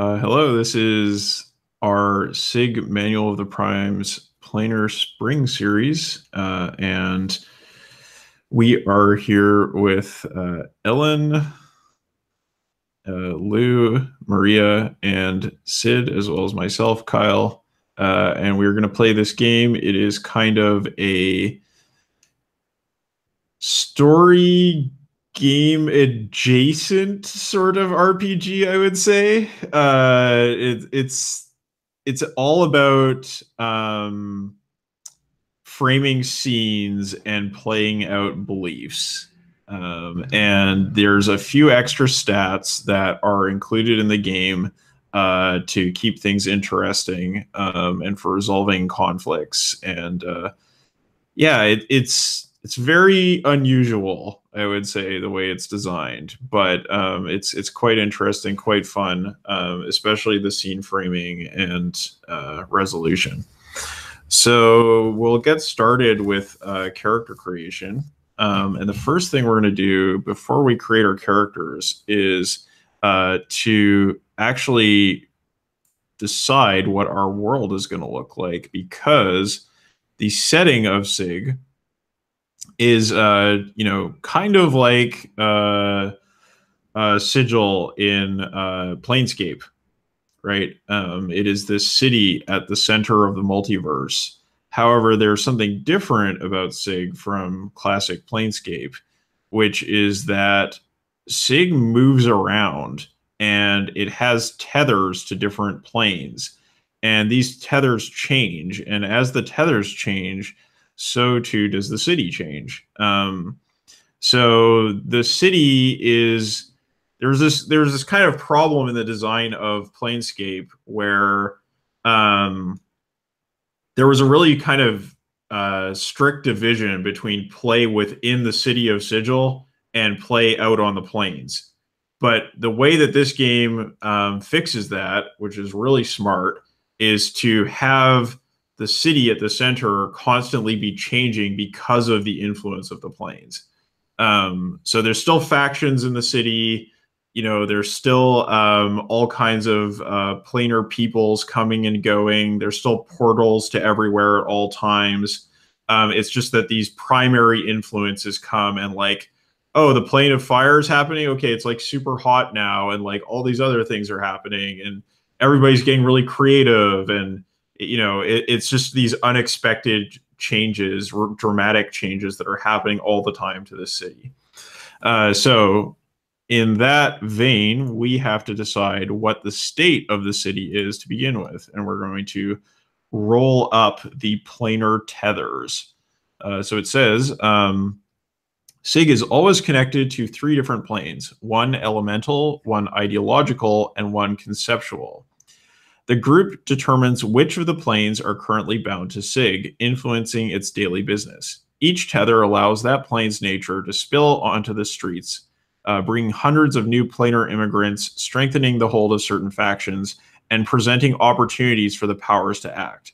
Hello, this is our SIG Manual of the Primes Planar Spring Series, and we are here with Ellen, Lou, Maria, and Sid, as well as myself, Kyle, and we're going to play this game. It is kind of a story game adjacent sort of RPG, I would say. It's all about framing scenes and playing out beliefs. And there's a few extra stats that are included in the game to keep things interesting and for resolving conflicts. And yeah, it's very unusual, I would say, the way it's designed, but it's quite interesting, quite fun, especially the scene framing and resolution. So we'll get started with character creation. And the first thing we're going to do before we create our characters is to actually decide what our world is going to look like, because the setting of SIG is kind of like Sigil in Planescape, right? It is this city at the center of the multiverse. However, there's something different about SIG from classic Planescape, which is that SIG moves around and it has tethers to different planes, and these tethers change, and as the tethers change, so too does the city change. So the city is there's this kind of problem in the design of Planescape where there was a really kind of strict division between play within the city of Sigil and play out on the plains. But the way that this game fixes that, which is really smart, is to have the city at the center constantly be changing because of the influence of the planes. So there's still factions in the city. There's still all kinds of planar peoples coming and going. There's still portals to everywhere at all times. It's just that these primary influences come and oh, the plane of fire is happening. Okay, it's like super hot now, and all these other things are happening, and everybody's getting really creative, and it's just these unexpected changes, dramatic changes that are happening all the time to this city. So in that vein, we have to decide what the state of the city is to begin with, and we're going to roll up the planar tethers. So it says, SIG is always connected to 3 different planes, one elemental, one ideological, and one conceptual. The group determines which of the planes are currently bound to SIG, influencing its daily business. Each tether allows that plane's nature to spill onto the streets, bringing hundreds of new planar immigrants, strengthening the hold of certain factions, and presenting opportunities for the powers to act.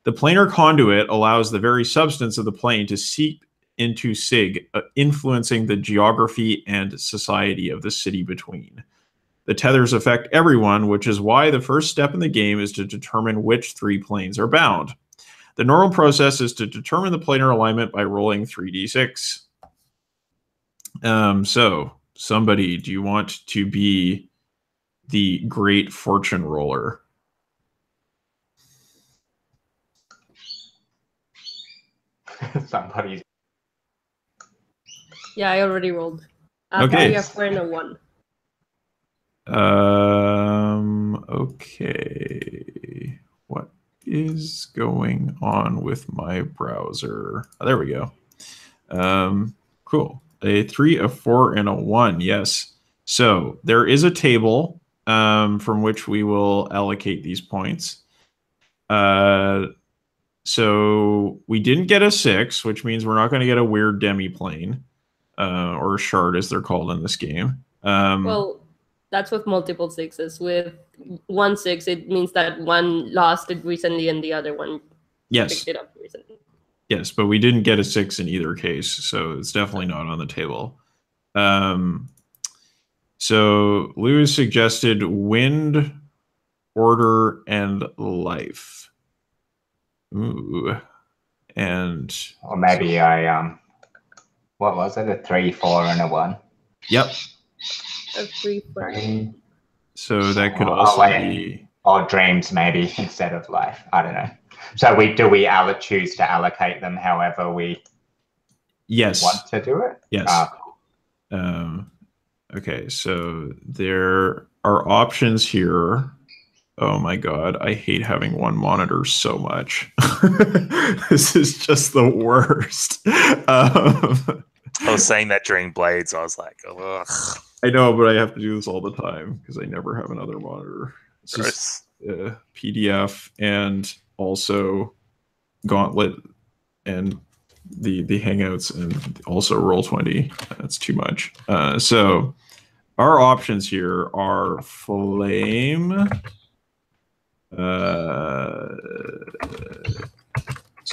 The planar conduit allows the very substance of the plane to seep into SIG, influencing the geography and society of the city between. The tethers affect everyone, which is why the first step in the game is to determine which 3 planes are bound. The normal process is to determine the planar alignment by rolling 3d6. So, somebody, do you want to be the great fortune roller? Somebody. Yeah, I already rolled. Okay. We have 4 and a 1. Okay. What is going on with my browser? Oh, there we go. Cool. A 3, a 4, and a 1. Yes. So there is a table from which we will allocate these points. So we didn't get a 6, which means we're not going to get a weird demiplane or a shard, as they're called in this game. Well, that's with multiple 6s. With 1 6, it means that one lost it recently and the other one picked it up recently. Yes, but we didn't get a 6 in either case, so it's definitely not on the table. So Lou suggested wind, order, and life. Ooh. And or maybe what was it? A 3, 4, and a 1. Yep. A 3, 4. So that could also be. Or dreams, maybe, instead of life. I don't know. So we choose to allocate them however we want to do it? Yes. Okay, so there are options here. Oh my god, I hate having one monitor so much. This is just the worst. I was saying that during Blades. I was like, ugh. I know, but I have to do this all the time because I never have another monitor. It's just PDF and also Gauntlet and the Hangouts and also Roll20. That's too much. So our options here are Flame. So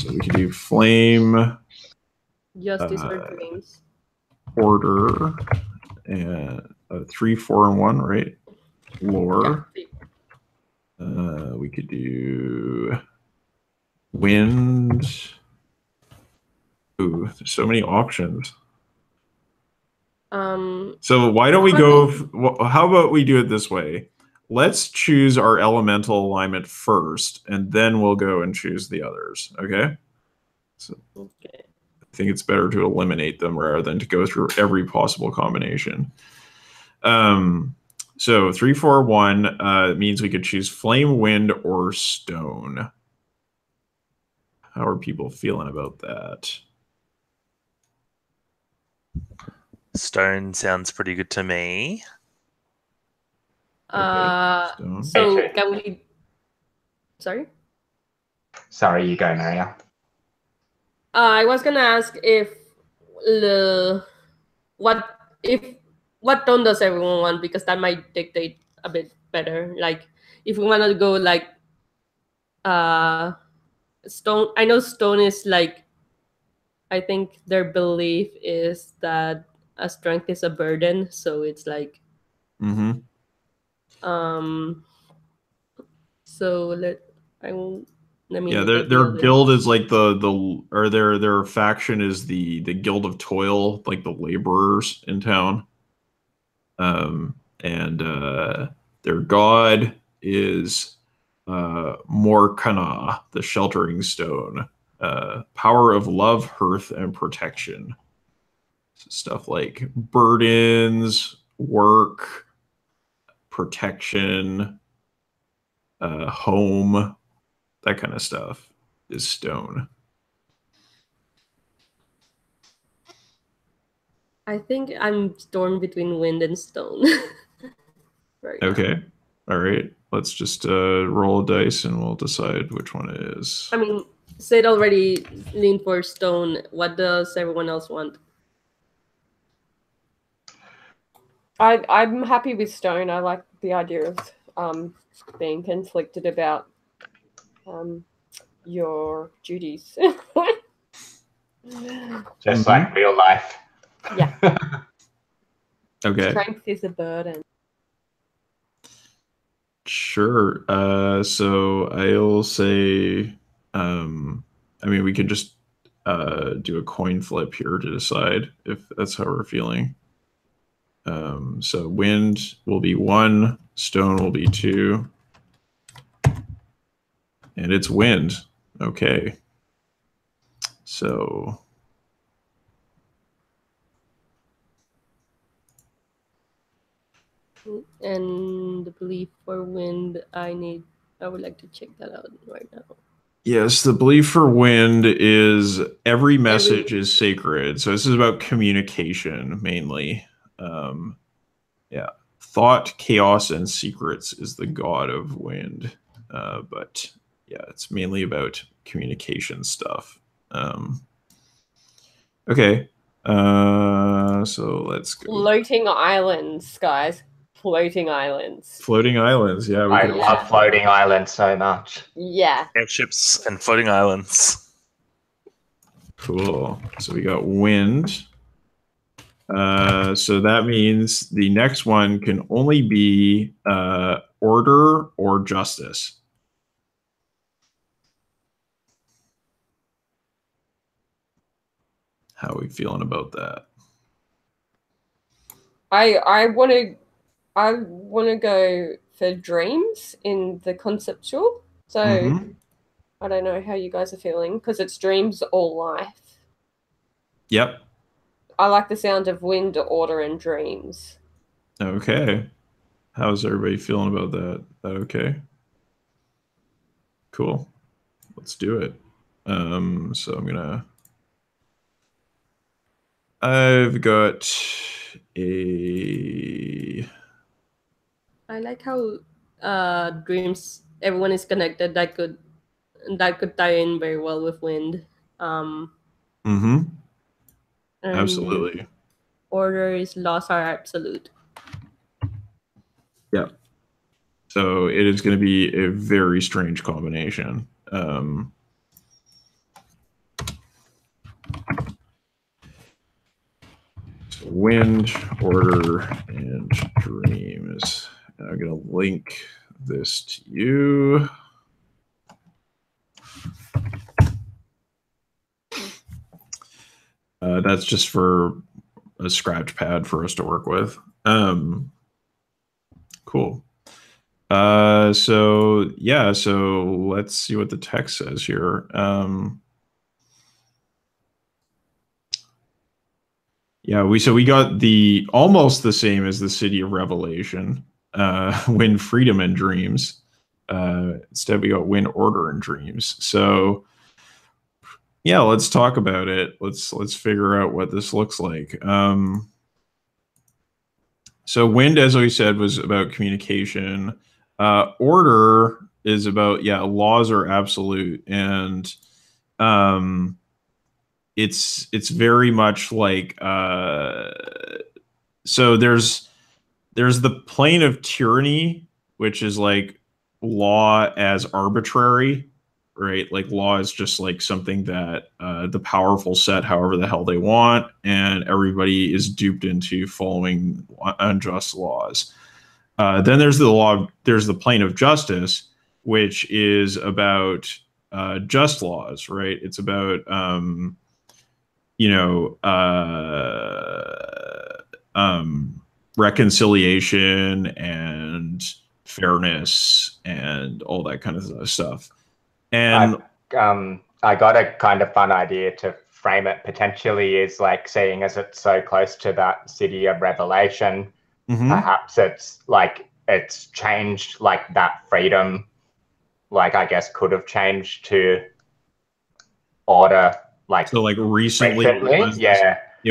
we can do Flame. Justice or Dreams. Order. And 3, 4, and 1, right? Lore. Yeah. We could do Wind. Ooh, there's so many options. So why don't we go? How about we do it this way? Let's choose our elemental alignment first, and then we'll go and choose the others. Okay. So I think it's better to eliminate them rather than to go through every possible combination. So 3, 4, 1 means we could choose flame, wind, or stone. How are people feeling about that? Stone sounds pretty good to me. So can we? Sorry. Sorry, you go, Maria. I was gonna ask what tone does everyone want, because that might dictate a bit better. Like if we want to go like stone. I know stone is like, I think their belief is that a strength is a burden, so it's like so let me their guild is like their faction is the Guild of Toil, like the laborers in town. And their god is Morkana, the sheltering stone. Power of love, hearth, and protection. So stuff like burdens, work, protection, home, that kind of stuff is stone. I think I'm torn between wind and stone. Okay. All right. Let's just roll a dice and we'll decide which one it is. I mean, Sid already leaned for stone. What does everyone else want? I'm happy with stone. I like the idea of being conflicted about your duties. Just like real life. Yeah. Okay. Strength is a burden. Sure. So I'll say, I mean, we could just do a coin flip here to decide if that's how we're feeling. So wind will be 1, stone will be 2, and it's wind. Okay. So and the belief for wind, I would like to check that out right now. Yes, the belief for wind is every message is sacred. So this is about communication mainly. Yeah, thought, chaos, and secrets is the god of wind. But yeah, it's mainly about communication stuff. Okay, so let's go. Floating islands, guys. Floating islands. Floating islands, yeah. I love floating islands so much. Yeah. Airships and floating islands. Cool. So we got wind. So that means the next one can only be order or justice? How are we feeling about that? I want to go for dreams in the conceptual. So I don't know how you guys are feeling because it's dreams or life. Yep. I like the sound of wind, order, and dreams. Okay. How's everybody feeling about that? That okay? Cool. Let's do it. So I've got a. I like how dreams, everyone is connected. That could tie in very well with wind. Absolutely. Order is laws are absolute. Yeah. So it is going to be a very strange combination. So wind, order, and dreams. And I'm going to link this to you. That's just for a scratch pad for us to work with. Cool. So let's see what the text says here. We got the almost the same as the City of Revelation, Win Freedom and Dreams. Instead we got Win Order and Dreams. So yeah, let's talk about it. Let's figure out what this looks like. So wind, as we said, was about communication. Order is about, laws are absolute, and it's very much like so there's the plane of tyranny, which is like law as arbitrary, right? Like law is just like something that the powerful set however the hell they want, and everybody is duped into following unjust laws. Then there's the plane of justice, which is about just laws, right? It's about reconciliation and fairness and all that kind of stuff. And I got a kind of fun idea to frame it potentially is like, seeing as it's so close to that City of Revelation, perhaps it's like it's changed, like that freedom, like I guess could have changed to order, like so like recently. It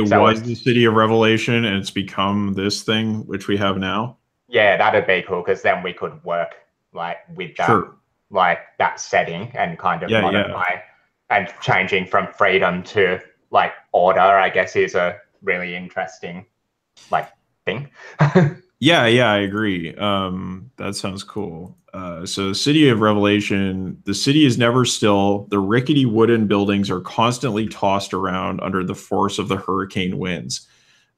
was the City of Revelation, and it's become this thing which we have now. Yeah, that'd be cool, because then we could work like with that, like that setting, and kind of modify and changing from freedom to like order, I guess, is a really interesting like thing. I agree. That sounds cool. So City of Revelation, the city is never still. The rickety wooden buildings are constantly tossed around under the force of the hurricane winds.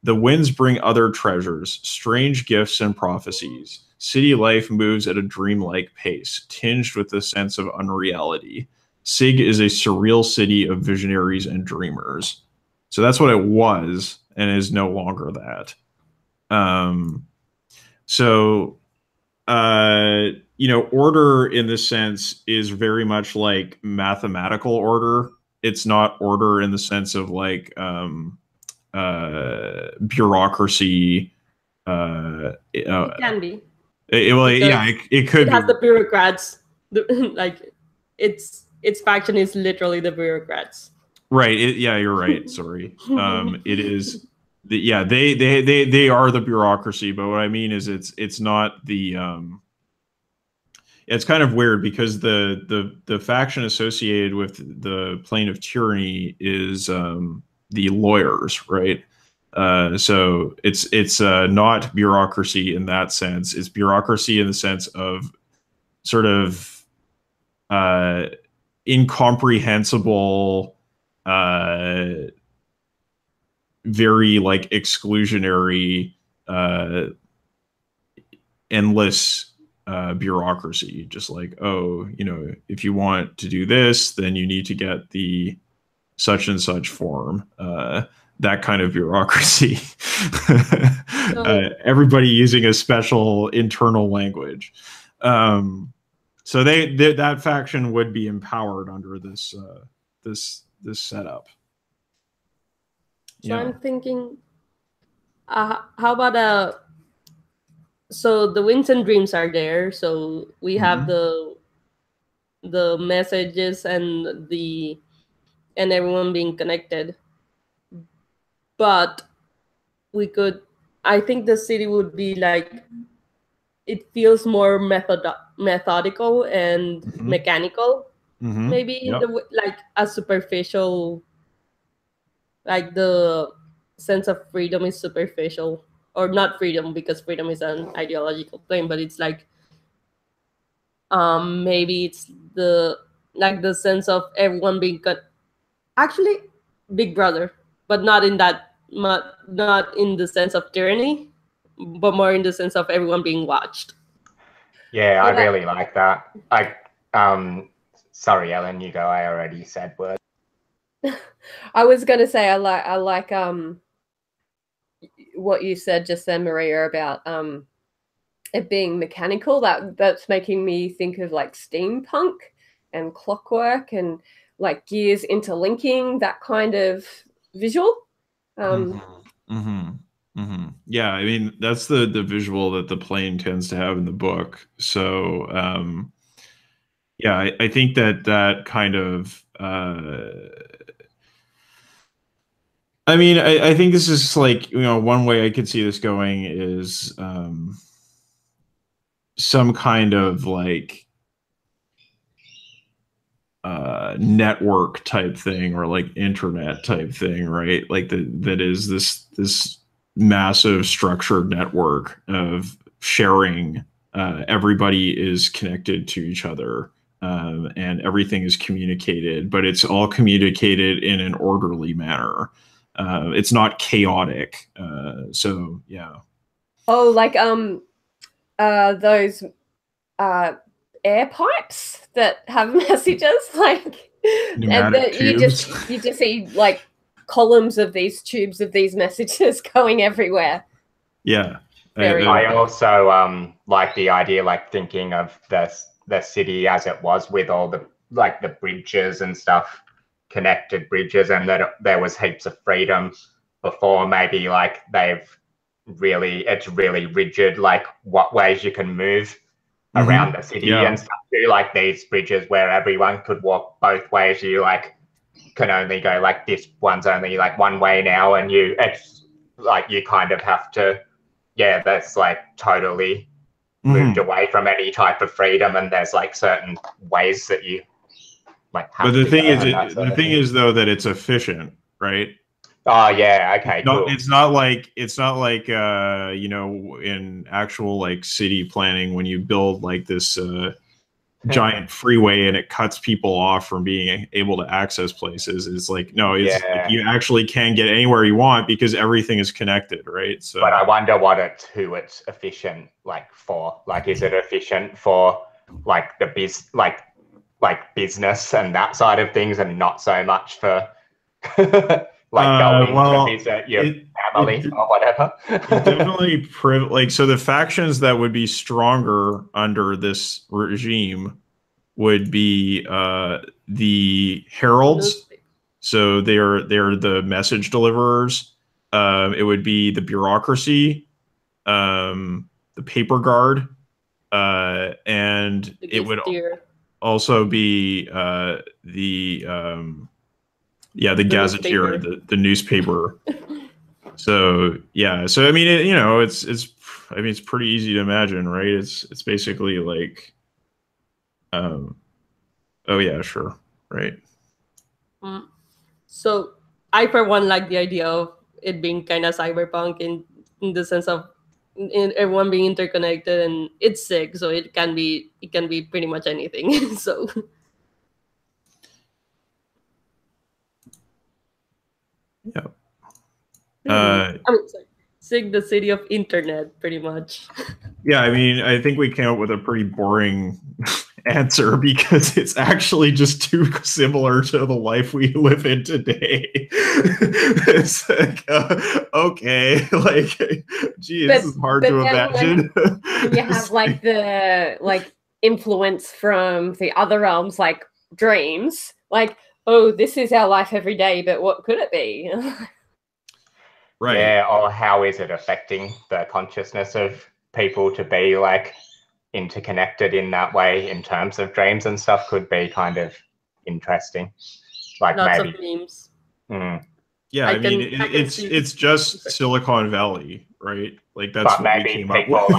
The winds bring other treasures, strange gifts and prophecies. City life moves at a dreamlike pace, tinged with the sense of unreality. Sig is a surreal city of visionaries and dreamers. So that's what it was, and is no longer that. Order in this sense is very much like mathematical order. It's not order in the sense of like bureaucracy. It can be. It could. It has the bureaucrats. Like its faction is literally the bureaucrats. Right. You're right. Sorry. It is. They are the bureaucracy, but what I mean is it's not the. It's kind of weird because the faction associated with the plane of tyranny is the lawyers, right? So it's not bureaucracy in that sense. It's bureaucracy in the sense of sort of incomprehensible, very like exclusionary, endless bureaucracy, just like, oh, you know, if you want to do this, then you need to get the such and such form, that kind of bureaucracy. Everybody using a special internal language. So that faction would be empowered under this this setup. So I'm thinking, how about so the winds and dreams are there. So we have the messages and everyone being connected. But I think the city would be like, it feels more methodical and mechanical. Maybe in the like a superficial, like the sense of freedom is superficial, or not freedom, because freedom is an ideological claim, but it's like maybe it's the sense of everyone being actually Big Brother, but not in the sense of tyranny, but more in the sense of everyone being watched. Yeah, I really like that. Sorry, Ellen, you go. I already said words. I was gonna say I like what you said just then, Maria, about it being mechanical. That's making me think of like steampunk and clockwork and like gears interlinking, that kind of visual. Yeah, I mean, that's the visual that the plane tends to have in the book. So yeah, I think that kind of I mean, I think this is like, you know, one way I could see this going is some kind of like network type thing, or like internet type thing, right? Like that is this massive structured network of sharing. Everybody is connected to each other, and everything is communicated, but it's all communicated in an orderly manner. It's not chaotic. So yeah. Oh, like those air pipes that have messages, like, pneumatic tubes. You just see like columns of these tubes of these messages going everywhere. Yeah. I also like the idea, like thinking of the city as it was, with all the like the bridges and stuff, connected bridges, and that there was heaps of freedom before. Maybe like it's really rigid, like what ways you can move around the city and stuff too. Like these bridges where everyone could walk both ways, you like can only go like this one's only like one way now, and it's like you kind of have to, yeah, that's like totally moved away from any type of freedom, and there's like certain ways that you like have. But the thing is though that it's efficient, right? Oh yeah, okay, cool. It's not like you know, in actual like city planning, when you build like this giant freeway and it cuts people off from being able to access places. It's like, no, it's like you actually can get anywhere you want because everything is connected, right? So, but I wonder who it's efficient like for. Like, is it efficient for like the business and that side of things, and not so much for like going to visit your family or whatever? Definitely like, so the factions that would be stronger under this regime would be the heralds. So they're the message deliverers. It would be the bureaucracy, the paper guard, and it would also be the gazetteer, the newspaper. So yeah, so I mean, it's pretty easy to imagine, right? It's basically like, oh yeah, sure, right. So I, for one, like the idea of it being kind of cyberpunk in the sense of everyone being interconnected, and it's sick, so it can be pretty much anything. So yeah. sorry. Sig, the city of internet, pretty much. Yeah, I mean, I think we came up with a pretty boring answer because it's actually just too similar to the life we live in today. It's like, okay, like, gee, this is hard to imagine. When you have like the influence from the other realms, like dreams, like, oh, this is our life every day, but what could it be? Right. Yeah, or how is it affecting the consciousness of people to be like interconnected in that way in terms of dreams and stuff could be kind of interesting. Like Lots maybe of memes. Yeah, I mean, it's just Silicon Valley, right? Like that's what we came up with.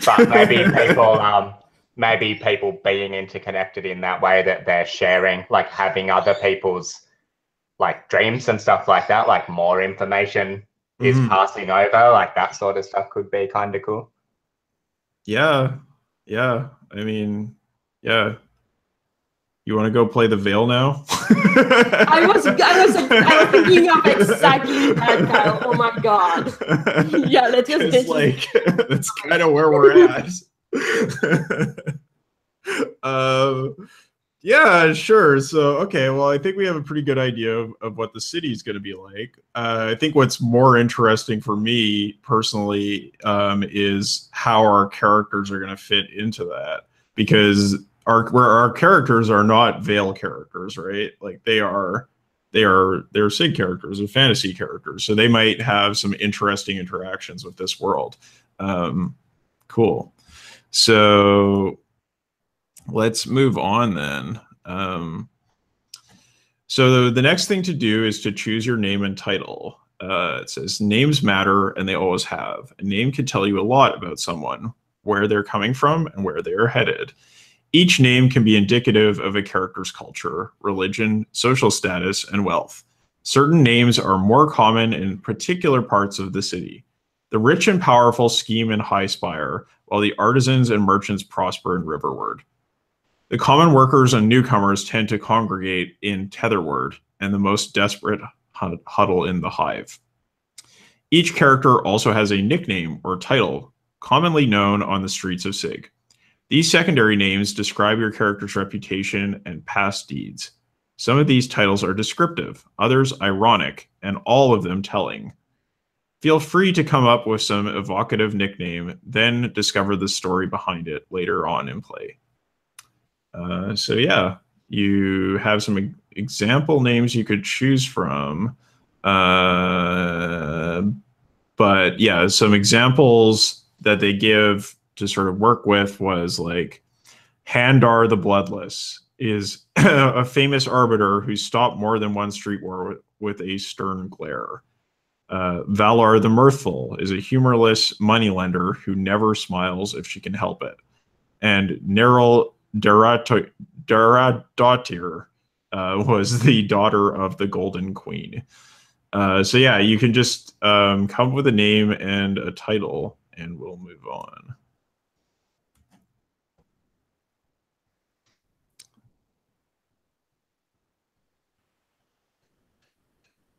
But maybe people being interconnected in that way that they're sharing, like having other people's like dreams and stuff like that, like more information is passing over, like that sort of stuff could be kind of cool. Yeah. I mean, yeah. You want to go play the Veil now? I was thinking of exactly that, Kyle. Oh my god. Yeah, let's just like that's kind of where we're at. Yeah, sure. So, okay, well, I think we have a pretty good idea of what the city is going to be like. I think what's more interesting for me personally is how our characters are going to fit into that, because our characters are not Veil characters, right? Like they're Sig characters, they're fantasy characters, so they might have some interesting interactions with this world. Cool. So let's move on then. So the next thing to do is to choose your name and title. It says names matter, and they always have. A name can tell you a lot about someone, where they're coming from and where they are headed. Each name can be indicative of a character's culture, religion, social status, and wealth. Certain names are more common in particular parts of the city. The rich and powerful scheme in High Spire, while the artisans and merchants prosper in Riverward. The common workers and newcomers tend to congregate in Tetherward, and the most desperate huddle in the Hive. Each character also has a nickname or title, commonly known on the streets of Sig. These secondary names describe your character's reputation and past deeds. Some of these titles are descriptive, others ironic, and all of them telling. Feel free to come up with some evocative nickname, then discover the story behind it later on in play. So yeah, you have some example names you could choose from. But yeah, some examples that they give to sort of work with was like Handar the Bloodless is a famous arbiter who stopped more than one street war with a stern glare. Valar the Mirthful is a humorless moneylender who never smiles if she can help it. And Neril Daradotir was the daughter of the Golden Queen. So yeah, you can just come up with a name and a title, and we'll move on.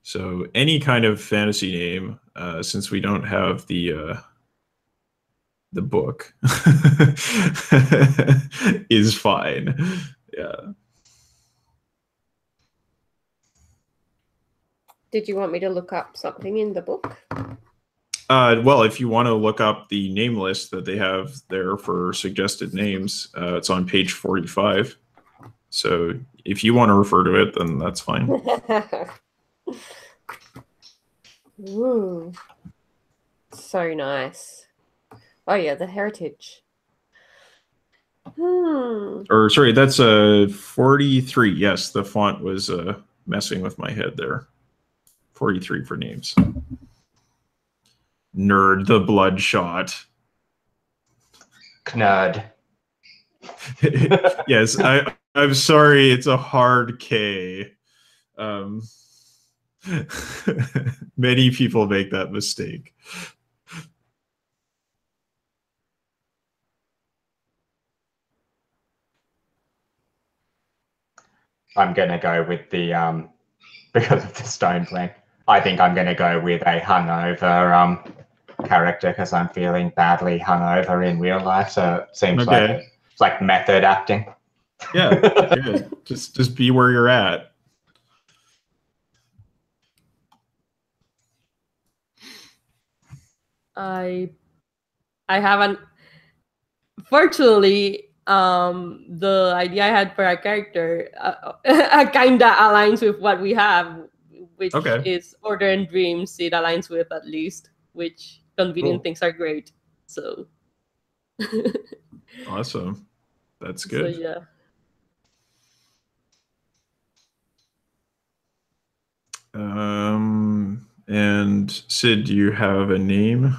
So any kind of fantasy name, since we don't have the book, is fine. Yeah. Did you want me to look up something in the book? Well, if you want to look up the name list that they have there for suggested names, it's on page 45. So if you want to refer to it, then that's fine. Ooh, so nice. Oh yeah, the heritage. Or sorry, that's 43. Yes, the font was messing with my head there. 43 for names. Nerd the Bloodshot. Knud. Yes, I'm sorry, it's a hard K. Many people make that mistake. I'm gonna go with the because of the stone thing. I think I'm gonna go with a hungover character because I'm feeling badly hungover in real life, so it seems like it's like method acting. Yeah, good. Just be where you're at. I haven't. Fortunately, the idea I had for a character kind of aligns with what we have, which is Order and Dreams. It aligns with at least, which convenient things are great. So awesome, that's good. So yeah. And Sid, do you have a name?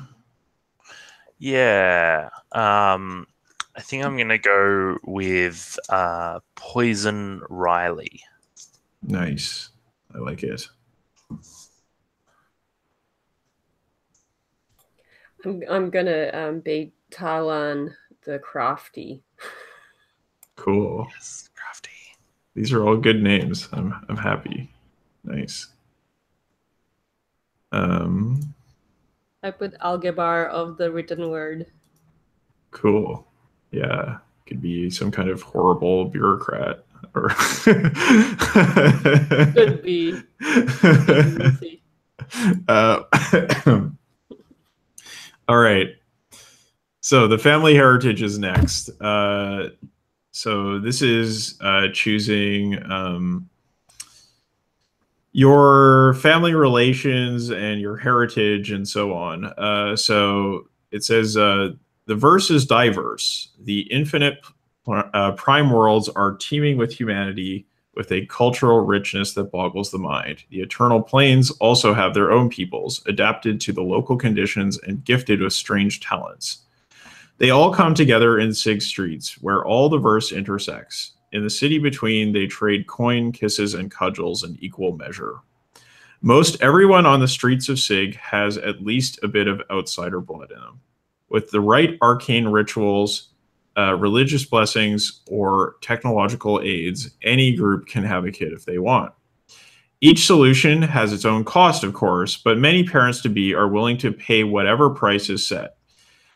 Yeah. I think I'm gonna go with Poison Riley. Nice. I like it. I'm gonna be Talan the Crafty. Cool. Yes, Crafty. These are all good names. I'm happy. Nice. I put Algebar of the written word. Cool. Yeah. Could be some kind of horrible bureaucrat or Could be. All right. So the family heritage is next. So this is choosing your family relations and your heritage and so on. So it says the verse is diverse. The infinite prime worlds are teeming with humanity with a cultural richness that boggles the mind. The eternal planes also have their own peoples, adapted to the local conditions and gifted with strange talents. They all come together in Sig streets, where all the verse intersects. In the city between, they trade coin, kisses, and cudgels in equal measure. Most everyone on the streets of Sig has at least a bit of outsider blood in them. With the right arcane rituals, religious blessings, or technological aids, any group can have a kid if they want. Each solution has its own cost, of course, but many parents-to-be are willing to pay whatever price is set.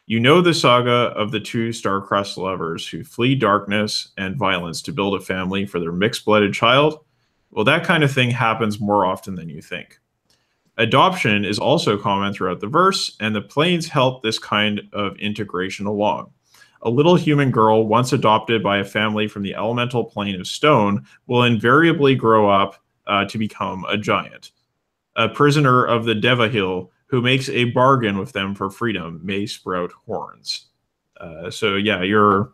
You know the saga of the two star-crossed lovers who flee darkness and violence to build a family for their mixed-blooded child? Well, that kind of thing happens more often than you think. Adoption is also common throughout the verse, and the planes help this kind of integration along. A little human girl once adopted by a family from the elemental plane of stone will invariably grow up to become a giant. A prisoner of the Dayinthelife who makes a bargain with them for freedom may sprout horns. So yeah, your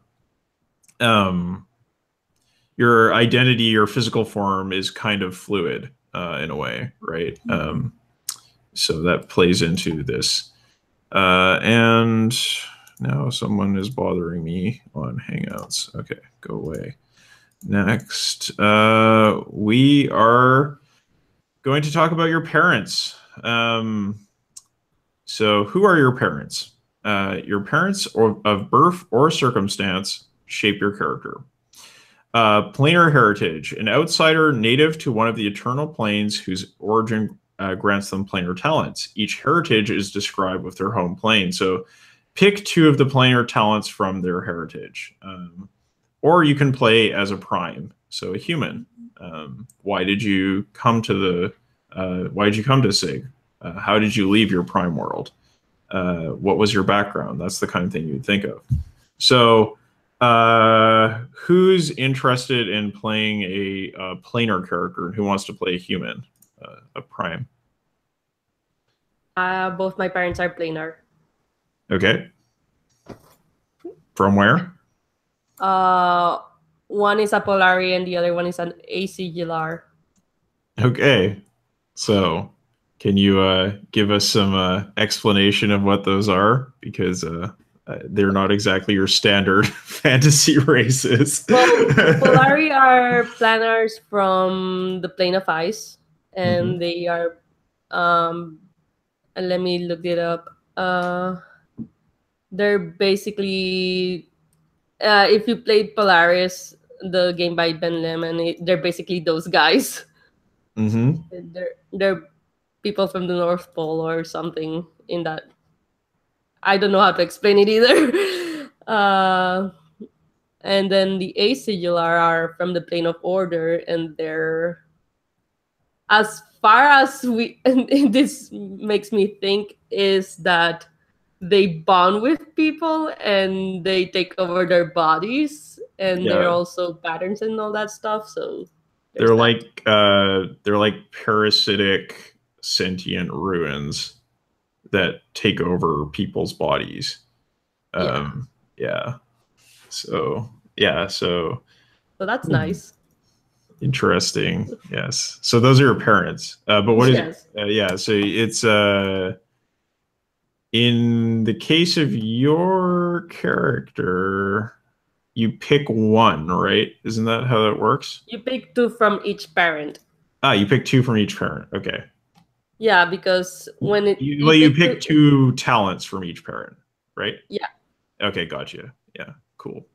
identity, your physical form is kind of fluid in a way, right? So that plays into this. And now someone is bothering me on Hangouts. Okay, go away. Next, we are going to talk about your parents. So who are your parents? Your parents of birth or circumstance shape your character. Planar heritage, an outsider native to one of the eternal planes whose origin grants them planar talents. Each heritage is described with their home plane. So pick two of the planar talents from their heritage. Or you can play as a prime, so a human. Why did you come to Sig? How did you leave your prime world? What was your background? That's the kind of thing you'd think of. So who's interested in playing a planar character and who wants to play a human, a prime? Both my parents are planar. Okay. From where? One is a Polari and the other one is an ACGLR. Okay. So can you give us some explanation of what those are? Because they're not exactly your standard fantasy races. Well, Polari are planars from the plane of ice, and they are, let me look it up. They're basically, if you played Polaris, the game by Ben Lemon, they're basically those guys. They're people from the North Pole or something in that I don't know how to explain it either. And then the acellular are from the plane of order, and they're, as far as we, and this makes me think, is that they bond with people and they take over their bodies, and they're also patterns and all that stuff. So they're like parasitic sentient ruins that take over people's bodies. So that's nice. Interesting. Yes. So those are your parents. But what is it? So it's in the case of your character, you pick one, right? Isn't that how that works? You pick 2 from each parent. You pick 2 from each parent. Okay. Yeah, because when you pick 2 talents from each parent, right? Yeah. Okay, gotcha. Yeah. Cool.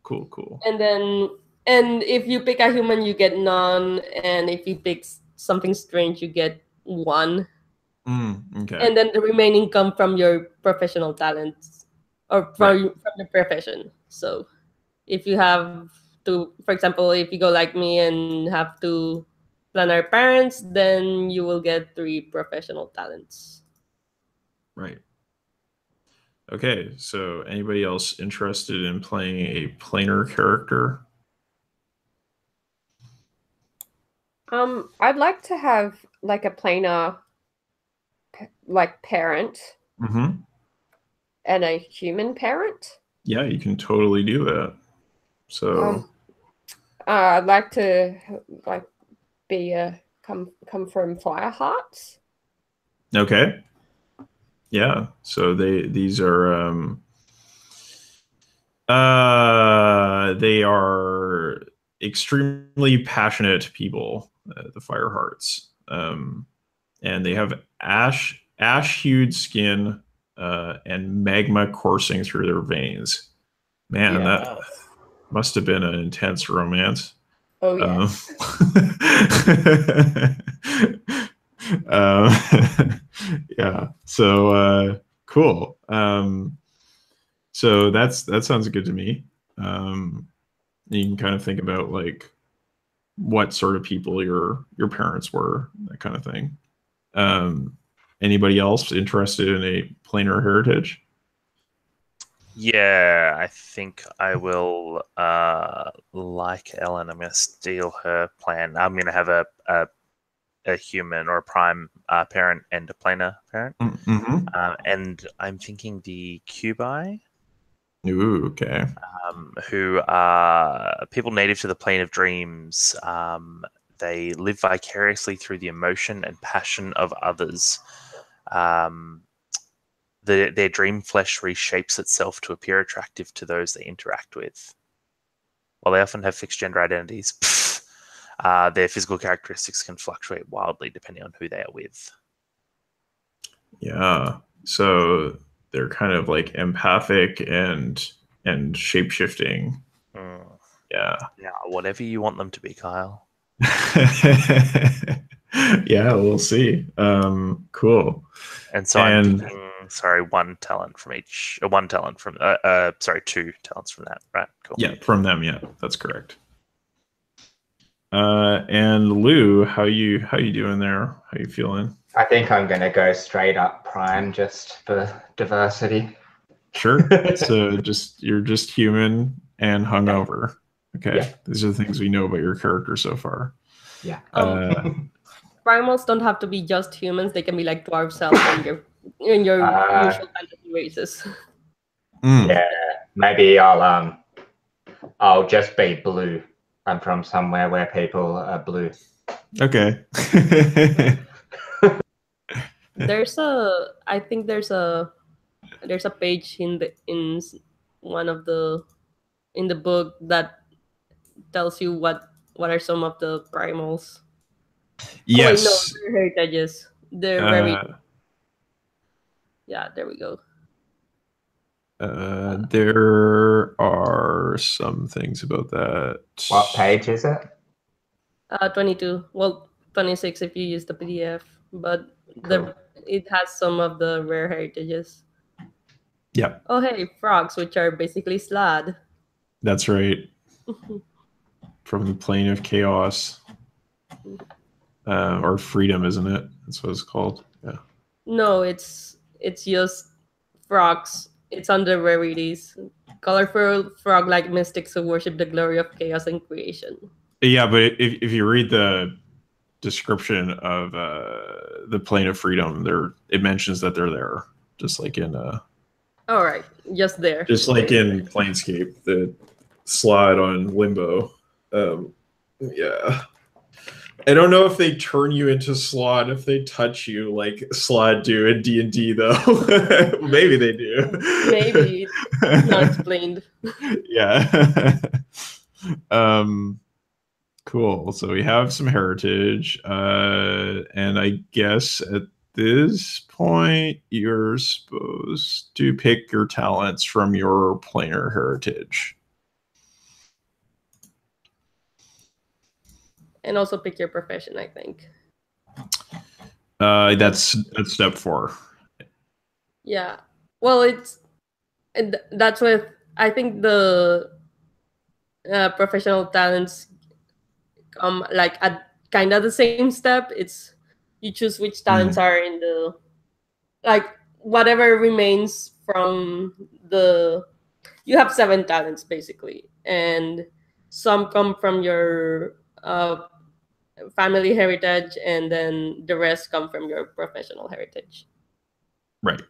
And if you pick a human, you get none, and if you pick something strange, you get 1. Okay. And then the remaining come from your professional talents, or from the profession. So if you have to, for example, if you go like me and have 2 planar parents, then you will get 3 professional talents. Right. Okay, so anybody else interested in playing a planar character? I'd like to have like a planar like parent and a human parent. Yeah, you can totally do that. So I'd like to like be come from Fire Hearts. Okay. Yeah. So these are they are extremely passionate people, the Firehearts. And they have ash-hued skin and magma coursing through their veins. Man, that must have been an intense romance. Oh yeah. Yeah. So cool. So that sounds good to me. You can kind of think about like what sort of people your parents were, that kind of thing. Anybody else interested in a planar heritage? Yeah, I think I will. Like Ellen, I'm going to steal her plan. I'm going to have a human or a prime parent and a planar parent. And I'm thinking the Cubby. Ooh, okay. Who are people native to the plane of dreams. They live vicariously through the emotion and passion of others. Their dream flesh reshapes itself to appear attractive to those they interact with. While they often have fixed gender identities, their physical characteristics can fluctuate wildly depending on who they are with. Yeah. So they're kind of like empathic and shape-shifting. Yeah. Yeah, whatever you want them to be, Kyle. Yeah, we'll see. Cool. And so I'm picking, one talent from each. One talent from 2 talents from that, right? Cool. Yeah, from them, yeah. That's correct. And Lou, how you doing there? How you feeling? I think I'm gonna go straight up prime just for diversity. Sure. So you're just human and hungover. Okay. Yeah. These are the things we know about your character so far. Yeah. Primals don't have to be just humans. They can be like dwarves in your usual fantasy races. Yeah. Maybe I'll just be blue. I'm from somewhere where people are blue. Okay. I think there's a page in one of the book that tells you what are some of the primals. Yes. Oh, wait, no, heritages. They're very. Yeah, there we go. There are some things about that. What page is it? 22. Well, 26 if you use the PDF, but Cool. it has some of the rare heritages. Yeah. Oh, hey, frogs, which are basically slad. That's right. From the plane of chaos. Or freedom, isn't it? That's what it's called. Yeah. No, it's just frogs. It's under rarities. Colorful frog-like mystics who worship the glory of chaos and creation. Yeah, but if you read the description of the plane of freedom, it mentions that they're there, just like in all right, just there, just like in Planescape, the slide on Limbo. Yeah, I don't know if they turn you into Slot if they touch you like Slot do in D&D though. Maybe they do. Maybe it's not explained. Yeah. Cool. So we have some heritage, and I guess at this point you're supposed to pick your talents from your planar heritage. And also pick your profession, I think. That's step 4. Yeah. Well, that's what I think the professional talents like at kind of the same step. It's you choose which talents are in the like whatever remains from the you have 7 talents basically, and some come from your family heritage, and then the rest come from your professional heritage. Right.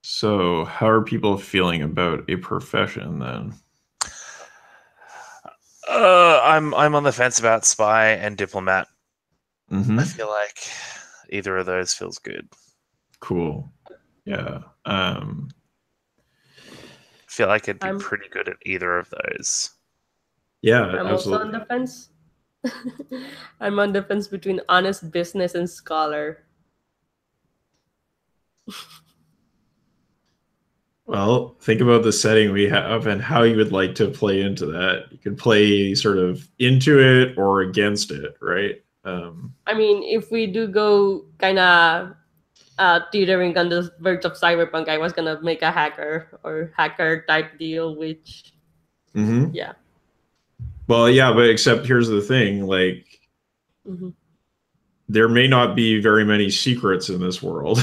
So, how are people feeling about a profession then? I'm on the fence about spy and diplomat. I feel like either of those feels good. Cool. Yeah. I feel like I'd be pretty good at either of those. Yeah, I'm absolutely. also on the fence. I'm on the fence between honest business and scholar. Well, think about the setting we have and how you would like to play into that. You could play sort of into it or against it, right? I mean, if we do go kind of teetering on the verge of cyberpunk, I was gonna make a hacker or hacker type deal, which yeah. Well, yeah, but except here's the thing, like there may not be very many secrets in this world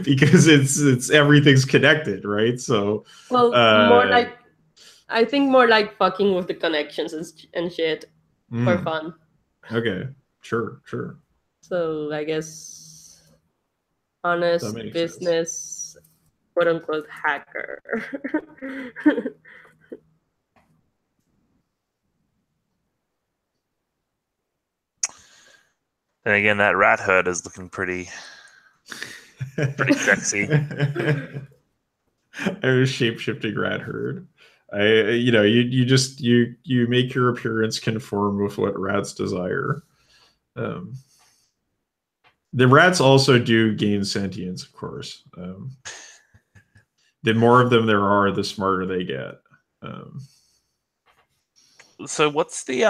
because it's everything's connected, right? So well, more like I think more like fucking with the connections and shit for fun. Okay, sure. So I guess honest business, quote unquote hacker. And again, that rat herd is looking pretty sexy. A shape-shifting rat herd. You make your appearance conform with what rats desire. The rats also do gain sentience, of course. The more of them there are, the smarter they get. So what's the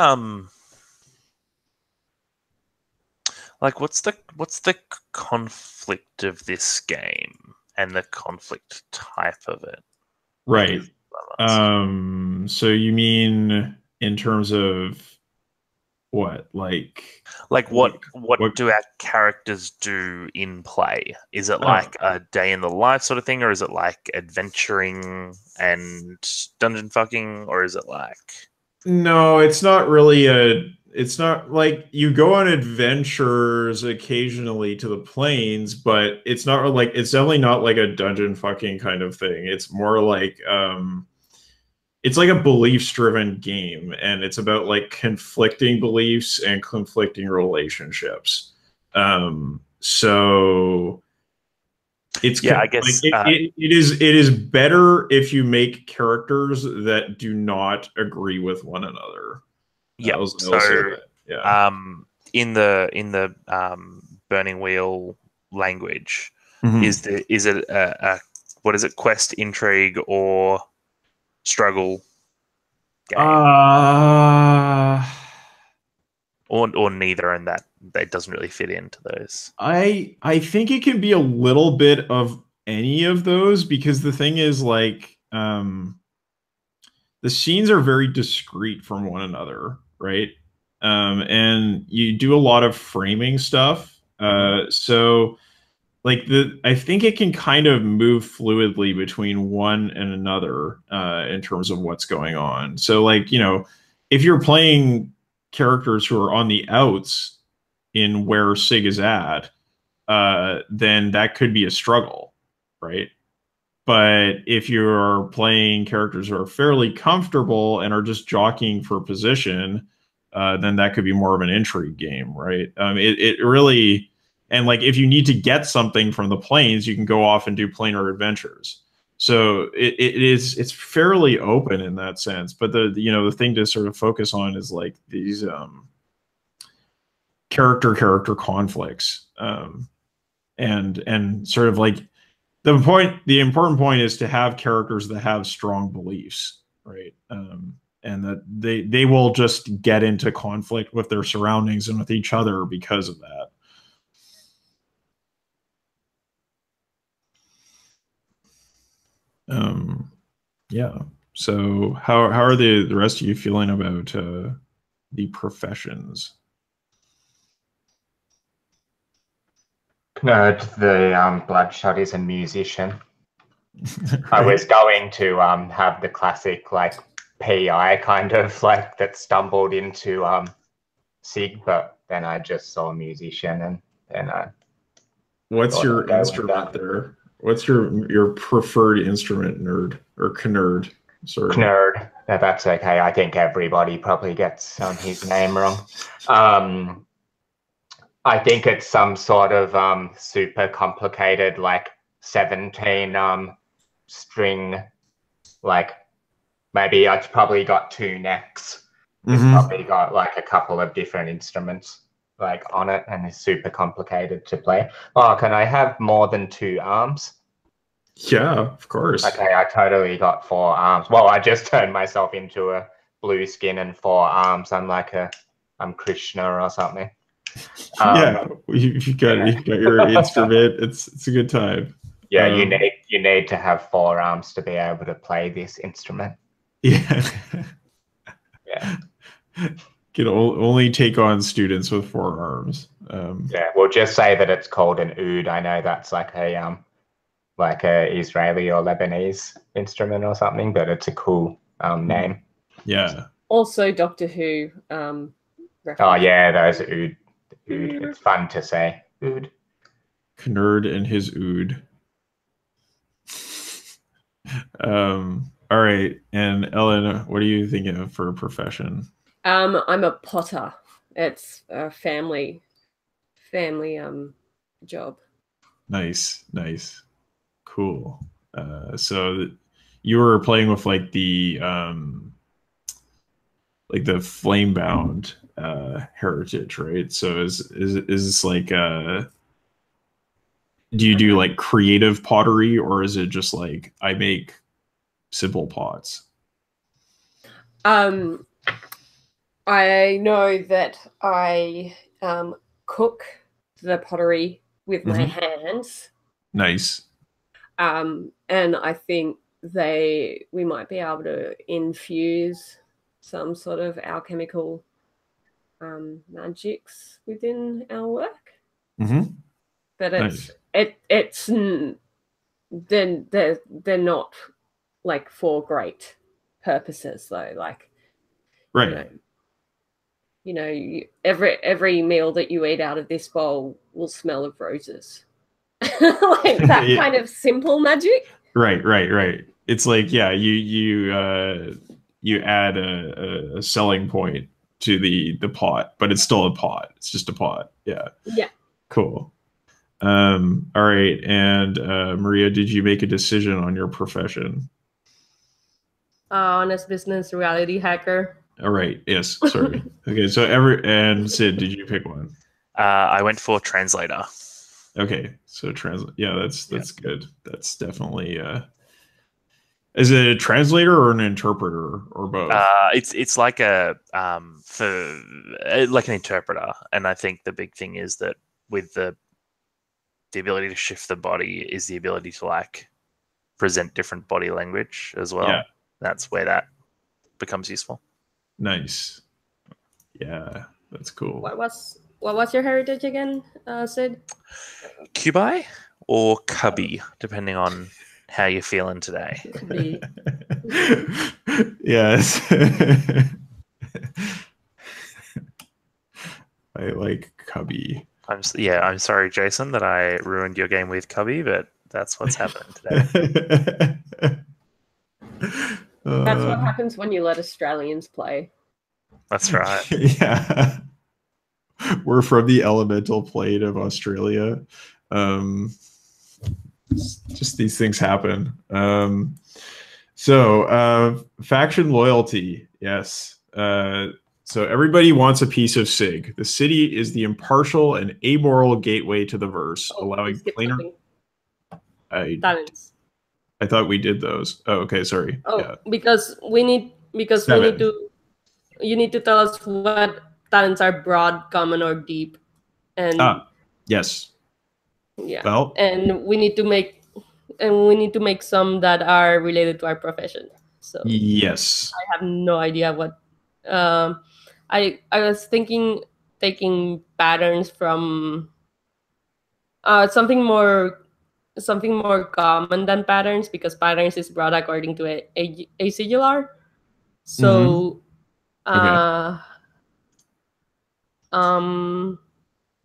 what's the conflict of this game and the conflict type of it? Right. So you mean in terms of what? Like what do our characters do in play? Is it like a day in the life sort of thing, or is it like adventuring and dungeon fucking, or is it like... No, it's not really it's not like you go on adventures occasionally to the plains, but it's not like it's definitely not like a dungeon fucking kind of thing. It's more like it's like a beliefs driven game, and it's about like conflicting beliefs and conflicting relationships. So it's I guess it is better if you make characters that do not agree with one another. Yeah. I'll say that. Yeah. In the Burning Wheel language, is it a what is it, quest, intrigue, or struggle game? Or neither, and that doesn't really fit into those. I think it can be a little bit of any of those, because the thing is, like, the scenes are very discrete from one another, right? And you do a lot of framing stuff. So like I think it can kind of move fluidly between one and another in terms of what's going on. So like, you know, if you're playing characters who are on the outs in where Sig is at, then that could be a struggle, right? But if you're playing characters who are fairly comfortable and are just jockeying for position, then that could be more of an intrigue game, right? It really, and like if you need to get something from the planes, you can go off and do planar adventures. So it's fairly open in that sense. But the thing to sort of focus on is like these character conflicts, and sort of like the important point is to have characters that have strong beliefs, right? And that they will just get into conflict with their surroundings and with each other because of that. Yeah. So how are the rest of you feeling about the professions? Nerd, the Bloodshot is a musician. Right. I was going to have the classic like PI kind of like that stumbled into SIG, but then I just saw a musician, and then I. What's your instrument there? What's your preferred instrument, nerd or knerd? Sorry, Knerd. That's okay. I think everybody probably gets his name wrong. I think it's some sort of super complicated, like 17 string, like maybe it's probably got 2 necks. It's probably got like a couple of different instruments like on it, and it's super complicated to play. Oh, can I have more than 2 arms? Yeah, of course. Okay, I totally got 4 arms. Well, I just turned myself into a blue skin and 4 arms. I'm Krishna or something. Yeah, you got your instrument. It's a good time. Yeah, you need to have 4 arms to be able to play this instrument. Yeah. Yeah. Can only take on students with 4 arms. Yeah, we'll just say that it's called an oud. I know that's like a Israeli or Lebanese instrument or something, but it's a cool name. Yeah. Also, Doctor Who. Oh yeah, those oud. It's fun to say. Oud. Knerd and his oud. All right, and Ellen, what are you thinking of for a profession? I'm a potter. It's a family job. Nice. Cool. So you were playing with like the flame bound heritage, right? So is this like do you do like creative pottery, or is it just like I make simple pots? I know that I cook the pottery with my hands. Nice. And I think we might be able to infuse some sort of alchemical magics within our work. But they're not like for great purposes though. Like, right. You know, you know, every meal that you eat out of this bowl will smell of roses. Like that Yeah. kind of simple magic. Right. It's like, yeah, you add a selling point to the pot, but it's still a pot. It's just a pot. Yeah. Yeah. Cool. All right. And Maria, did you make a decision on your profession? Honest business reality hacker. All right. Yes. Sorry. Okay. So and Sid, did you pick one? I went for translator. Okay. So translate. Yeah, that's good. That's definitely. Is it a translator or an interpreter or both? It's like like an interpreter, and I think the big thing is that with the ability to shift the body is the ability to like present different body language as well. Yeah. That's where that becomes useful. Nice. Yeah, that's cool. What was your heritage again, Sid? Cubby or Cubby, depending on how you're feeling today. Yes. I like Cubby. I'm sorry, Jason, that I ruined your game with Cubby, but that's what's happening today. That's what happens when you let Australians play. That's right. Yeah. We're from the elemental plane of Australia. Just these things happen. So faction loyalty. Yes. So everybody wants a piece of SIG. The city is the impartial and amoral gateway to the verse, allowing planar. Talents. I thought we did those. Oh, okay. Sorry. Oh, yeah. because we need to. You need to tell us what talents are broad, common, or deep, and yes. Yeah. Well, and we need to make some that are related to our profession. So yes. I have no idea what. I was thinking taking patterns from something more common than patterns, because patterns is broad according to a singular. So okay.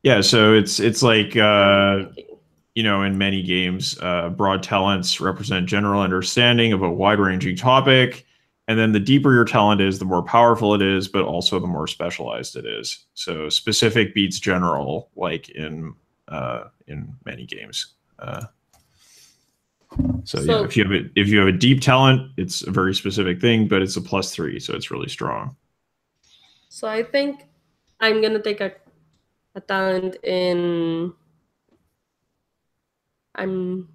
Yeah, so it's like in many games, broad talents represent general understanding of a wide-ranging topic, and then the deeper your talent is, the more powerful it is, but also the more specialized it is. So specific beats general, like in many games. So yeah, if you have a deep talent, it's a very specific thing, but it's a +3, so it's really strong. So I think I'm gonna take a talent in. I'm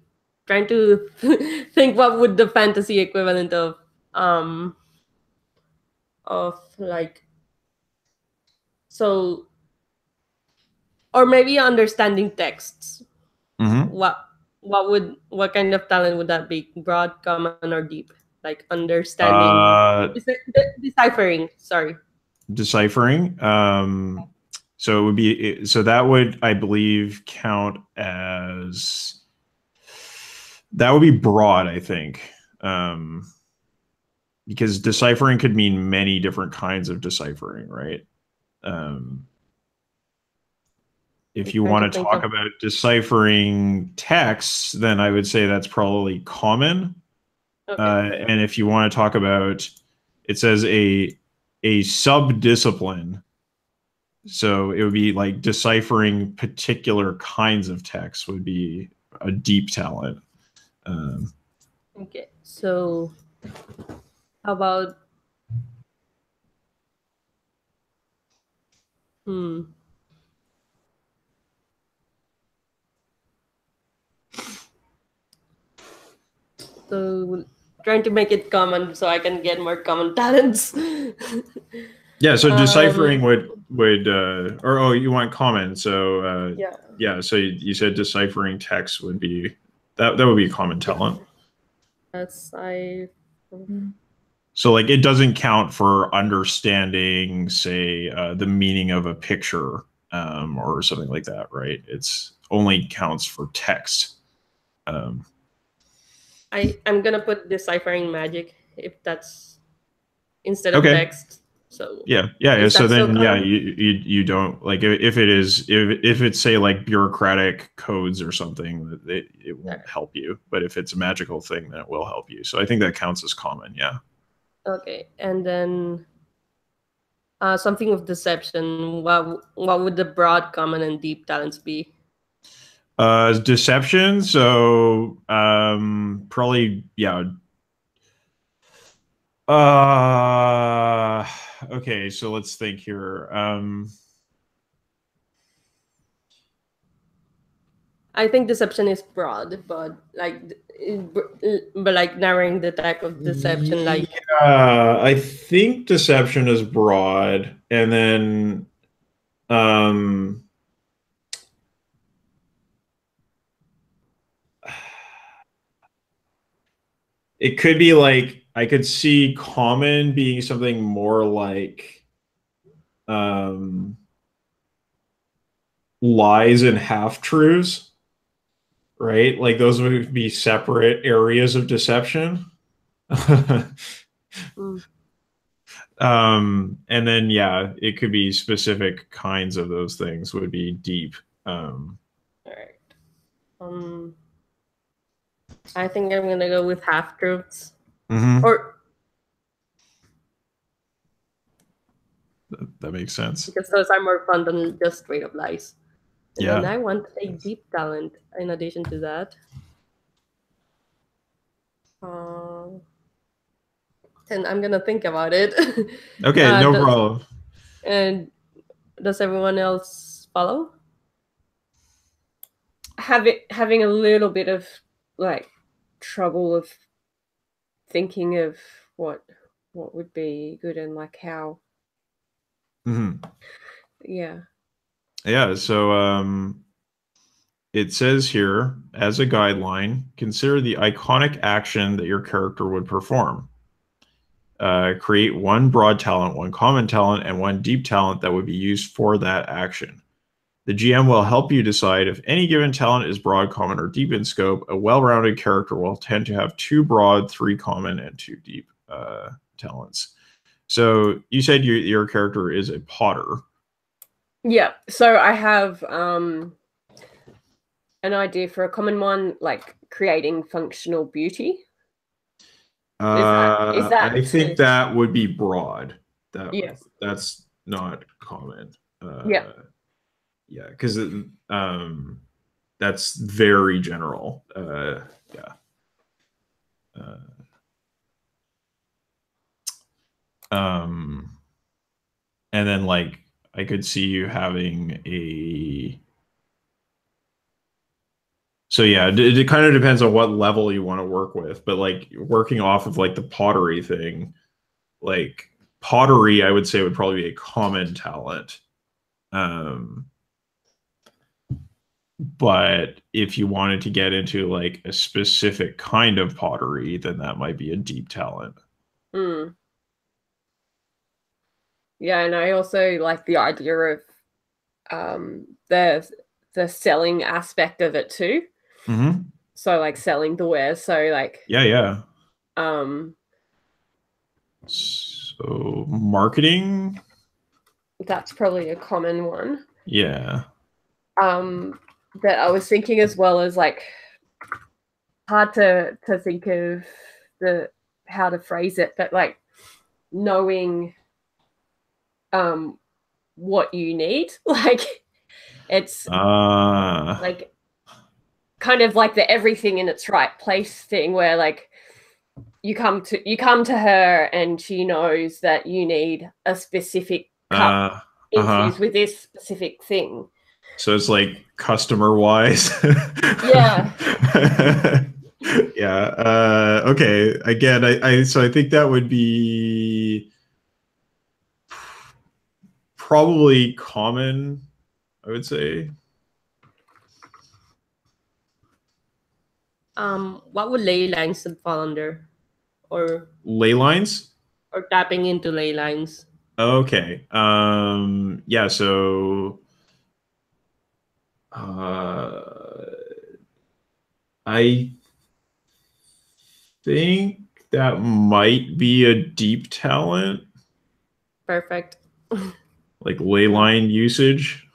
trying to think what would the fantasy equivalent of like, so, or maybe understanding texts. What kind of talent would that be? Broad, common, or deep? Like understanding, deciphering. Sorry, deciphering. So it would be, so that would, I believe, count as, that would be broad, I think, because deciphering could mean many different kinds of deciphering, right? If you want to talk about deciphering texts, then I would say that's probably common. Okay. And if you want to talk about, it says a sub-discipline. So it would be like deciphering particular kinds of text would be a deep talent. Okay, so how about So trying to make it common so I can get more common talents. Yeah, so deciphering would you want common? So yeah. So you said deciphering text would be that would be a common talent. So like it doesn't count for understanding, say, the meaning of a picture or something like that, right? It's only counts for text. I'm gonna put deciphering magic if that's instead of text. So yeah. So then, so you don't like if it's say like bureaucratic codes or something, it won't help you. But if it's a magical thing, then it will help you. So I think that counts as common. Yeah. Okay, and then something with deception. What would the broad, common, and deep talents be? Deception. So probably okay, so let's think here. I think deception is broad, but like narrowing the type of deception, like I think deception is broad, and then it could be like I could see common being something more like lies and half truths, right? Like those would be separate areas of deception. And then it could be specific kinds of those things would be deep. All right. I think I'm gonna go with half truths. Or that makes sense. Because those are more fun than just straight up lies. And Yeah. then I want a deep talent in addition to that. And I'm gonna think about it. Okay, no problem. And does everyone else follow? Having a little bit of like trouble of thinking of what would be good and like how. Yeah. Yeah. So it says here, as a guideline, consider the iconic action that your character would perform. Create one broad talent, one common talent, and one deep talent that would be used for that action. The GM will help you decide if any given talent is broad, common, or deep in scope. A well-rounded character will tend to have 2 broad, 3 common, and 2 deep talents. So you said your character is a potter. Yeah. So I have an idea for a common one, like creating functional beauty. Is that I think that would be broad. That's not common. Yeah, because that's very general. And then like I could see you having a. So it kind of depends on what level you want to work with, but like working off of like the pottery thing, like pottery, I would say would probably be a common talent. But if you wanted to get into like a specific kind of pottery, then that might be a deep talent. Yeah, and I also like the idea of the selling aspect of it too. So like selling the wares. So like so marketing. That's probably a common one. Yeah. That I was thinking as well as like hard to think of how to phrase it, but like knowing what you need. Like it's like kind of like the everything in its right place thing where like you come to her and she knows that you need a specific cup infused with this specific thing. So it's like customer wise. Yeah. Yeah. Okay. Again, I think that would be probably common, I would say. What would ley lines fall under? Or ley lines? Or tapping into ley lines. Okay. Yeah, so I think that might be a deep talent. Perfect. Like ley line usage.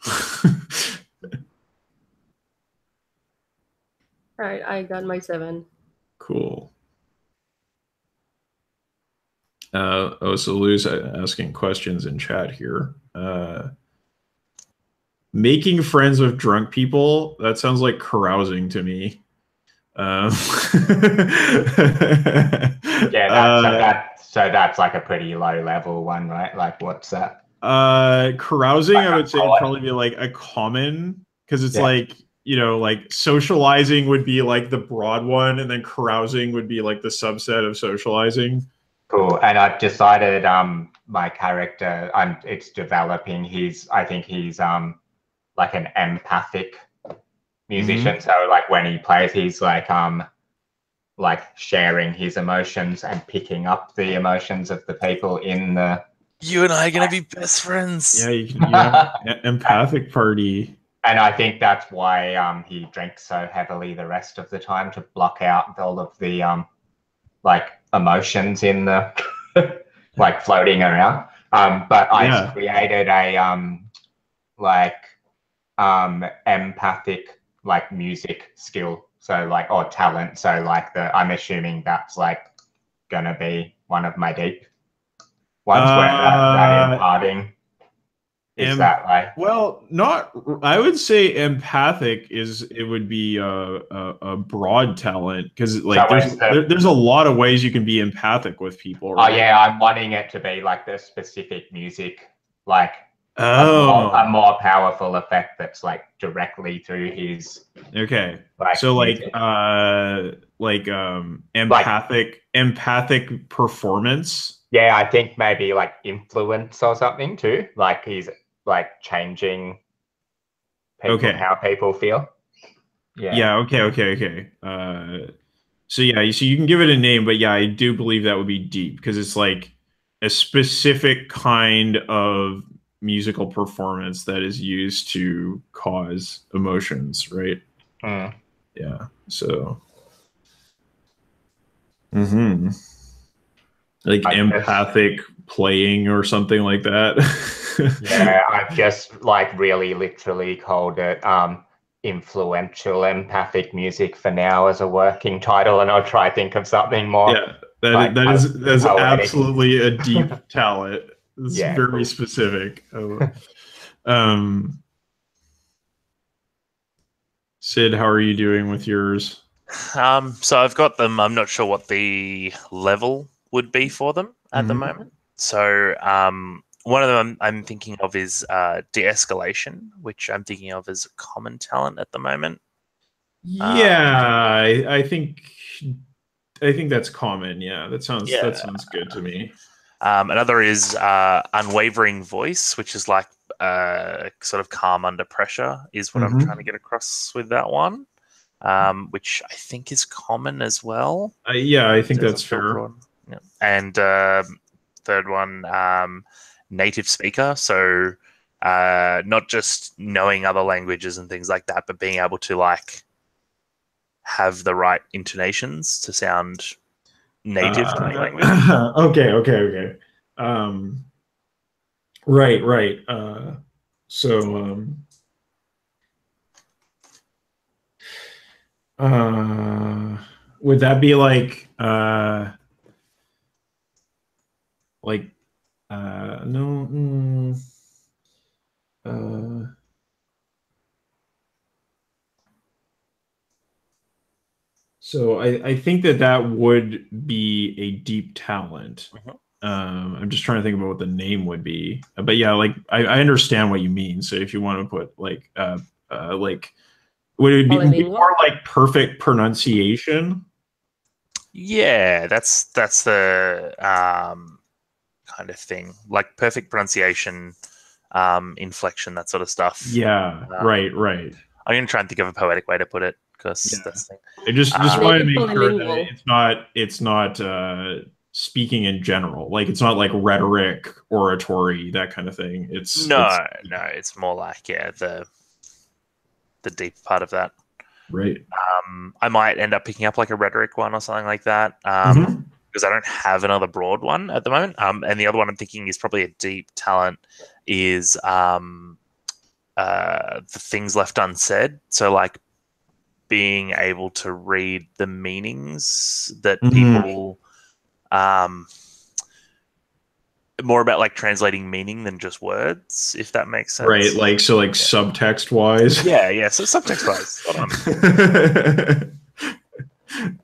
All right, I got my 7. Cool. So Lou's asking questions in chat here. Making friends with drunk people, that sounds like carousing to me. Yeah, so that's like a pretty low level one, right? Like, what's that? Carousing, Like I would say, would probably be like a common, because it's like, you know, like socializing would be like the broad one, and then carousing would be like the subset of socializing. Cool. And I've decided my character, it's developing. I think he's like an empathic musician. So like when he plays, he's like sharing his emotions and picking up the emotions of the people in the. You and I are gonna be best friends. Yeah, you have an empathic party. And I think that's why he drinks so heavily the rest of the time, to block out all of the like emotions in the like floating around. But I created a empathic like music skill, so like, or talent. So like I'm assuming that's like gonna be one of my deep ones, where that imparting. Is that like, well, not, I would say empathic would be a broad talent, because like there's a lot of ways you can be empathic with people, right? Oh yeah, I'm wanting it to be like the specific music, like a more powerful effect that's like directly through his. Okay. Like, so music. Empathic performance. Yeah, I think maybe like influence or something too. Like he's like changing people, how people feel. Yeah. Okay. So yeah, so you can give it a name, but yeah, I do believe that would be deep, because it's like a specific kind of musical performance that is used to cause emotions, right? Yeah. So. Like empathic playing or something like that. Yeah, I've just like really literally called it influential empathic music for now as a working title, and I'll try to think of something more. Yeah, that's absolutely a deep talent. It's very specific. Sid, how are you doing with yours? So I've got them. I'm not sure what the level would be for them at the moment. So one of them I'm thinking of is de-escalation, which I'm thinking of as a common talent at the moment. Yeah, I think that's common. Yeah, that sounds good to me. Another is unwavering voice, which is like sort of calm under pressure, is what I'm trying to get across with that one. Which I think is common as well. Yeah, I think that's fair. Yeah. And third one, native speaker. So not just knowing other languages and things like that, but being able to like have the right intonations to sound native to the language. Okay. Right. Would that be like no? So I think that would be a deep talent. I'm just trying to think about what the name would be, but yeah, like I understand what you mean. So if you want to put like would it be more like perfect pronunciation? Yeah, that's the kind of thing, like perfect pronunciation, inflection, that sort of stuff. Yeah, right. I'm gonna try and think of a poetic way to put it, because that's the thing. I just want to make sure that it's not speaking in general. Like it's not like rhetoric, oratory, that kind of thing. It's more like the deep part of that. Right. I might end up picking up like a rhetoric one or something like that. because I don't have another broad one at the moment. And the other one I'm thinking is probably a deep talent is the things left unsaid. So like being able to read the meanings that people more about like translating meaning than just words, if that makes sense. Right, like so like subtext wise. Yeah, so subtext wise. Hold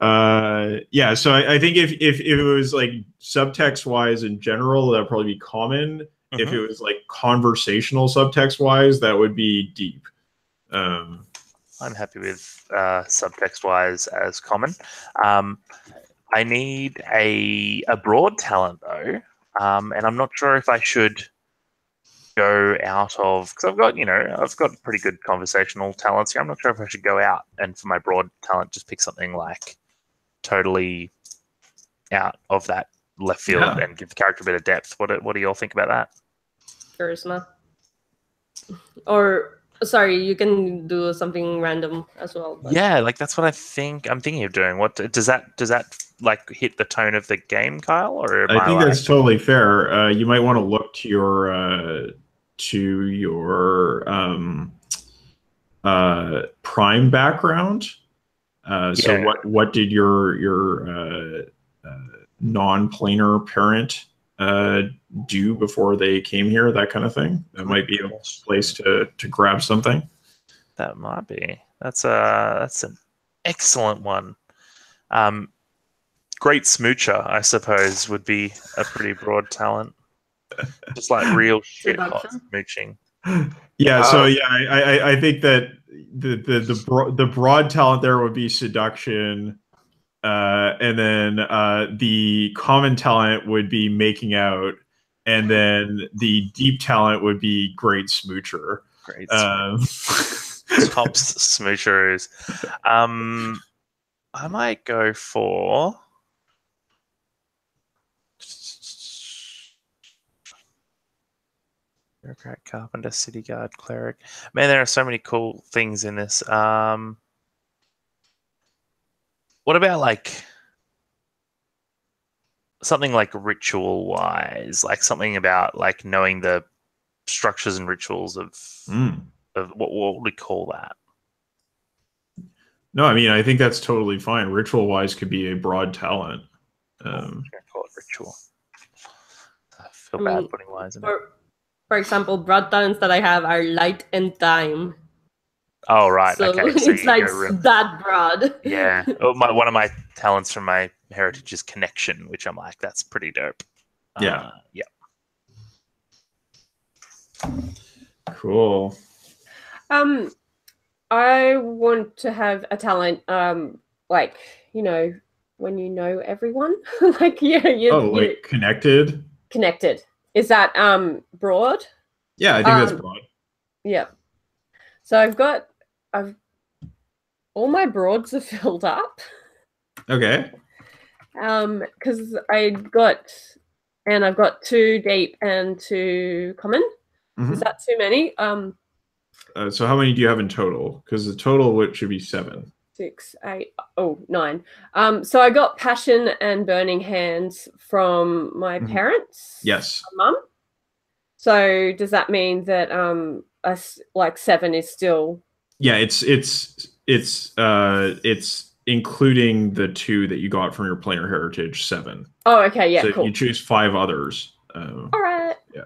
on. Yeah, so I think if it was like subtext wise in general, that'd probably be common. If it was like conversational subtext wise, that would be deep. I'm happy with subtext wise as common. I need a broad talent though, and I'm not sure if I should go out of, because I've got pretty good conversational talents here. I'm not sure if I should go out and for my broad talent just pick something like totally out of that left field and give the character a bit of depth. What do you all think about that? Charisma. Or sorry, you can do something random as well. But... Yeah, like that's what I'm thinking of doing. What does that like hit the tone of the game, Kyle? Or I think that's totally fair. You might want to look to your Prime background. So what did your non-planar parent do before they came here? That kind of thing. That might be a place to grab something. That might be. That's an excellent one. Great smoocher, I suppose, would be a pretty broad talent. Just like real shit hot smooching. Yeah, so I think that the broad talent there would be seduction, and then the common talent would be making out, and then the deep talent would be great smoocher. Great smoocher. Tops smoochers. I might go for bureaucrat, carpenter, city guard, cleric. Man, there are so many cool things in this. What about like something like ritual wise, like something about like knowing the structures and rituals of what would we call that? No, I mean, I think that's totally fine. Ritual wise could be a broad talent. I'm gonna call it ritual. I feel bad putting wise in it. For example, broad talents that I have are light and time. Oh, right. So okay. So it's like that broad. Yeah. One of my talents from my heritage is connection, which I'm like, that's pretty dope. Yeah. Yeah. Cool. I want to have a talent, like, when you know everyone. Like, like connected? Connected. Is that broad? Yeah, I think that's broad. Yeah. So I've all my broads are filled up. Okay. Because I've got 2 deep and 2 common. Is that too many? So how many do you have in total? Because the total should be 7. 6, 8, 9. So I got passion and burning hands from my parents. Yes. Mum. So does that mean that like 7 is still? Yeah, it's including the 2 that you got from your planar heritage 7. Oh, okay, yeah, so cool. You choose 5 others. All right. Yeah.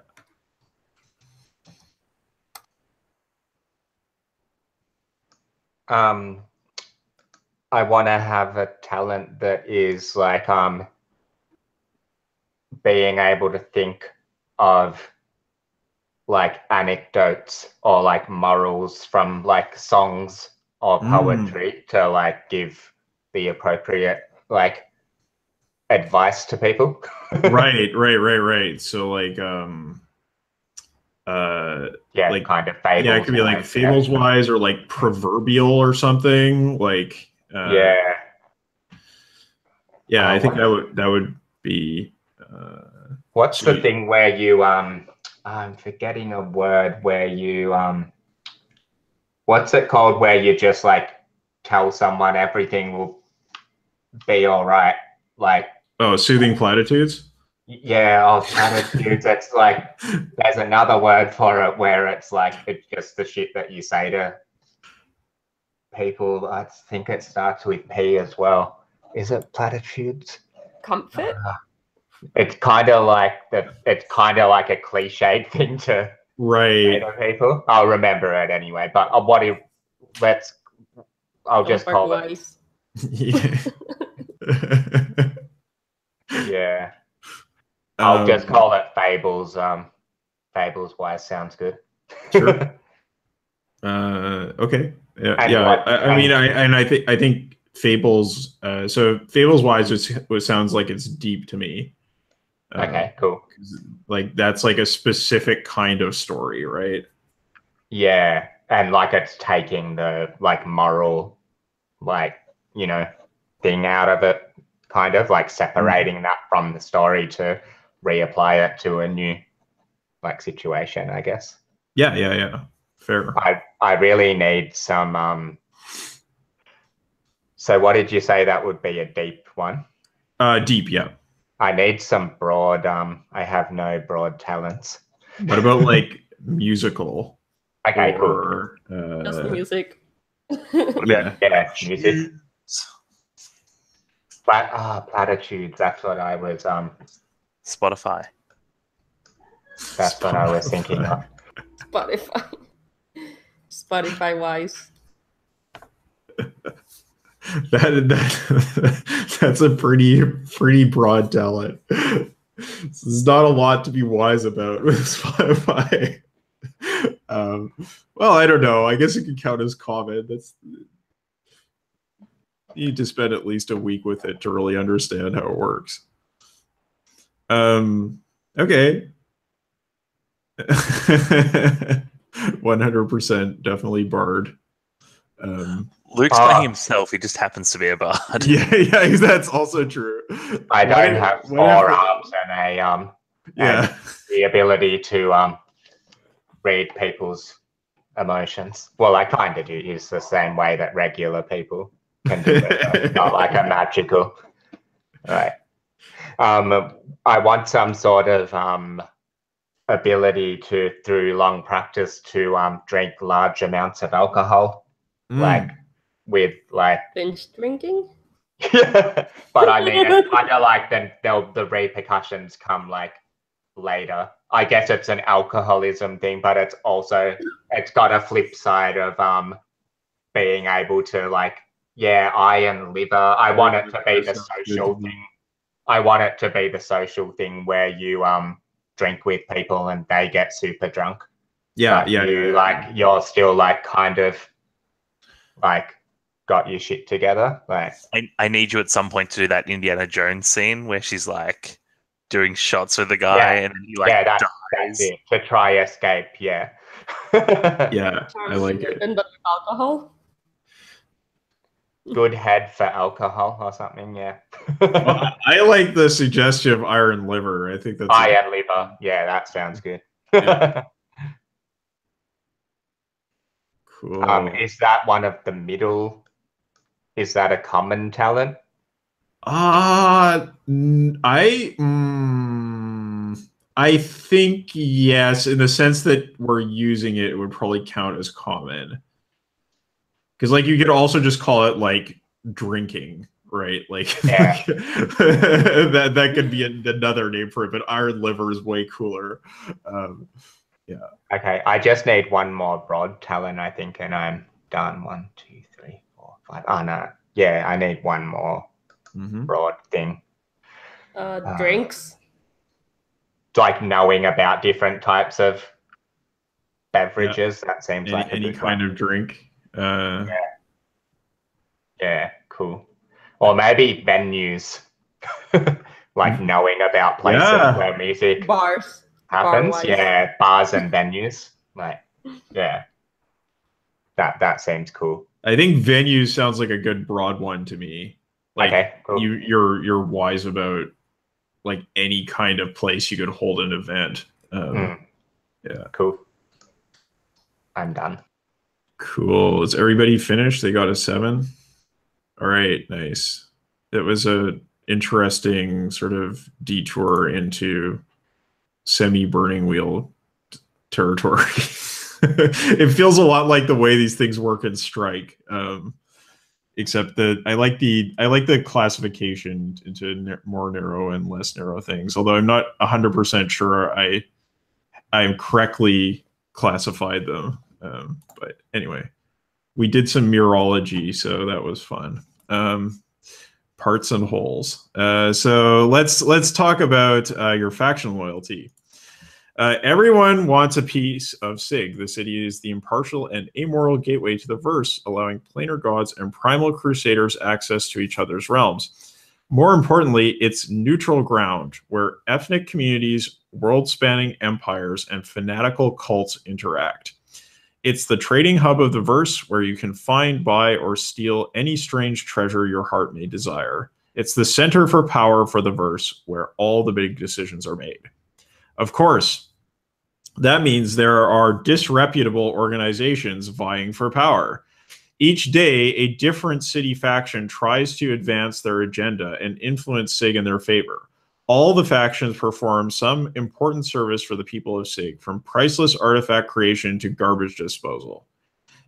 I want to have a talent that is like being able to think of like anecdotes or like morals from like songs or poetry to like give the appropriate like advice to people. Right. So like like kind of fables. Yeah, it could be like fables wise or like proverbial or something. Like I think that would be what's sweet. The thing where you I'm forgetting a word where you what's it called where you just like tell someone everything will be all right, like Oh, soothing platitudes? Yeah, platitudes. It's like there's another word for it where it's like it's just the shit that you say to people. I think it starts with P as well. Is it platitudes? Comfort. It's kind of like it's kind of like a cliched thing to say Right. to people. I'll remember it anyway. But I'll just call it. Yeah. Yeah. I'll just call it fables. Fables wise sounds good. Sure. Okay. Yeah. And Yeah. what- I mean, I think fables. So fables wise, it sounds like it's deep to me. Okay. Cool. Like that's like a specific kind of story, right? Yeah, and like it's taking the like moral, like thing out of it, kind of like separating that from the story to reapply it to a new like situation, I guess. Yeah. Fair. I really need some. So what did you say that would be a deep one? Deep. Yeah. I need some broad. I have no broad talents. What about like musical? Okay, or, Just music. Yeah. Yeah, music. Platitudes. That's what I was. Spotify. That's what I was thinking of. Spotify wise. That's a pretty broad talent. There's not a lot to be wise about with Spotify. Well, I don't know. I guess it could count as common. You need to spend at least a week with it to really understand how it works. Okay. 100% definitely Bard. Luke's playing himself. He just happens to be a bard. Yeah, that's also true. I don't have 4 arms and and the ability to read people's emotions. Well, I kind of do use the same way that regular people can do it, not like a magical. Right. I want some sort of ability to, through long practice, to drink large amounts of alcohol, like with like binge drinking. But I mean, it's kind of like then the repercussions come like later. I guess it's an alcoholism thing, but it's got a flip side of being able to like, yeah, eye and liver. I want it to be the social thing. I want it to be the social thing where you drink with people and they get super drunk. Yeah. You're still like kind of like got your shit together. Like I need you at some point to do that Indiana Jones scene where she's like doing shots with the guy and then he like dies. That's it. To try escape, yeah. Yeah, I like it. And but with alcohol. Good head for alcohol or something, yeah. Well, I like the suggestion of iron liver. I think that's iron liver. Yeah, that sounds good. Yeah. Cool. Is that one of the middle? Is that a common talent? I think yes, in the sense that we're using it, it would probably count as common. Because like you could also just call it like drinking, right? Like that could be another name for it, but iron liver is way cooler. Yeah. Okay, I just need one more broad talent, I think, and I'm done. 1, 2, 3, 4, 5. Oh no, yeah, I need one more broad thing. Drinks. Like knowing about different types of beverages. That seems like any kind of drink. Yeah, cool. Or maybe venues, like knowing about places where music bars happens. Bar-wise. Yeah, bars and venues. Like, yeah, that seems cool. I think venues sounds like a good broad one to me. Like, okay, cool. You're wise about like any kind of place you could hold an event. Yeah, cool. I'm done. Cool. Is everybody finished? They got a 7. All right, nice. It was a interesting sort of detour into semi-burning wheel territory. It feels a lot like the way these things work in Strike, except that I like the classification into more narrow and less narrow things. Although I'm not 100% sure I'm correctly classified them. But anyway, we did some mirrology, so that was fun. Parts and wholes. So let's talk about your faction loyalty. Everyone wants a piece of Sig. The city is the impartial and amoral gateway to the verse, allowing planar gods and primal crusaders access to each other's realms. More importantly, it's neutral ground where ethnic communities, world-spanning empires, and fanatical cults interact. It's the trading hub of the verse where you can find, buy, or steal any strange treasure your heart may desire. It's the center for power for the verse where all the big decisions are made. Of course, that means there are disreputable organizations vying for power. Each day, a different city faction tries to advance their agenda and influence Sig in their favor. All the factions perform some important service for the people of Sig, from priceless artifact creation to garbage disposal.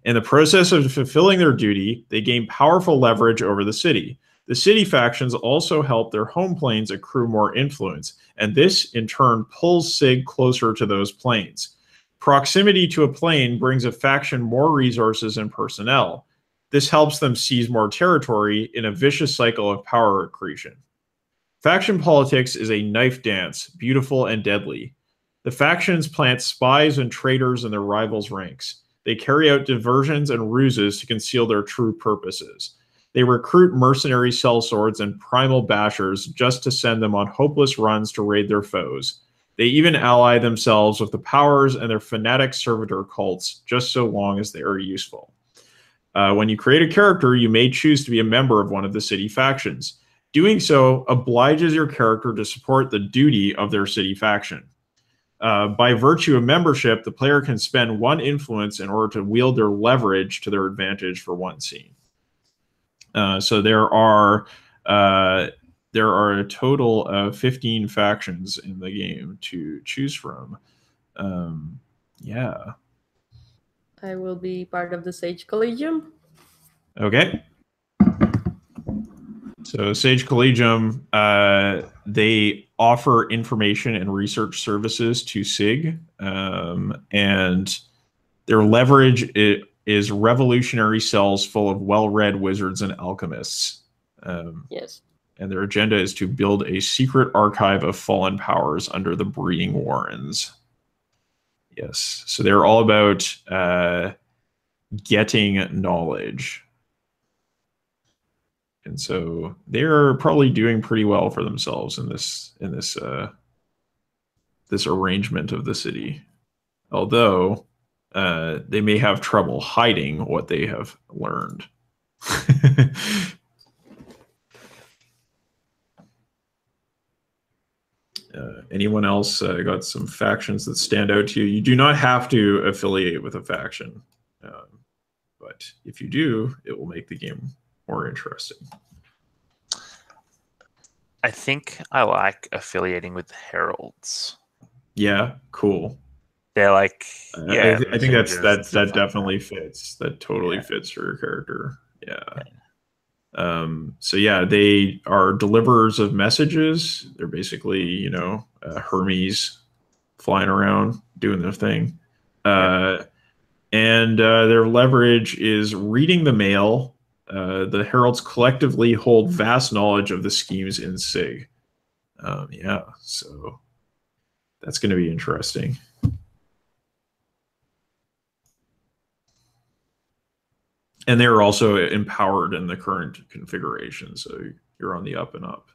In the process of fulfilling their duty, they gain powerful leverage over the city. The city factions also help their home planes accrue more influence, and this, in turn, pulls Sig closer to those planes. Proximity to a plane brings a faction more resources and personnel. This helps them seize more territory in a vicious cycle of power accretion. Faction politics is a knife dance, beautiful and deadly. The factions plant spies and traitors in their rivals' ranks. They carry out diversions and ruses to conceal their true purposes. They recruit mercenary sellswords and primal bashers just to send them on hopeless runs to raid their foes. They even ally themselves with the powers and their fanatic servitor cults just so long as they are useful. When you create a character, you may choose to be a member of one of the city factions. Doing so obliges your character to support the duty of their city faction. By virtue of membership, the player can spend one influence in order to wield their leverage to their advantage for one scene. So there are a total of 15 factions in the game to choose from. Yeah. I will be part of the Sage Collegium. Okay. So Sage Collegium, they offer information and research services to SIG, and their leverage is revolutionary cells full of well-read wizards and alchemists. Yes. And their agenda is to build a secret archive of fallen powers under the Breeding Warrens. Yes. So they're all about getting knowledge. And so they're probably doing pretty well for themselves in this arrangement of the city. Although they may have trouble hiding what they have learned. Anyone else got some factions that stand out to you? You do not have to affiliate with a faction, but if you do, it will make the game more interesting. I think I like affiliating with the Heralds. Yeah, cool. They're like, yeah, I think that definitely fits. That totally fits for your character. Yeah. So yeah, they are deliverers of messages. They're basically, Hermes flying around doing their thing. And their leverage is reading the mail. The Heralds collectively hold vast knowledge of the schemes in SIG. Yeah, so that's going to be interesting. And they're also empowered in the current configuration, so you're on the up and up.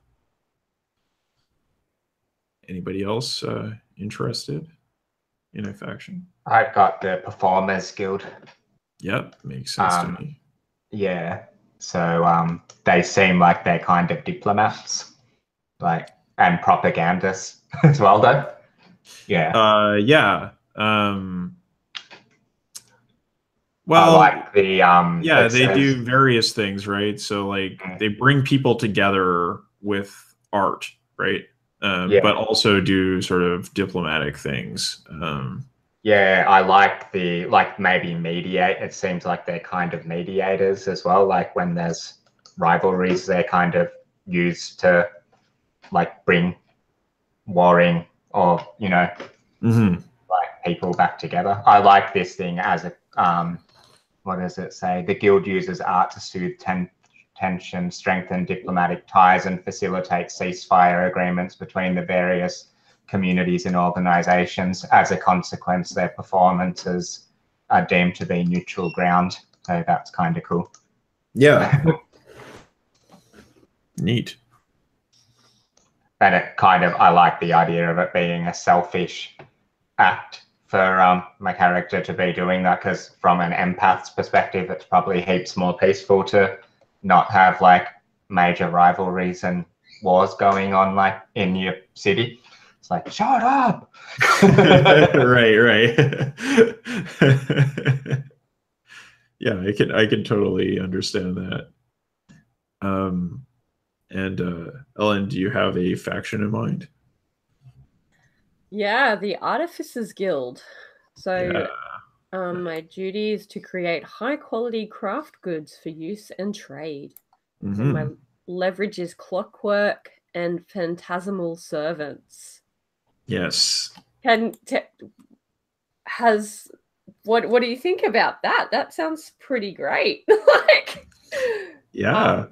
Anybody else interested in a faction? I got the Performers Guild. Yep, makes sense to me. Yeah, so they seem like they're kind of diplomats, and propagandists as well, though. Yeah. Yeah. Well, I like the they do various things, right? So they bring people together with art, right? Yeah. But also do sort of diplomatic things. Yeah, I like the, like, maybe mediate. It seems like they're kind of mediators as well. Like when there's rivalries, they're kind of used to like bring warring or, you know, like people back together. I like this thing as a what does it say? The guild uses art to soothe tension, strengthen diplomatic ties, and facilitate ceasefire agreements between the various communities and organizations. As a consequence, their performances are deemed to be neutral ground. So that's kind of cool. Yeah. Neat. And it kind of, I like the idea of it being a selfish act for my character to be doing that, because from an empath's perspective, it's probably heaps more peaceful to not have like major rivalries and wars going on like in your city. It's like, shut up. Right. Yeah, I can totally understand that. And Ellen, do you have a faction in mind? Yeah, the Artificers Guild. So my duty is to create high quality craft goods for use and trade. And my leverage is clockwork and phantasmal servants. Yes. What do you think about that? That sounds pretty great. Like, yeah.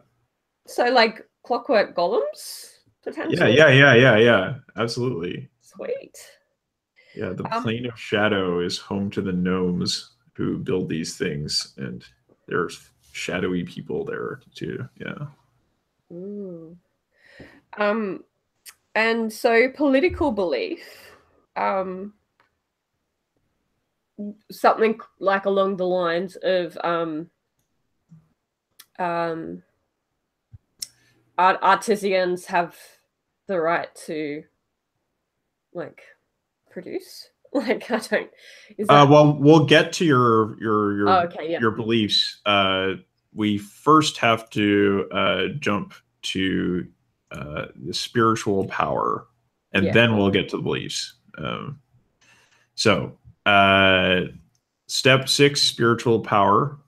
So like clockwork golems potentially. Yeah. Absolutely. Sweet. Yeah, the plane of shadow is home to the gnomes who build these things, and there's shadowy people there too. Yeah. And so political belief, something like along the lines of artisans have the right to like produce. Like, I don't. Is that... Well, we'll get to your your beliefs. We first have to jump to the spiritual power, and then we'll get to the beliefs. So, step 6, spiritual power.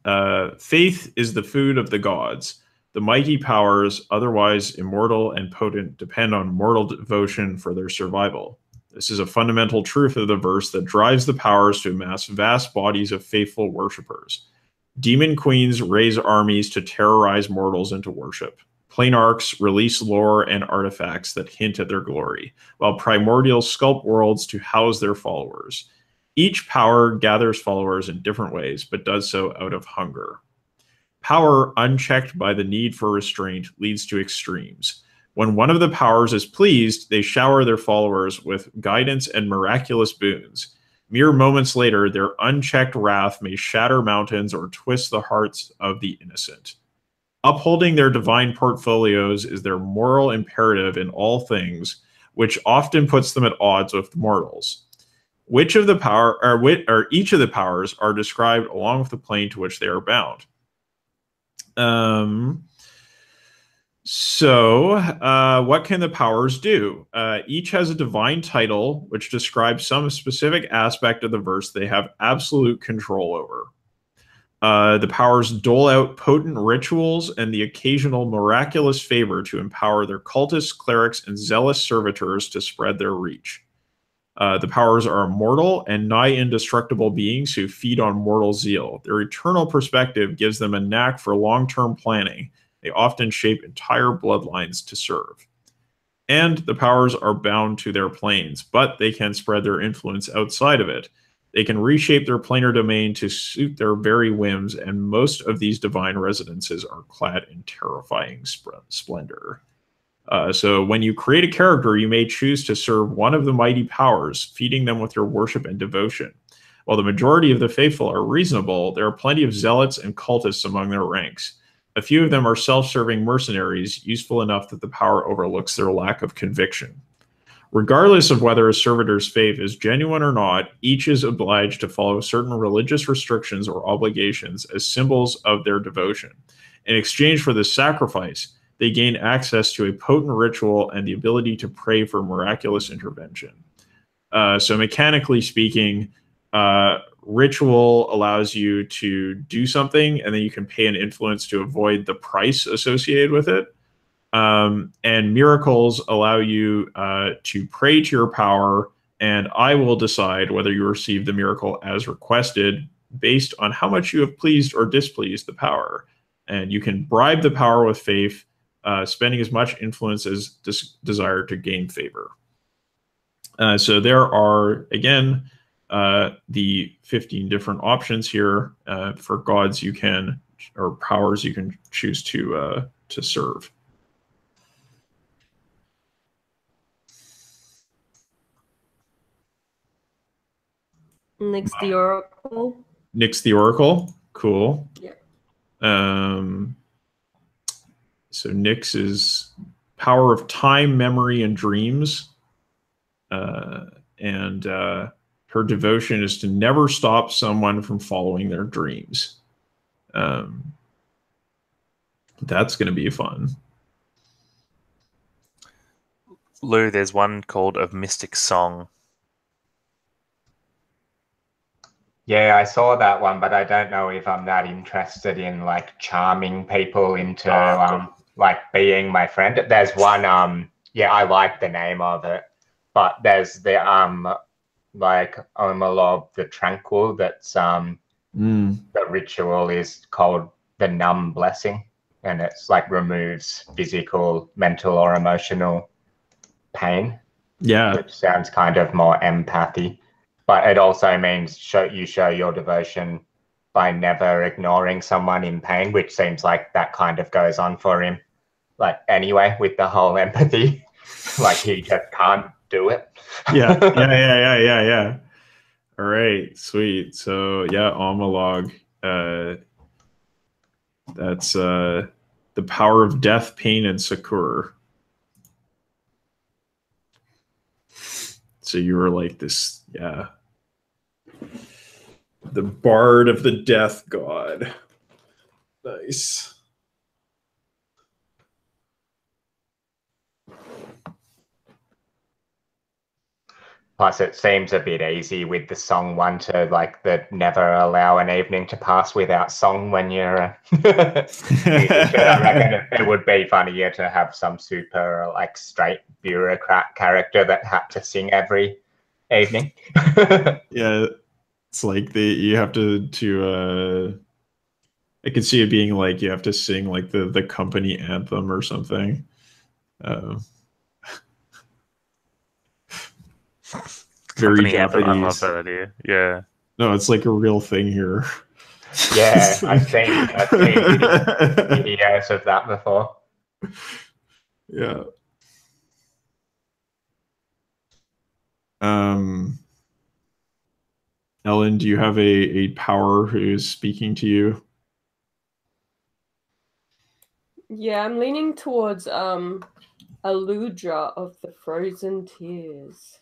Faith is the food of the gods. The mighty powers, otherwise immortal and potent, depend on mortal devotion for their survival. This is a fundamental truth of the verse that drives the powers to amass vast bodies of faithful worshippers. Demon queens raise armies to terrorize mortals into worship. Planarchs release lore and artifacts that hint at their glory, while primordials sculpt worlds to house their followers. Each power gathers followers in different ways, but does so out of hunger. Power, unchecked by the need for restraint, leads to extremes. When one of the powers is pleased, they shower their followers with guidance and miraculous boons. Mere moments later, their unchecked wrath may shatter mountains or twist the hearts of the innocent. Upholding their divine portfolios is their moral imperative in all things, which often puts them at odds with mortals. Each of the powers are described along with the plane to which they are bound. What can the powers do? Each has a divine title which describes some specific aspect of the verse they have absolute control over. The powers dole out potent rituals and the occasional miraculous favor to empower their cultists, clerics, and zealous servitors to spread their reach. The powers are immortal and nigh indestructible beings who feed on mortal zeal. Their eternal perspective gives them a knack for long-term planning. They often shape entire bloodlines to serve. And the powers are bound to their planes, but they can spread their influence outside of it. They can reshape their planar domain to suit their very whims, and most of these divine residences are clad in terrifying splendor. So when you create a character, you may choose to serve one of the mighty powers, feeding them with your worship and devotion. While the majority of the faithful are reasonable, there are plenty of zealots and cultists among their ranks. A few of them are self-serving mercenaries, useful enough that the power overlooks their lack of conviction. Regardless of whether a servitor's faith is genuine or not, each is obliged to follow certain religious restrictions or obligations as symbols of their devotion. In exchange for this sacrifice, they gain access to a potent ritual and the ability to pray for miraculous intervention. So mechanically speaking, ritual allows you to do something, and then you can pay an influence to avoid the price associated with it. And miracles allow you to pray to your power, and I will decide whether you receive the miracle as requested based on how much you have pleased or displeased the power. And you can bribe the power with faith, spending as much influence as desired to gain favor. So there are, again, the 15 different options here for gods you can, or powers you can choose to serve. Next, the Oracle. Nyx the Oracle, cool. Yeah. So Nyx is power of time, memory, and dreams. And her devotion is to never stop someone from following their dreams. That's going to be fun. Lou, there's one called A Mystic Song. Yeah, I saw that one, but I don't know if I'm that interested in like charming people into like being my friend. There's one, yeah, I like the name of it, but there's the like Omalob the Tranquil. That's the ritual is called the Numb Blessing, and it's like removes physical, mental, or emotional pain. Yeah, which sounds kind of more empathy. But it also means you show your devotion by never ignoring someone in pain, which seems like that kind of goes on for him. Like anyway, with the whole empathy, like he just can't do it. Yeah. All right, sweet. So yeah, Omalog. That's the power of death, pain, and succor. So you were like this, yeah. The bard of the death god. Nice. Plus, it seems a bit easy with the song one to like the never allow an evening to pass without song when you're a musician. I reckon it would be funnier to have some super like straight bureaucrat character that had to sing every evening. Yeah, it's like you have to I could see it being like you have to sing like the company anthem or something. Very Japanese. I love that idea. Yeah. No, it's like a real thing here. Yeah, I've seen videos of that before. Yeah. Ellen, do you have a power who's speaking to you? Yeah, I'm leaning towards Aludra of the Frozen Tears.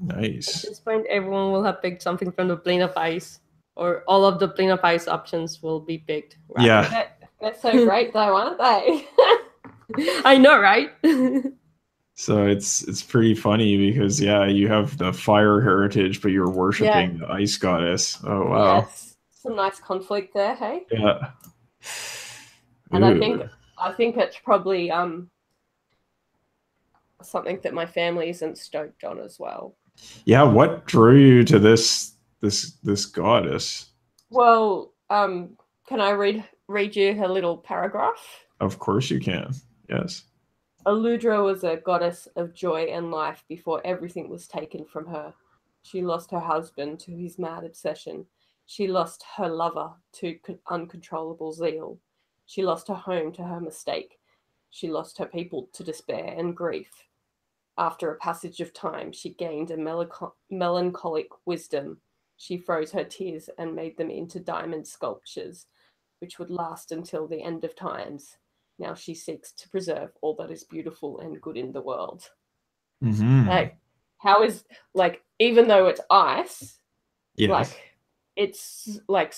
Nice. At this point, everyone will have picked something from the Plane of Ice, or all of the Plane of Ice options will be picked. Right? Yeah. They're so great though, aren't they? I know, right? So it's pretty funny because yeah, you have the fire heritage, but you're worshiping the ice goddess. Oh wow. Yes. Some nice conflict there, hey? Yeah. And I think it's probably something that my family isn't stoked on as well. Yeah, what drew you to this goddess? Well, can I read you her little paragraph? Of course you can. Yes. Aludra was a goddess of joy and life before everything was taken from her. She lost her husband to his mad obsession. She lost her lover to uncontrollable zeal. She lost her home to her mistake. She lost her people to despair and grief. After a passage of time, she gained a melancholic wisdom. She froze her tears and made them into diamond sculptures, which would last until the end of times. Now she seeks to preserve all that is beautiful and good in the world. Like, how is, like, even though it's ice, yes. like, it's, like,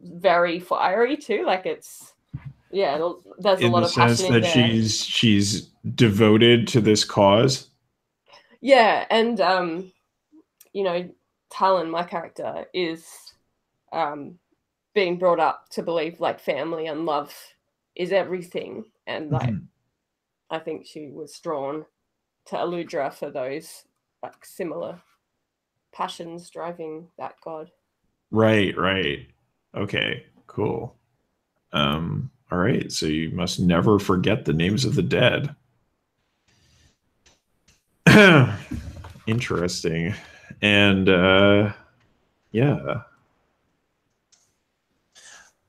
very fiery too. Like, it's Yeah, there's a in lot the of sense passion in that there. she's devoted to this cause. Yeah, and you know, Talon, my character, is being brought up to believe like family and love is everything, and like I think she was drawn to Aludra for those like similar passions driving that god. Right. Okay, cool. All right, so you must never forget the names of the dead. Interesting. And yeah.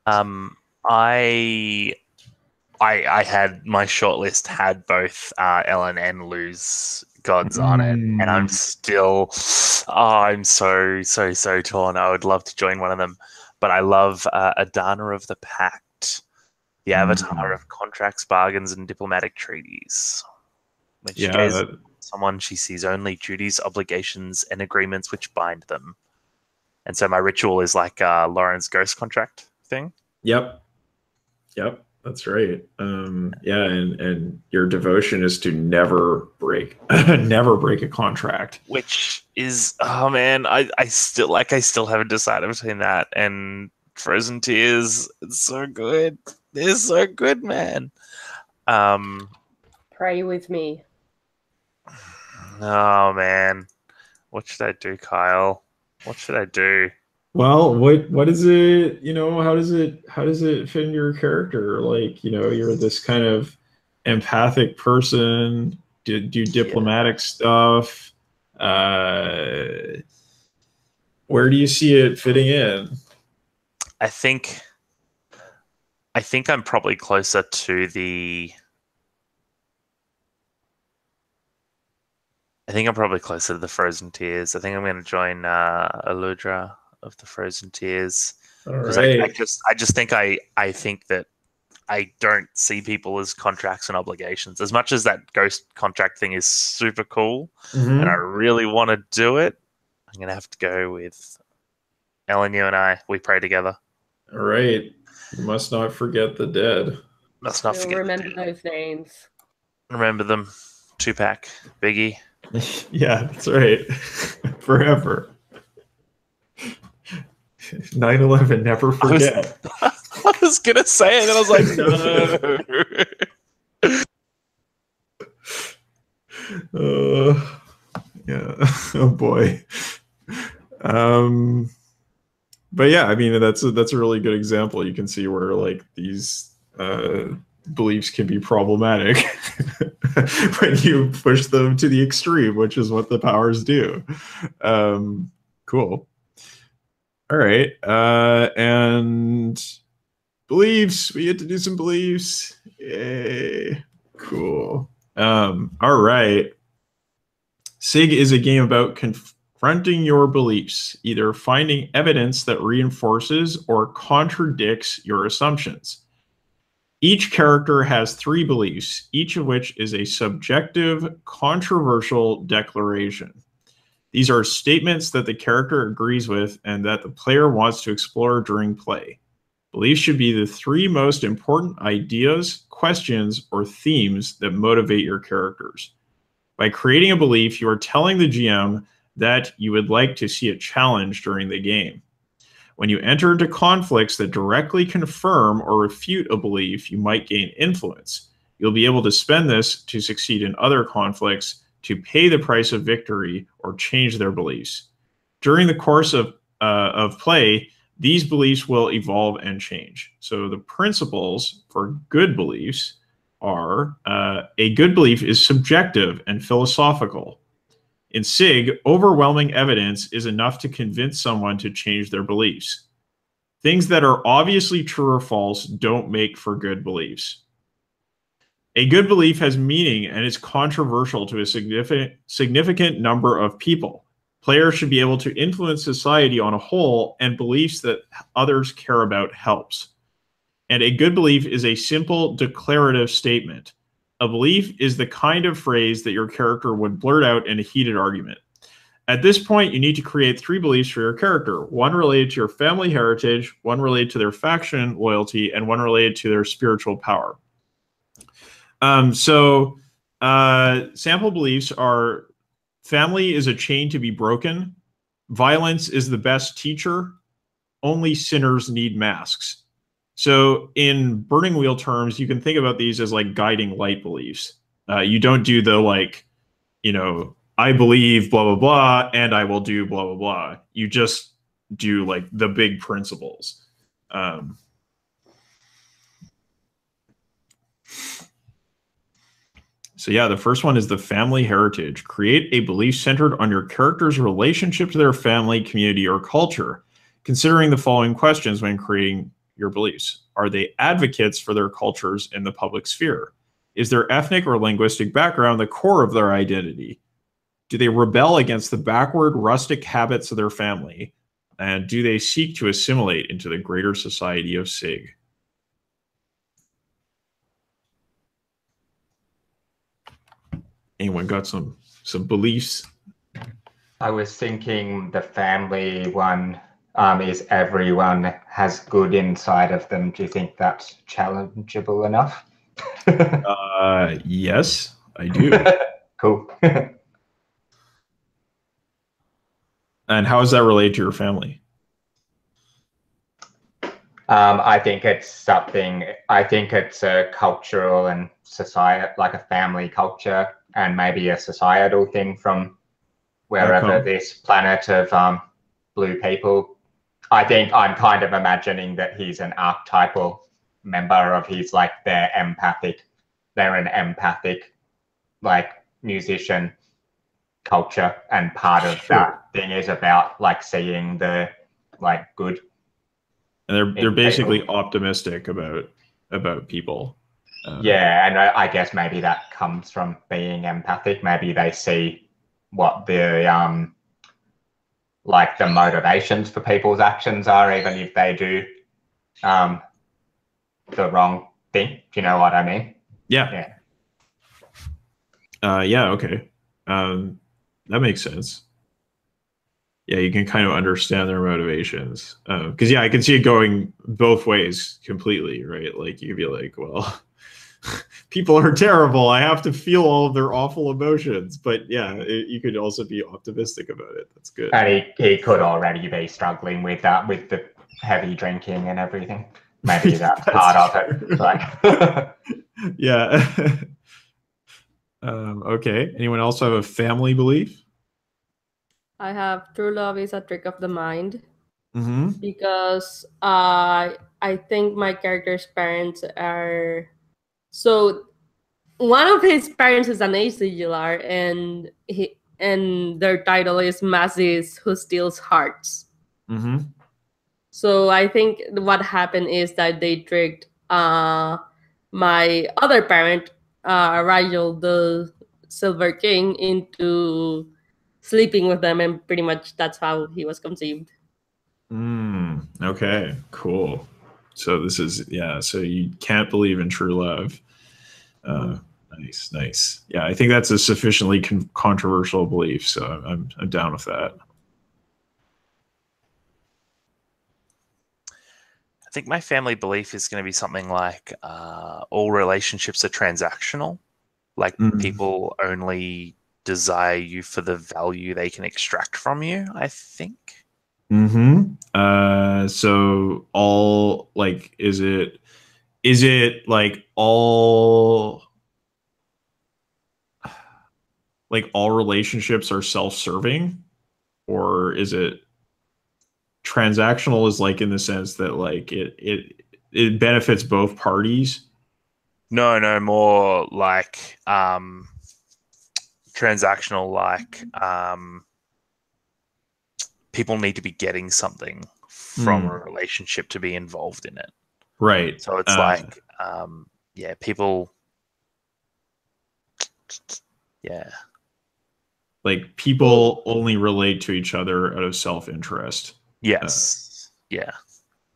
I had my shortlist had both Ellen and Lou's gods on it, and I'm still I'm so torn. I would love to join one of them, but I love Adana of the Pact, the avatar of contracts, bargains, and diplomatic treaties. When she goes someone, she sees only duties, obligations, and agreements which bind them. And so my ritual is like Lauren's ghost contract thing. Yep, that's right. Yeah, and your devotion is to never break a contract. Which is, oh man, I still haven't decided between that and Frozen Tears. It's so good. It's so good, man. Pray with me. Oh man, what should I do, Kyle? What should I do? Well, what is it? You know, how does it fit in your character? Like, you know, you're this kind of empathic person. Do diplomatic stuff. Where do you see it fitting in? I think I'm probably closer to the. I think I'm probably closer to the Frozen Tears. I think I'm going to join Aludra of the Frozen Tears, because I just think I think that I don't see people as contracts and obligations as much as that ghost contract thing is super cool, and I really want to do it. I'm going to have to go with Ellen. You and I, we pray together. All right, you must not forget the dead. Must not forget. Remember those names. Remember them. Tupac, Biggie. Yeah, that's right. Forever. 9/11, never forget. I was gonna say it, and I was like, no. Yeah. Oh boy. But yeah, I mean, that's a really good example. You can see where like these beliefs can be problematic when you push them to the extreme, which is what the powers do. Cool. All right. And beliefs. We get to do some beliefs. Yay. Cool. All right. SIG is a game about confronting your beliefs, either finding evidence that reinforces or contradicts your assumptions. Each character has 3 beliefs, each of which is a subjective, controversial declaration. These are statements that the character agrees with and that the player wants to explore during play. Beliefs should be the 3 most important ideas, questions, or themes that motivate your characters. By creating a belief, you are telling the GM that you would like to see it challenged during the game. When you enter into conflicts that directly confirm or refute a belief, you might gain influence. You'll be able to spend this to succeed in other conflicts, to pay the price of victory, or change their beliefs. During the course of play, these beliefs will evolve and change. So the principles for good beliefs are a good belief is subjective and philosophical. In SIG, overwhelming evidence is enough to convince someone to change their beliefs. Things that are obviously true or false don't make for good beliefs. A good belief has meaning and is controversial to a significant number of people. Players should be able to influence society on a whole, and beliefs that others care about helps. And a good belief is a simple declarative statement. A belief is the kind of phrase that your character would blurt out in a heated argument. At this point, you need to create 3 beliefs for your character. 1 related to your family heritage, 1 related to their faction loyalty, and 1 related to their spiritual power. So sample beliefs are: family is a chain to be broken. Violence is the best teacher. Only sinners need masks. So in Burning Wheel terms, you can think about these as like guiding light beliefs. You don't do the like, you know, I believe blah, blah, blah, and I will do blah, blah, blah. You just do like the big principles. So yeah, the first one is the family heritage. Create a belief centered on your character's relationship to their family, community, or culture. Considering the following questions when creating your beliefs. Are they advocates for their cultures in the public sphere? Is their ethnic or linguistic background the core of their identity? Do they rebel against the backward, rustic habits of their family? And do they seek to assimilate into the greater society of SIG? Anyone got some beliefs? I was thinking the family one is everyone has good inside of them. Do you think that's challengeable enough? Yes, I do. Cool. And how does that relate to your family? I think it's something, I think it's a cultural and society, like a family culture, and maybe a societal thing from wherever this planet of blue people. I think I'm kind of imagining that he's an archetypal member of his, like, they're empathic. They're an empathic, like, musician culture, and part of that thing is about, like, seeing the, like, good. And they're basically optimistic about people. Yeah, and I guess maybe that comes from being empathic. Maybe they see what the like the motivations for people's actions are, even if they do the wrong thing. Do you know what I mean? Yeah. Yeah. Okay. That makes sense. Yeah, you can kind of understand their motivations. Because yeah, I can see it going both ways completely, right? Like you'd be like, well, people are terrible. I have to feel all of their awful emotions. But yeah, you could also be optimistic about it. That's good. And he could already be struggling with that, with the heavy drinking and everything. Maybe that's part of it. Like, yeah. Okay. Anyone else have a family belief? I have true love is a trick of the mind. Mm-hmm. Because I think my character's parents are, so one of his parents is an ACGLR, and their title is Masses Who Steals Hearts. Mm-hmm. So I think what happened is that they tricked my other parent, Rigel, the Silver King, into sleeping with them, and pretty much that's how he was conceived. Okay, cool. So this is, yeah, so you can't believe in true love. Nice. Yeah, I think that's a sufficiently controversial belief, so I'm down with that. I think my family belief is going to be something like all relationships are transactional. Like people only desire you for the value they can extract from you, I think. So all, like, is it like all relationships are self-serving, or is it transactional, is like in the sense that like it benefits both parties? No, more like transactional, like people need to be getting something from a relationship to be involved in it. Right. So it's like, yeah, people, yeah. Like people only relate to each other out of self-interest. Yes. Yeah.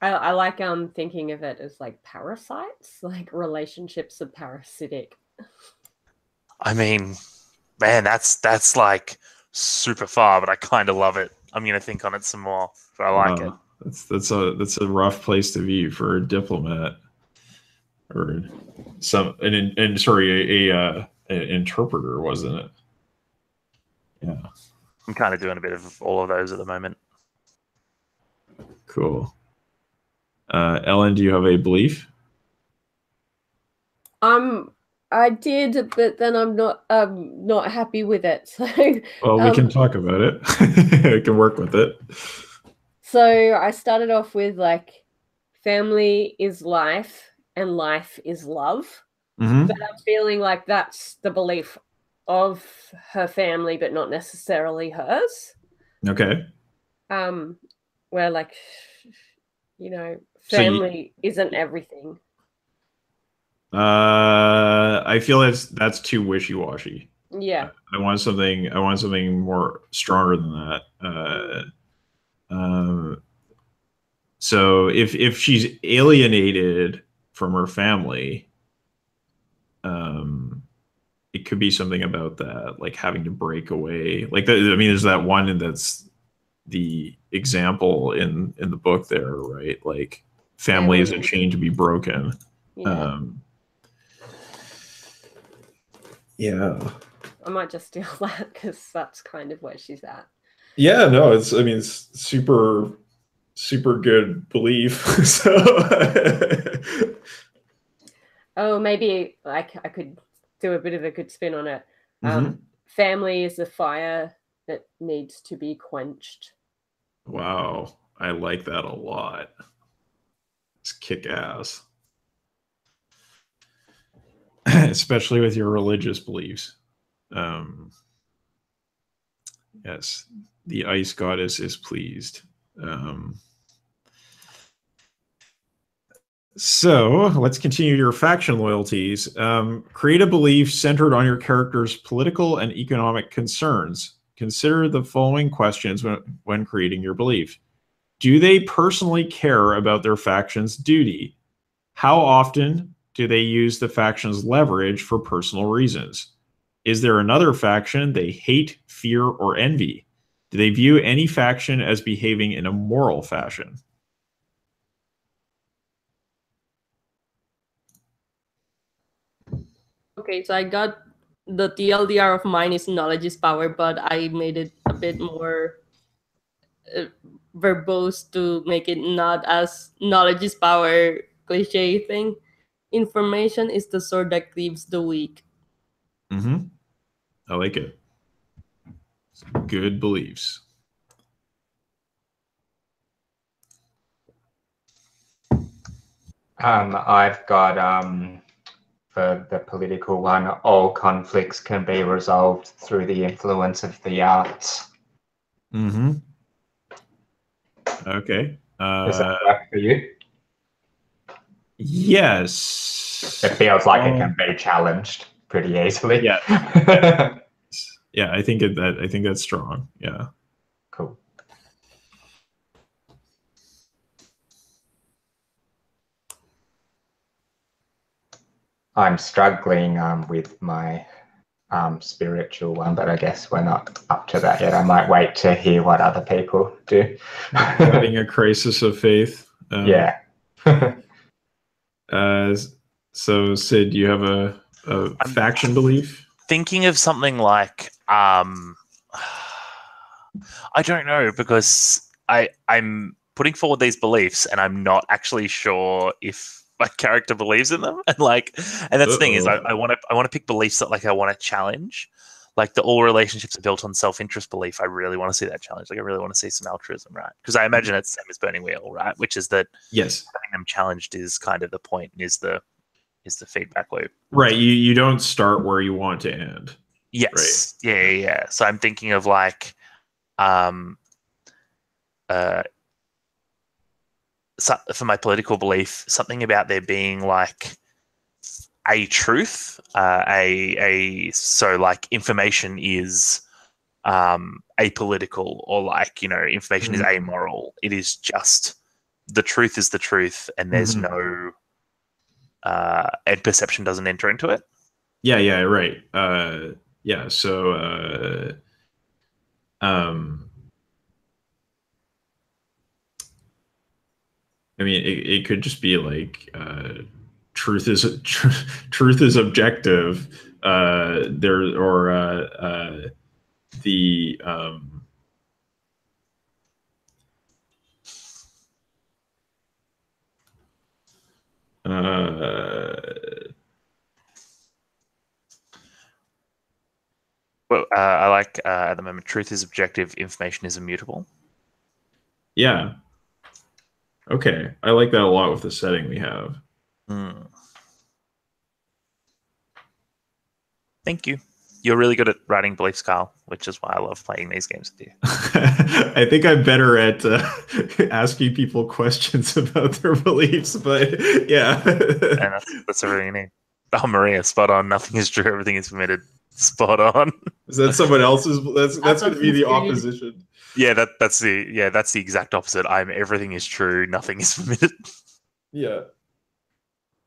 I like thinking of it as like parasites, like relationships are parasitic. I mean, man, that's like super far, but I kind of love it. I'm going to think on it some more, but I like it. That's a rough place to be for a diplomat or an interpreter, wasn't it? Yeah. I'm kind of doing a bit of all of those at the moment. Cool. Ellen, do you have a belief? I did, but then I'm not happy with it. So well, we can talk about it. I can work with it. So I started off with like family is life and life is love. Mm-hmm. But I'm feeling like that's the belief of her family, but not necessarily hers. Okay. Where like, you know, family isn't everything. I feel that's too wishy-washy. Yeah. I want something more stronger than that. So if she's alienated from her family, it could be something about that, like having to break away. Like I mean, there's that one, and that's the example in the book there, right? Like family is a chain to be broken. Yeah. Yeah. I might just steal that because that's kind of where she's at. Yeah, no, it's super good belief. So oh, maybe like I could do a bit of a good spin on it. Family is a fire that needs to be quenched. Wow, I like that a lot. It's kick ass. Especially with your religious beliefs. Yes, the ice goddess is pleased. So let's continue your faction loyalties. Create a belief centered on your character's political and economic concerns. Consider the following questions when creating your belief. Do they personally care about their faction's duty? How often do they use the faction's leverage for personal reasons? Is there another faction they hate, fear, or envy? Do they view any faction as behaving in a moral fashion? Okay, so I got the TLDR of mine is knowledge is power, but I made it a bit more verbose to make it not as knowledge is power cliche thing. Information is the sword that cleaves the weak. Mm-hmm. I like it. Good beliefs. I've got for the political one, all conflicts can be resolved through the influence of the arts. Mm-hmm. Okay. Does that work for you? Yes. It feels like it can be challenged pretty easily. Yeah. Yeah, I think that's strong. Yeah. Cool. I'm struggling with my spiritual one, but I guess we're not up to that yet. I might wait to hear what other people do. Having a crisis of faith. Yeah. So Sid, do you have a faction belief? Thinking of something like I don't know, because I'm putting forward these beliefs and I'm not actually sure if my character believes in them, and that's the thing is I want to pick beliefs that like I want to challenge, like the all relationships are built on self-interest belief. I really want to see that challenge. Like I really want to see some altruism, right? Because I imagine it's the same as Burning Wheel, right? Which is that yes, having them challenged is kind of the point, and is the feedback loop. Right. You don't start where you want to end. Yes. Right? Yeah. So I'm thinking of like so for my political belief, something about there being like a truth, so like information is apolitical, or like, you know, information is amoral. It is just the truth is the truth, and there's no and perception doesn't enter into it. Yeah, right. Yeah, so I mean, it could just be like truth is truth is objective. There or the Well, I like at the moment, truth is objective, information is immutable. yeah. Okay, I like that a lot with the setting we have. Thank you. You're really good at writing beliefs, Carl, which is why I love playing these games with you. I think I'm better at asking people questions about their beliefs, but yeah. And that's everything you need. Oh, Maria, spot on. Nothing is true. Everything is permitted. Spot on. Is that someone else's? That's going to be the opposition. Yeah, that's the exact opposite. Everything is true. Nothing is permitted. Yeah,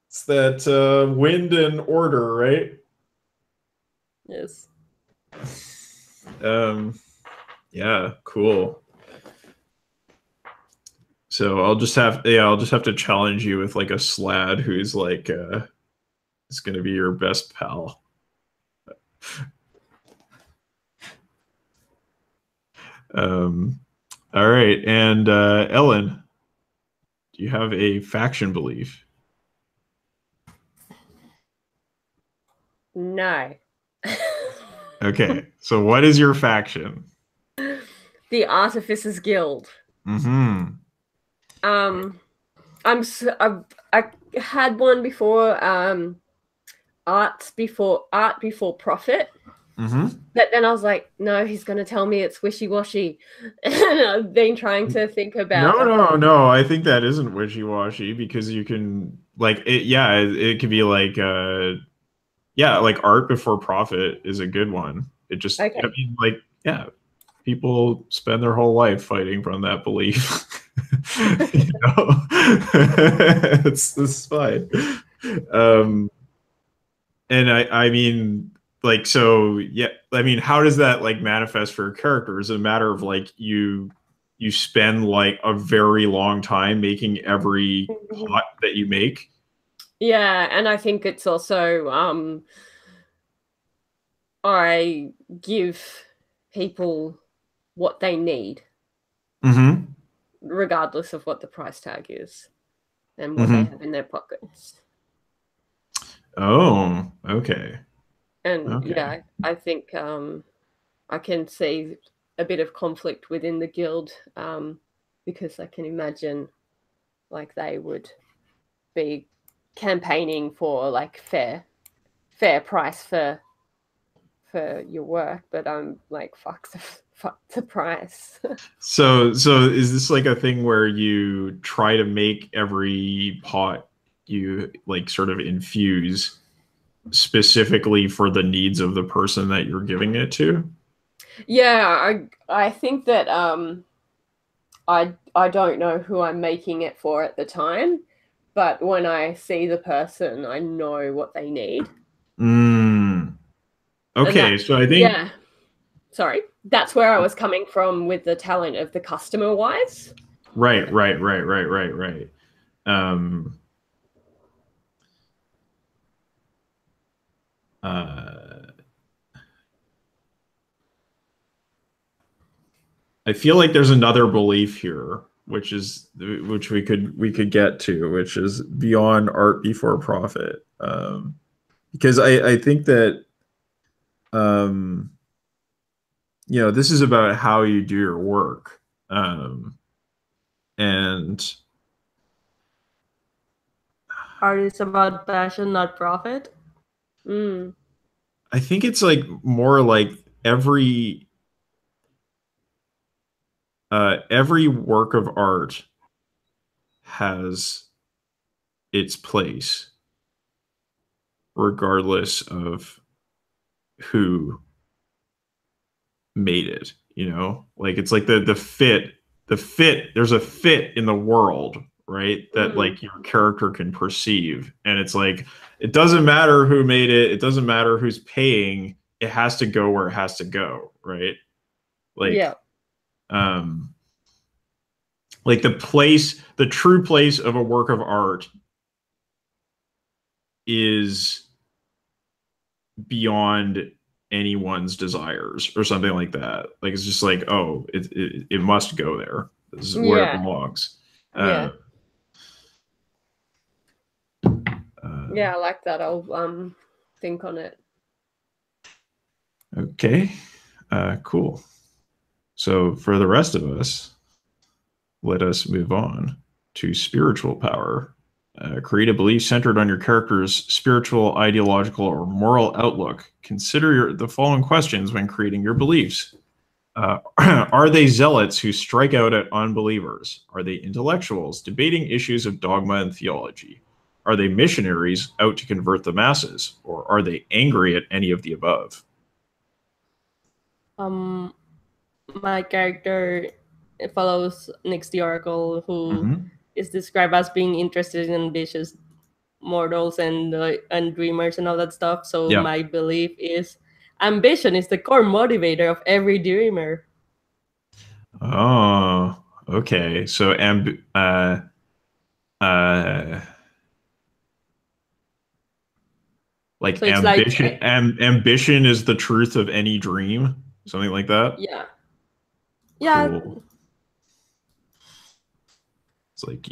it's that wind and order, right? Yes. Yeah, cool. So I'll just have to challenge you with like a slad who's like it's gonna be your best pal. All right, and Ellen, do you have a faction belief? No. Okay, so what is your faction? The Artificers Guild. Mm-hmm. I had one before. Art before profit. Mm-hmm. But then I was like, no, he's going to tell me it's wishy-washy. And I've been trying to think about... No. I think that isn't wishy-washy because you can, like, it could be like, like art before profit is a good one. It just, Okay. I mean, like, yeah, people spend their whole life fighting from that belief. You know? It's fine. And I mean, like, so yeah, I mean, how does that like manifest for your character? Is it a matter of like you spend like a very long time making every pot that you make? Yeah, and I think it's also I give people what they need, regardless of what the price tag is and what they have in their pockets. Oh, okay. And yeah, I think I can see a bit of conflict within the guild because I can imagine like they would be campaigning for like fair price for your work, but I'm like fuck the price. So is this like a thing where you try to make every pot you like sort of infuse specifically for the needs of the person that you're giving it to? Yeah, I think that I don't know who I'm making it for at the time, but when I see the person, I know what they need. Okay, so I think sorry, that's where I was coming from with the talent of the customer wise. Right. I feel like there's another belief here, which we could get to, which is beyond art before profit. Because I think that this is about how you do your work. And art is about passion, not profit. I think it's like more like every work of art has its place, regardless of who made it. Like it's like the fit. There's a fit in the world, right? That like your character can perceive, and it's like it doesn't matter who made it. It doesn't matter who's paying. It has to go where it has to go, right? Like, yeah. Like the true place of a work of art is beyond anyone's desires or something like that. Like, it's just like, oh, it must go there. This is where it belongs. Yeah. Yeah, I like that. I'll think on it. Okay, cool. So for the rest of us, let us move on to spiritual power. Create a belief centered on your character's spiritual, ideological, or moral outlook. Consider the following questions when creating your beliefs. Are they zealots who strike out at unbelievers? Are they intellectuals debating issues of dogma and theology? Are they missionaries out to convert the masses? Or are they angry at any of the above? My character follows Nyx the Oracle, who is described as being interested in ambitious mortals and dreamers and all that stuff. So my belief is ambition is the core motivator of every dreamer. Oh, okay. So like so ambition, ambition is the truth of any dream, something like that. Yeah. Yeah. Cool. It's like,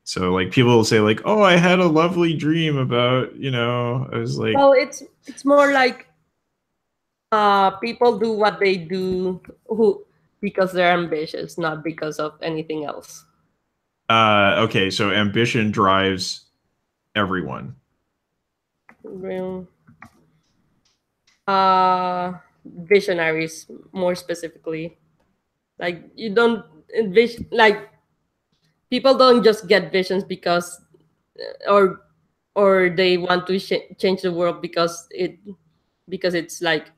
so like people will say like, oh, I had a lovely dream about, you know, I was like, well, it's more like people do what they do because they're ambitious, not because of anything else. Okay, so ambition drives everyone. Real. Visionaries, more specifically. Like, you don't envision, like, people don't just get visions because or they want to change the world because it's like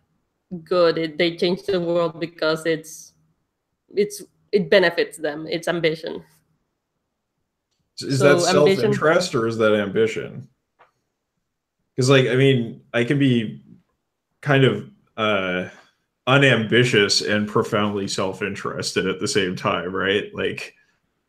good. They change the world because it benefits them. It's ambition. Is that self-interest or is that ambition? Because, like, I mean, I can be kind of unambitious and profoundly self-interested at the same time, right? Like,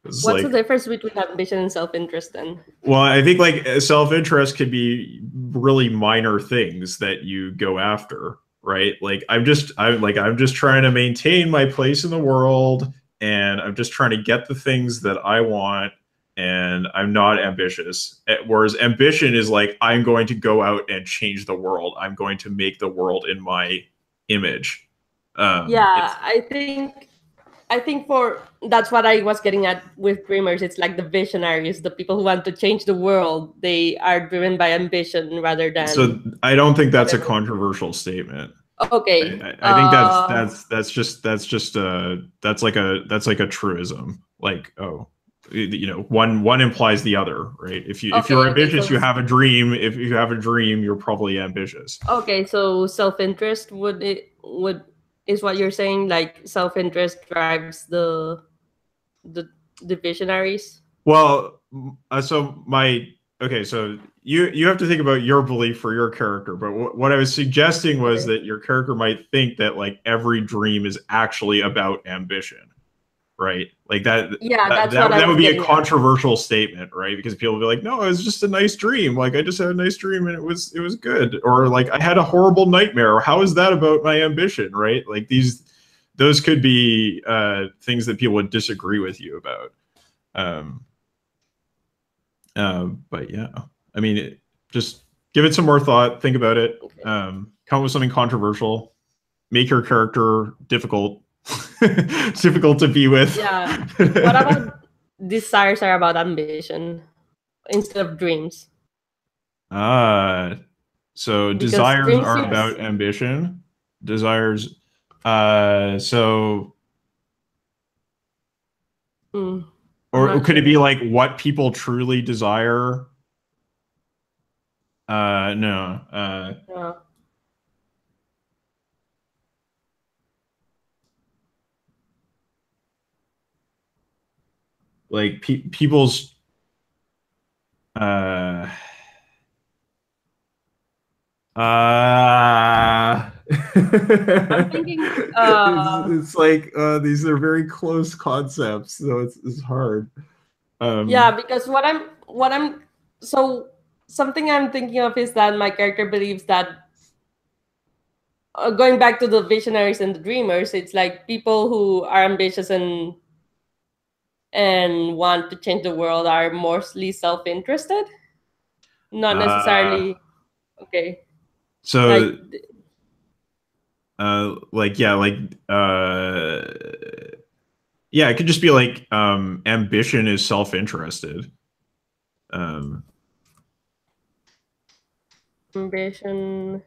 what's the difference between ambition and self-interest then? Well, I think like self-interest could be really minor things that you go after, right? Like I'm just trying to maintain my place in the world, and I'm just trying to get the things that I want, and I'm not ambitious. Whereas ambition is like, I'm going to go out and change the world. I'm going to make the world in my image. I think that's what I was getting at with dreamers. It's like the visionaries, the people who want to change the world. They are driven by ambition rather than. So I don't think that's a controversial statement. Okay, I think that's like a truism. Like, oh, you know, one implies the other, right? If you're ambitious, you have a dream. If you have a dream, you're probably ambitious. Okay, so self-interest is what you're saying, like self-interest drives the visionaries? Well, so you have to think about your belief for your character, but what I was suggesting was that your character might think that like every dream is actually about ambition, right? Like that. Yeah, that would be a controversial statement, right? Because people will be like, no, it was just a nice dream. Like I just had a nice dream and it was good. Or like I had a horrible nightmare. How is that about my ambition, right? Like those could be things that people would disagree with you about. But yeah, I mean, just give it some more thought. Think about it. Come up with something controversial. Make your character difficult. Difficult to be with. Yeah. What about desires are about ambition instead of dreams? So because desires are about ambition. Desires. Or could it be like what people truly desire? No. No. Like people's I'm thinking. It's like these are very close concepts, so it's hard. Yeah, because so something I'm thinking of is that my character believes that going back to the visionaries and the dreamers, it's like people who are ambitious and want to change the world are mostly self-interested, not necessarily. Okay. So, yeah, it could just be like ambition is self-interested. Ambition.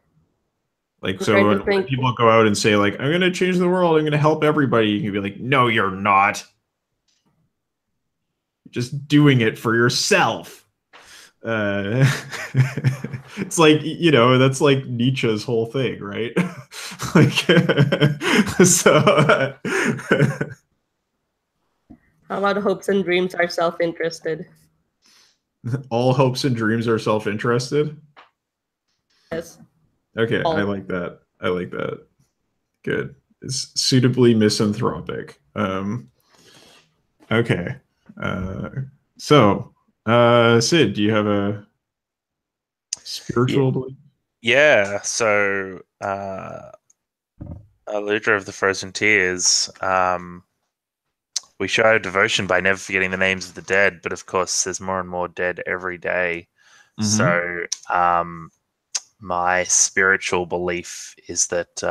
Like, so when people go out and say, like, I'm going to change the world, I'm going to help everybody, you can be like, no, you're not. You're just doing it for yourself. It's like, you know, that's like Nietzsche's whole thing, right? Like, so. How about hopes and dreams are self-interested? All hopes and dreams are self-interested? Yes. Okay, I like that. I like that. Good. It's suitably misanthropic. Okay. So, Sid, do you have a spiritual belief? Yeah. So, Aludra of the Frozen Tears, we show devotion by never forgetting the names of the dead, but of course, there's more and more dead every day. So, my spiritual belief is that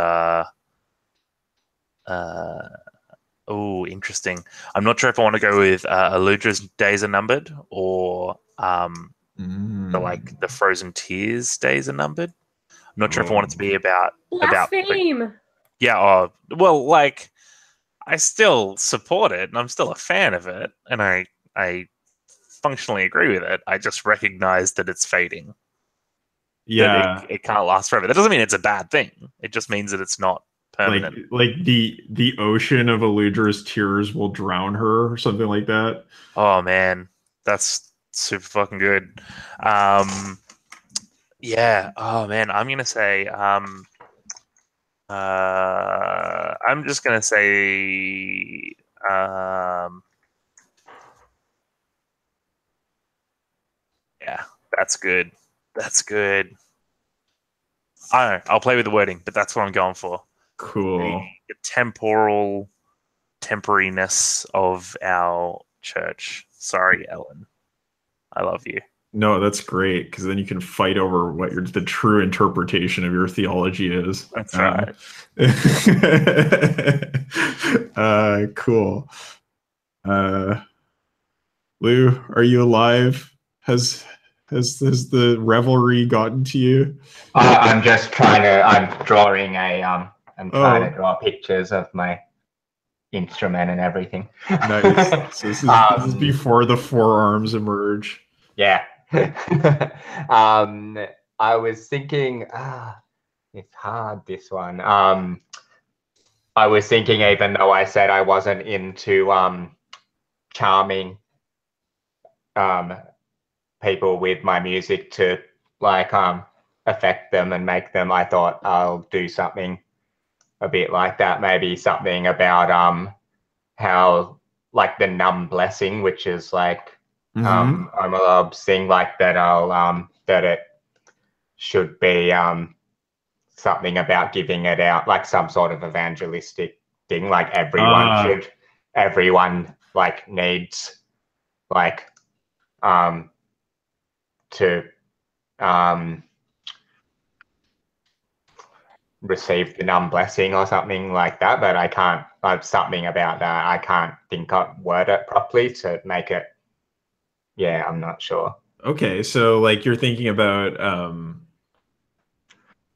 oh, interesting. I'm not sure if I want to go with Aludra's days are numbered or the Frozen Tears days are numbered. I'm not sure if I want it to be about blaspheme. Yeah, well, like I still support it and I'm still a fan of it and I functionally agree with it. I just recognize that it's fading. Yeah, it can't last forever. That doesn't mean it's a bad thing. It just means that it's not permanent. Like the ocean of Eludra's tears will drown her, or something like that. Oh man, that's super fucking good. Yeah. Oh man, I'm gonna say. I'm just gonna say. Yeah, that's good. That's good. I don't know. I'll play with the wording, but that's what I'm going for. Cool. The temporal temporariness of our church. Sorry, Ellen. I love you. No, that's great, because then you can fight over what the true interpretation of your theology is. That's right. Cool. Lou, are you alive? Has the revelry gotten to you? I'm just trying to. I'm drawing I'm trying to draw pictures of my instrument and everything. Nice. So this is before the forearms emerge. Yeah. I was thinking. It's hard, this one. I was thinking, even though I said I wasn't into charming people with my music to like affect them and make them, I thought I'll do something a bit like that. Maybe something about how like the numb blessing, which is like I'm a thing like that. I'll that it should be something about giving it out, like some sort of evangelistic thing, like everyone like needs like to receive the numb blessing or something like that, but I can't something about that. I can't think of word it properly to make it. Yeah, I'm not sure. Okay, so like you're thinking about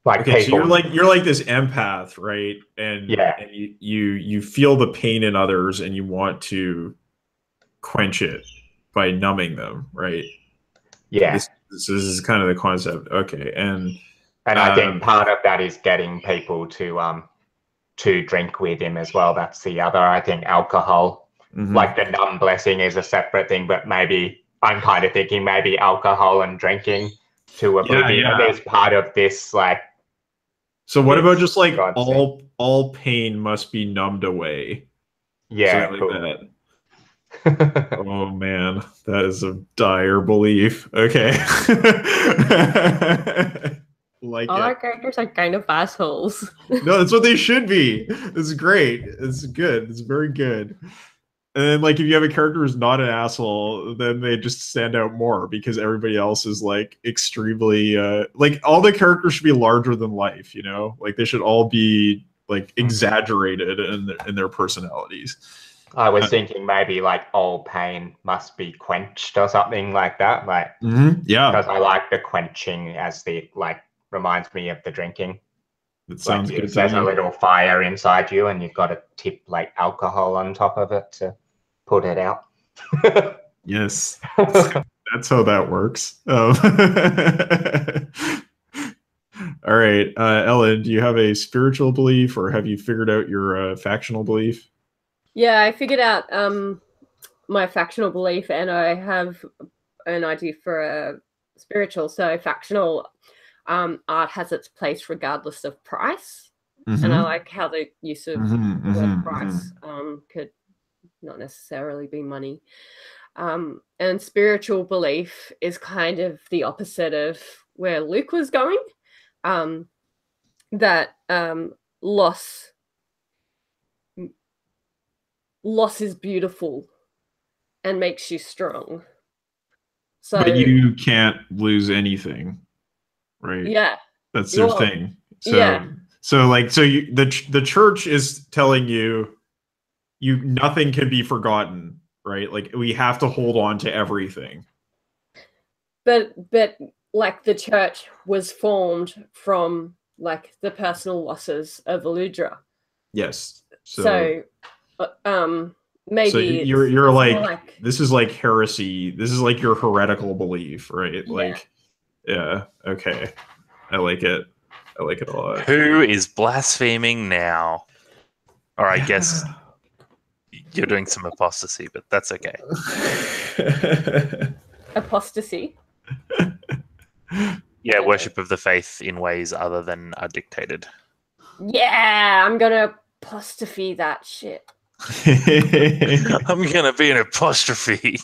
like okay, people. so you're like this empath, right? And yeah, and you feel the pain in others and you want to quench it by numbing them, right? Yeah. This is kind of the concept. Okay, and I think part of that is getting people to drink with him as well. That's the other. I think alcohol, like the numb blessing, is a separate thing, but maybe I'm kind of thinking maybe alcohol and drinking to oblivion is part of this like So what about just like Godsend. all pain must be numbed away? Yeah, Something cool. like that. Oh man, that is a dire belief. Okay. Like All it. our characters are kind of assholes. No, that's what they should be. It's great. It's good. It's very good. And then, like, if you have a character who's not an asshole, then they just stand out more because everybody else is like extremely like all the characters should be larger than life, you know? Like they should all be like exaggerated in their personalities. I was thinking maybe like all pain must be quenched or something like that. Like, yeah, because I like the quenching as the like reminds me of the drinking. that sounds like good to there's a me. little fire inside you, and you've got to tip like alcohol on top of it to put it out. Yes, that's how that works. All right, Ellen, do you have a spiritual belief, or have you figured out your factional belief? Yeah, I figured out my factional belief, and I have an idea for a spiritual. So factional art has its place regardless of price. And I like how the use of the word price could not necessarily be money. And spiritual belief is kind of the opposite of where Luke was going. That loss is beautiful and makes you strong. So, but you can't lose anything, right? Yeah, that's their thing. So yeah. The church is telling you nothing can be forgotten, right? Like we have to hold on to everything. But like the church was formed from like the personal losses of Aludra. Yes. So maybe so you're like this is like heresy. This is like your heretical belief, right? Yeah. Like, yeah, okay. I like it. I like it a lot. Who is blaspheming now? Or I guess you're doing some apostasy, but that's okay. Apostasy? Yeah, worship of the faith in ways other than are dictated. Yeah, I'm gonna apostrophe that shit. I'm gonna be an apostrophe.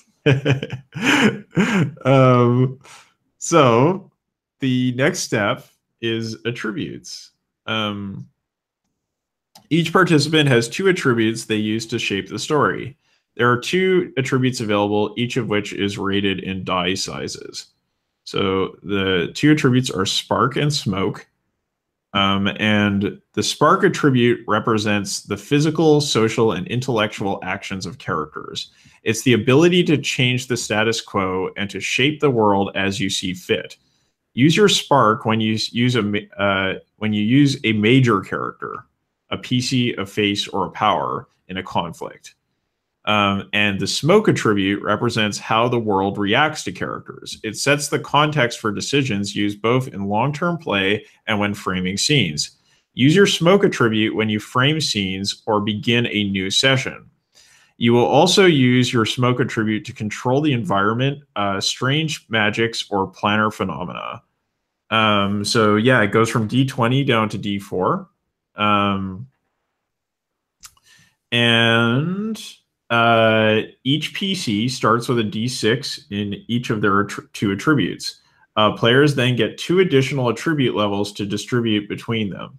So the next step is attributes. Each participant has 2 attributes they use to shape the story. There are 2 attributes available, each of which is rated in die sizes. So the 2 attributes are spark and smoke. And the spark attribute represents the physical, social, and intellectual actions of characters. It's the ability to change the status quo and to shape the world as you see fit. Use your spark when you use a major character, a PC, a face, or a power in a conflict. And the smoke attribute represents how the world reacts to characters. It sets the context for decisions used both in long-term play and when framing scenes. Use your smoke attribute when you frame scenes or begin a new session. You will also use your smoke attribute to control the environment, strange magics, or planar phenomena. So yeah, it goes from D20 down to D4. And each PC starts with a D6 in each of their 2 attributes. Players then get 2 additional attribute levels to distribute between them.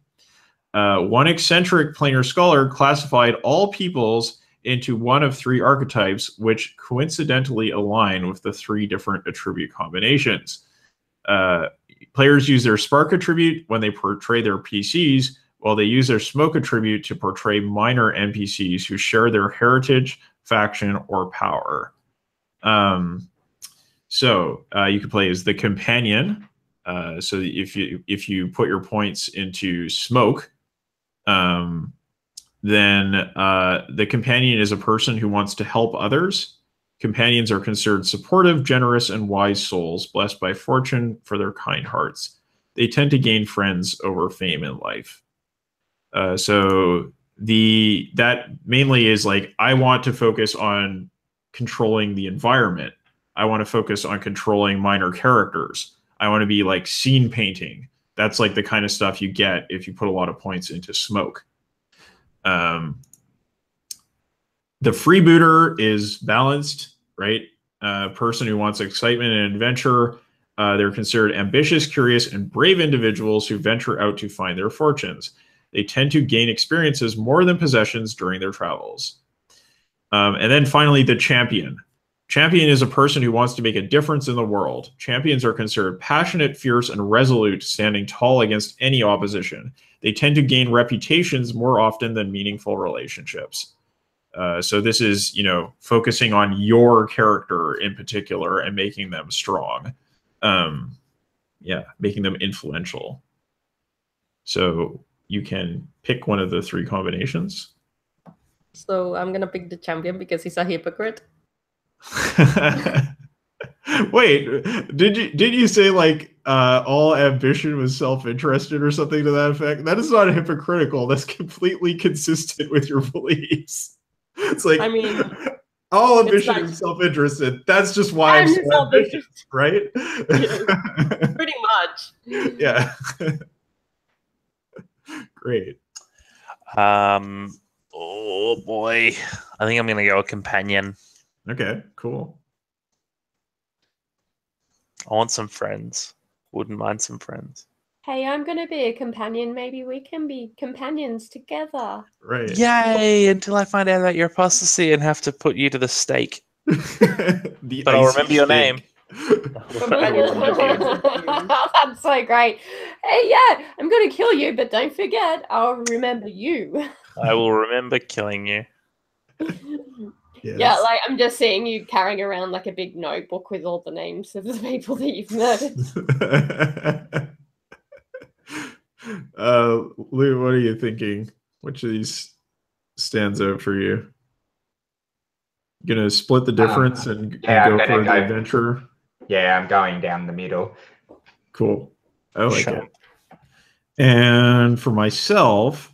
One eccentric planar scholar classified all peoples into one of 3 archetypes, which coincidentally align with the 3 different attribute combinations. Players use their spark attribute when they portray their PCs, while they use their smoke attribute to portray minor NPCs who share their heritage, faction, or power. So you can play as the companion. So if you put your points into smoke, then the companion is a person who wants to help others. Companions are considered supportive, generous, and wise souls, blessed by fortune for their kind hearts. They tend to gain friends over fame in life. So that mainly is like, I want to focus on controlling the environment. I want to focus on controlling minor characters. I want to be like scene painting. that's like the kind of stuff you get if you put a lot of points into smoke. The freebooter is balanced, right? Person who wants excitement and adventure. They're considered ambitious, curious, and brave individuals who venture out to find their fortunes. They tend to gain experiences more than possessions during their travels. And then finally, the champion. Champion is a person who wants to make a difference in the world. Champions are considered passionate, fierce, and resolute, standing tall against any opposition. They tend to gain reputations more often than meaningful relationships. So this is, you know, focusing on your character in particular and making them strong. Yeah, making them influential. So you can pick one of the 3 combinations. So I'm gonna pick the champion because he's a hypocrite. Wait, did you say like all ambition was self-interested or something to that effect? That is not hypocritical. That's completely consistent with your beliefs. It's like, I mean, all ambition is self-interested. That's just why I'm so ambitious, right? Yeah, pretty much. Yeah. Great. Oh boy, I think I'm gonna go a companion. Okay, cool. I want some friends. Wouldn't mind some friends. Hey, I'm going to be a companion. Maybe we can be companions together. Right. Yay, until I find out about your apostasy and have to put you to the stake. But I'll remember your name. That's so great. Hey, yeah, I'm going to kill you, but don't forget, I'll remember you. I will remember killing you. Yes. Yeah, like I'm just seeing you carrying around like a big notebook with all the names of the people that you've murdered. Lou, what are you thinking? Which of these stands out for you? Gonna split the difference and go for the adventure? Yeah, I'm going down the middle. Cool. I like it. And for myself,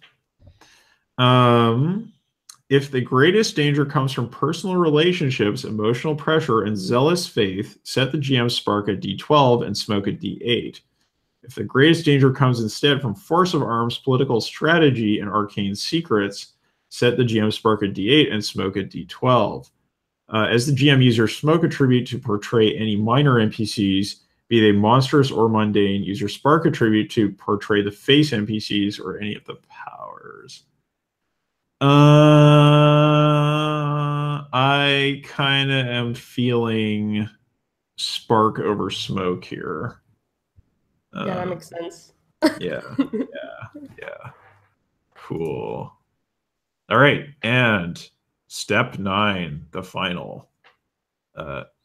if the greatest danger comes from personal relationships, emotional pressure, and zealous faith, set the GM spark at D12 and smoke at D8. If the greatest danger comes instead from force of arms, political strategy, and arcane secrets, set the GM spark at D8 and smoke at D12. As the GM, use your smoke attribute to portray any minor NPCs, be they monstrous or mundane. Use your spark attribute to portray the face NPCs or any of the powers. I kind of am feeling spark over smoke here. Yeah, that makes sense. Yeah. Cool. All right, and step 9, the final.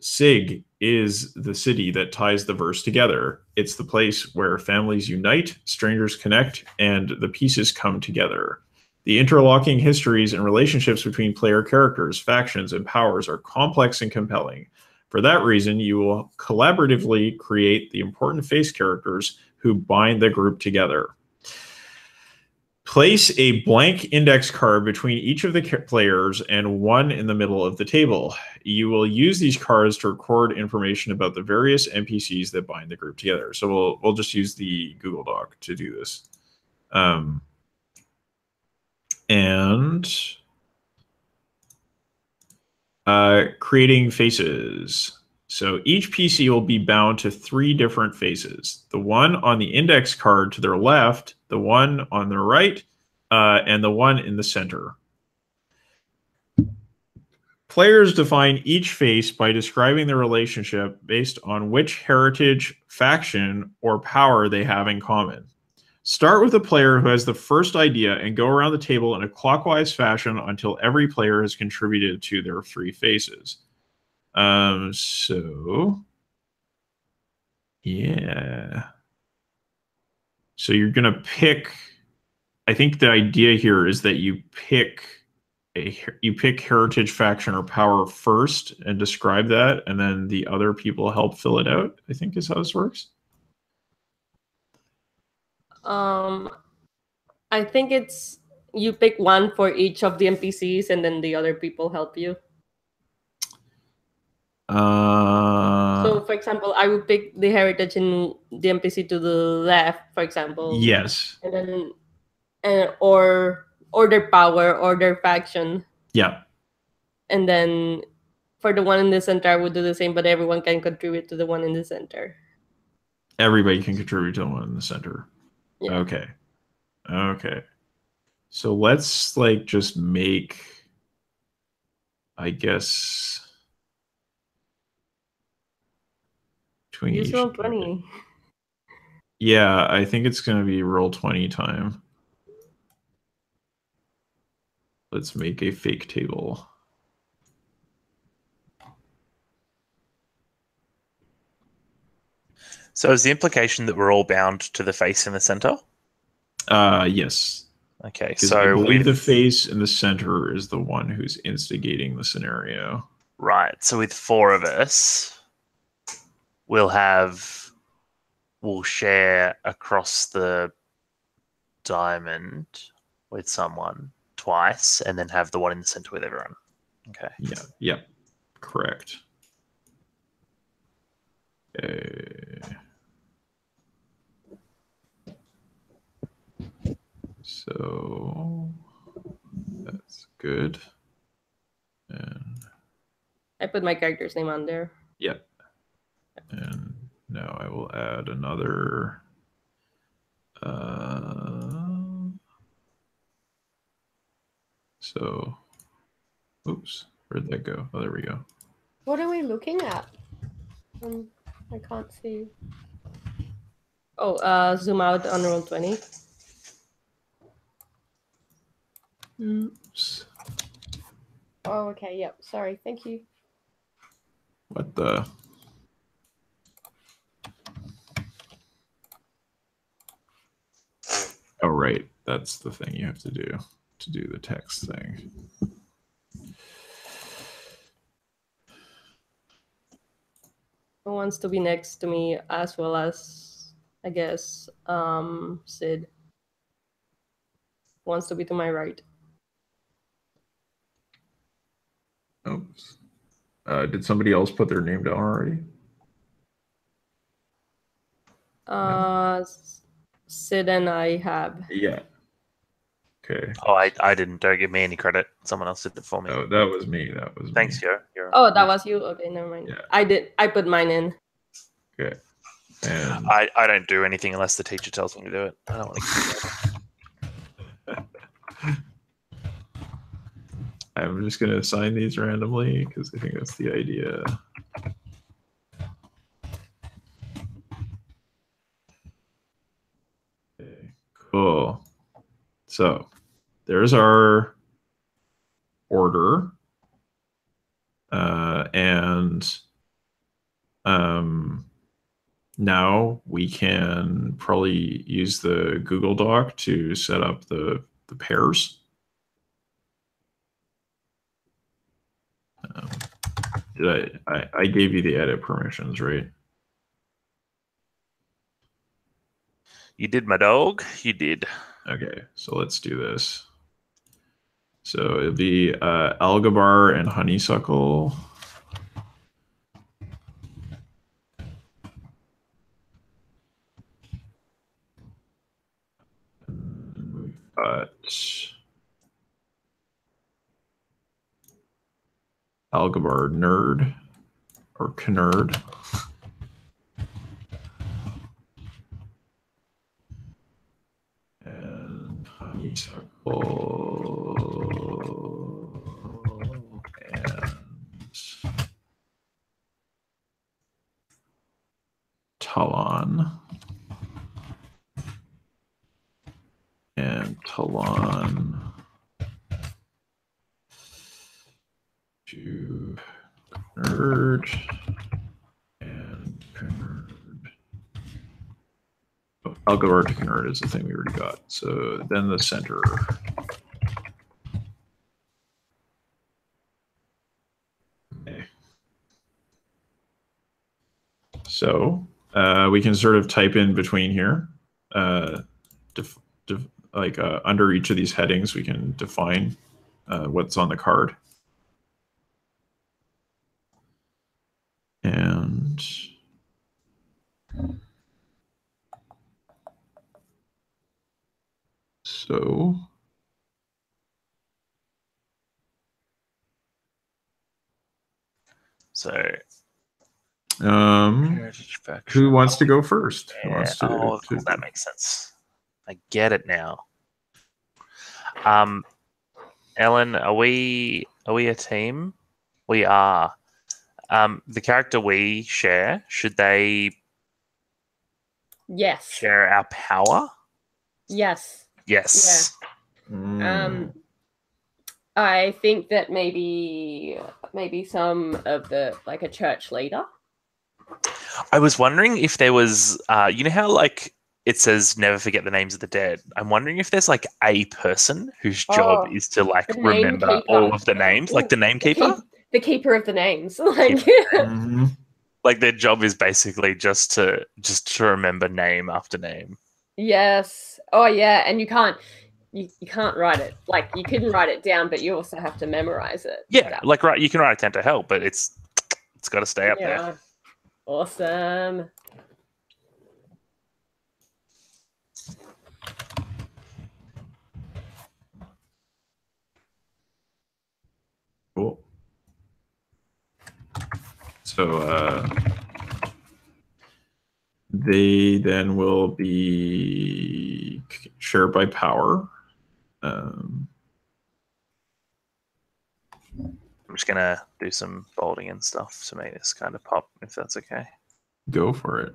Sig is the city that ties the verse together. It's the place where families unite, strangers connect, and the pieces come together. The interlocking histories and relationships between player characters, factions, and powers are complex and compelling. For that reason, you will collaboratively create the important face characters who bind the group together. Place a blank index card between each of the players and one in the middle of the table. You will use these cards to record information about the various NPCs that bind the group together. So we'll just use the Google Doc to do this. Creating faces. So each PC will be bound to 3 different faces. The one on the index card to their left, the one on their right, and the one in the center. Players define each face by describing their relationship based on which heritage, faction, or power they have in common. Start with a player who has the first idea and go around the table in a clockwise fashion until every player has contributed to their 3 faces. Yeah. So you're going to pick, I think the idea here is that you pick heritage, faction, or power first and describe that, and then the other people help fill it out, I think is how this works. I think it's you pick one for each of the NPCs and then the other people help you. So, for example, I would pick the heritage in the NPC to the left, for example. Yes. And then, or their power or their faction. Yeah. And then for the one in the center, I would do the same, but everyone can contribute to the one in the center. Everybody can contribute to the one in the center. Yeah. Okay. Okay. So let's like just make, I guess, between use Roll20. Yeah, I think it's going to be Roll20 time. Let's make a fake table. So is the implication that we're all bound to the face in the center? Yes. Okay, so I believe the face in the center is the one who's instigating the scenario. Right. So with 4 of us, we'll share across the diamond with someone twice, and then have the one in the center with everyone. Okay. Yeah. Yep. Correct. Okay. So that's good. And I put my character's name on there. Yep. And now I will add another. So, oops, where'd that go? Oh, there we go. What are we looking at? I can't see. Oh, zoom out on Roll20. Oops. Oh, okay. Yep. Sorry. Thank you. What the? Oh, right. That's the thing you have to do the text thing. Who wants to be next to me as well as, I guess, Sid? Who wants to be to my right? Oops. Did somebody else put their name down already? No. Sid and I have. Yeah. Okay. Oh, I didn't. Don't give me any credit. Someone else did it for me. Oh, that was me. That was Thanks, me. Oh, that was you? Okay, never mind. Yeah. I put mine in. Okay. And I don't do anything unless the teacher tells me to do it. I don't want to. I'm just going to assign these randomly because I think that's the idea. Okay, cool. So there's our order. And now we can probably use the Google Doc to set up the pairs. I gave you the edit permissions, right? You did, my dog. You did. Okay, so let's do this. So it'll be Algabar and Honeysuckle. But Algabar Nerd or Knerd. And Honeysuckle and Talon. And Talon to Nerd and Nerd. Oh, Algabar to Nerd is the thing we already got. So then the center. Okay. So we can sort of type in between here. Under each of these headings, we can define what's on the card. And So who wants to go first? Yeah. Who wants to, that makes sense. I get it now. Ellen, are we a team? We are. The character we share, should they share our power? Yes. Yes. Yeah. I think that maybe some of the like a church leader. I was wondering if there was, you know how like it says never forget the names of the dead. I'm wondering if there's like a person whose job is to like remember all of the names, like the name keeper. The keeper of the names, like like their job is basically just to remember name after name. Yes. Oh yeah, and you can't write it. Like you can write it down, but you also have to memorize it. Yeah, like you can write it down to help, but it's got to stay up there. Awesome. Cool. So they then will be shared by power. I'm just gonna do some folding and stuff to make this kind of pop, if that's okay. Go for it.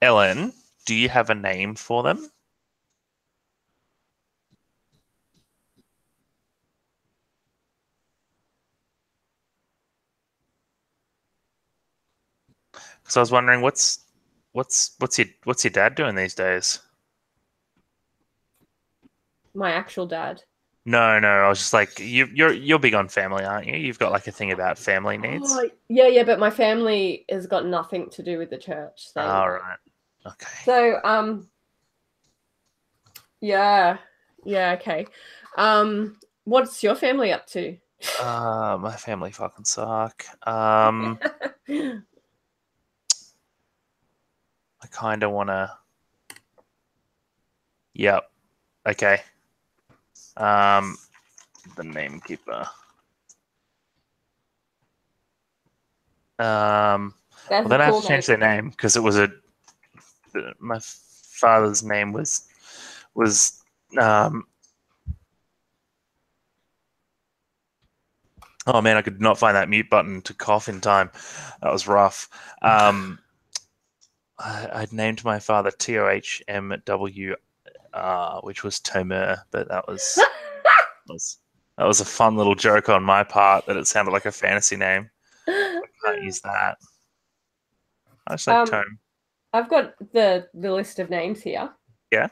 Ellen, do you have a name for them? So I was wondering, what's your dad doing these days? My actual dad. No. I was just like, you're big on family, aren't you? You've got like a thing about family needs. Oh, yeah, but my family has got nothing to do with the church. All right. Okay. So yeah, okay. What's your family up to? My family fucking suck. I kind of want to. Yep. Okay. The name keeper. Well, then I have to change their name because it was my father's name was oh man, I could not find that mute button to cough in time. That was rough. I'd named my father Tohmw, which was Tomer, but that was a fun little joke on my part that it sounded like a fantasy name. I can't use that. I just like Tome. I've got the list of names here. Yeah?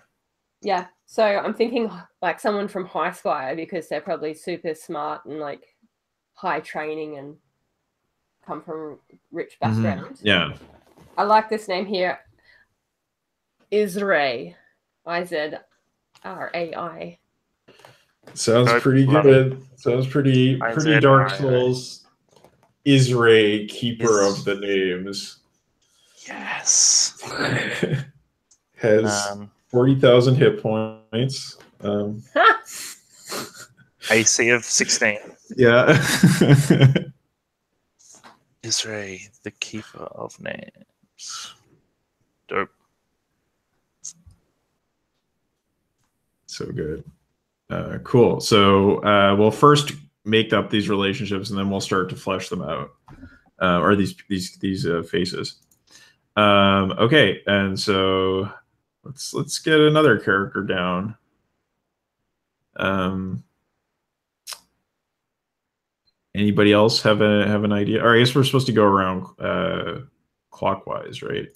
Yeah. So I'm thinking like someone from High Squire because they're probably super smart and like high training and come from rich background. Yeah. I like this name here. Izray. Izrai. Sounds pretty good. Sounds pretty Dark Souls. Izray, keeper of the names. Yes. Has 40,000 hit points. AC of 16. Yeah. Izray, the keeper of names. Dope. So good. Cool. So we'll first make up these relationships, and then we'll start to flesh them out, or these faces. Okay, and so let's get another character down. Anybody else have an idea? Or I guess we're supposed to go around clockwise, right?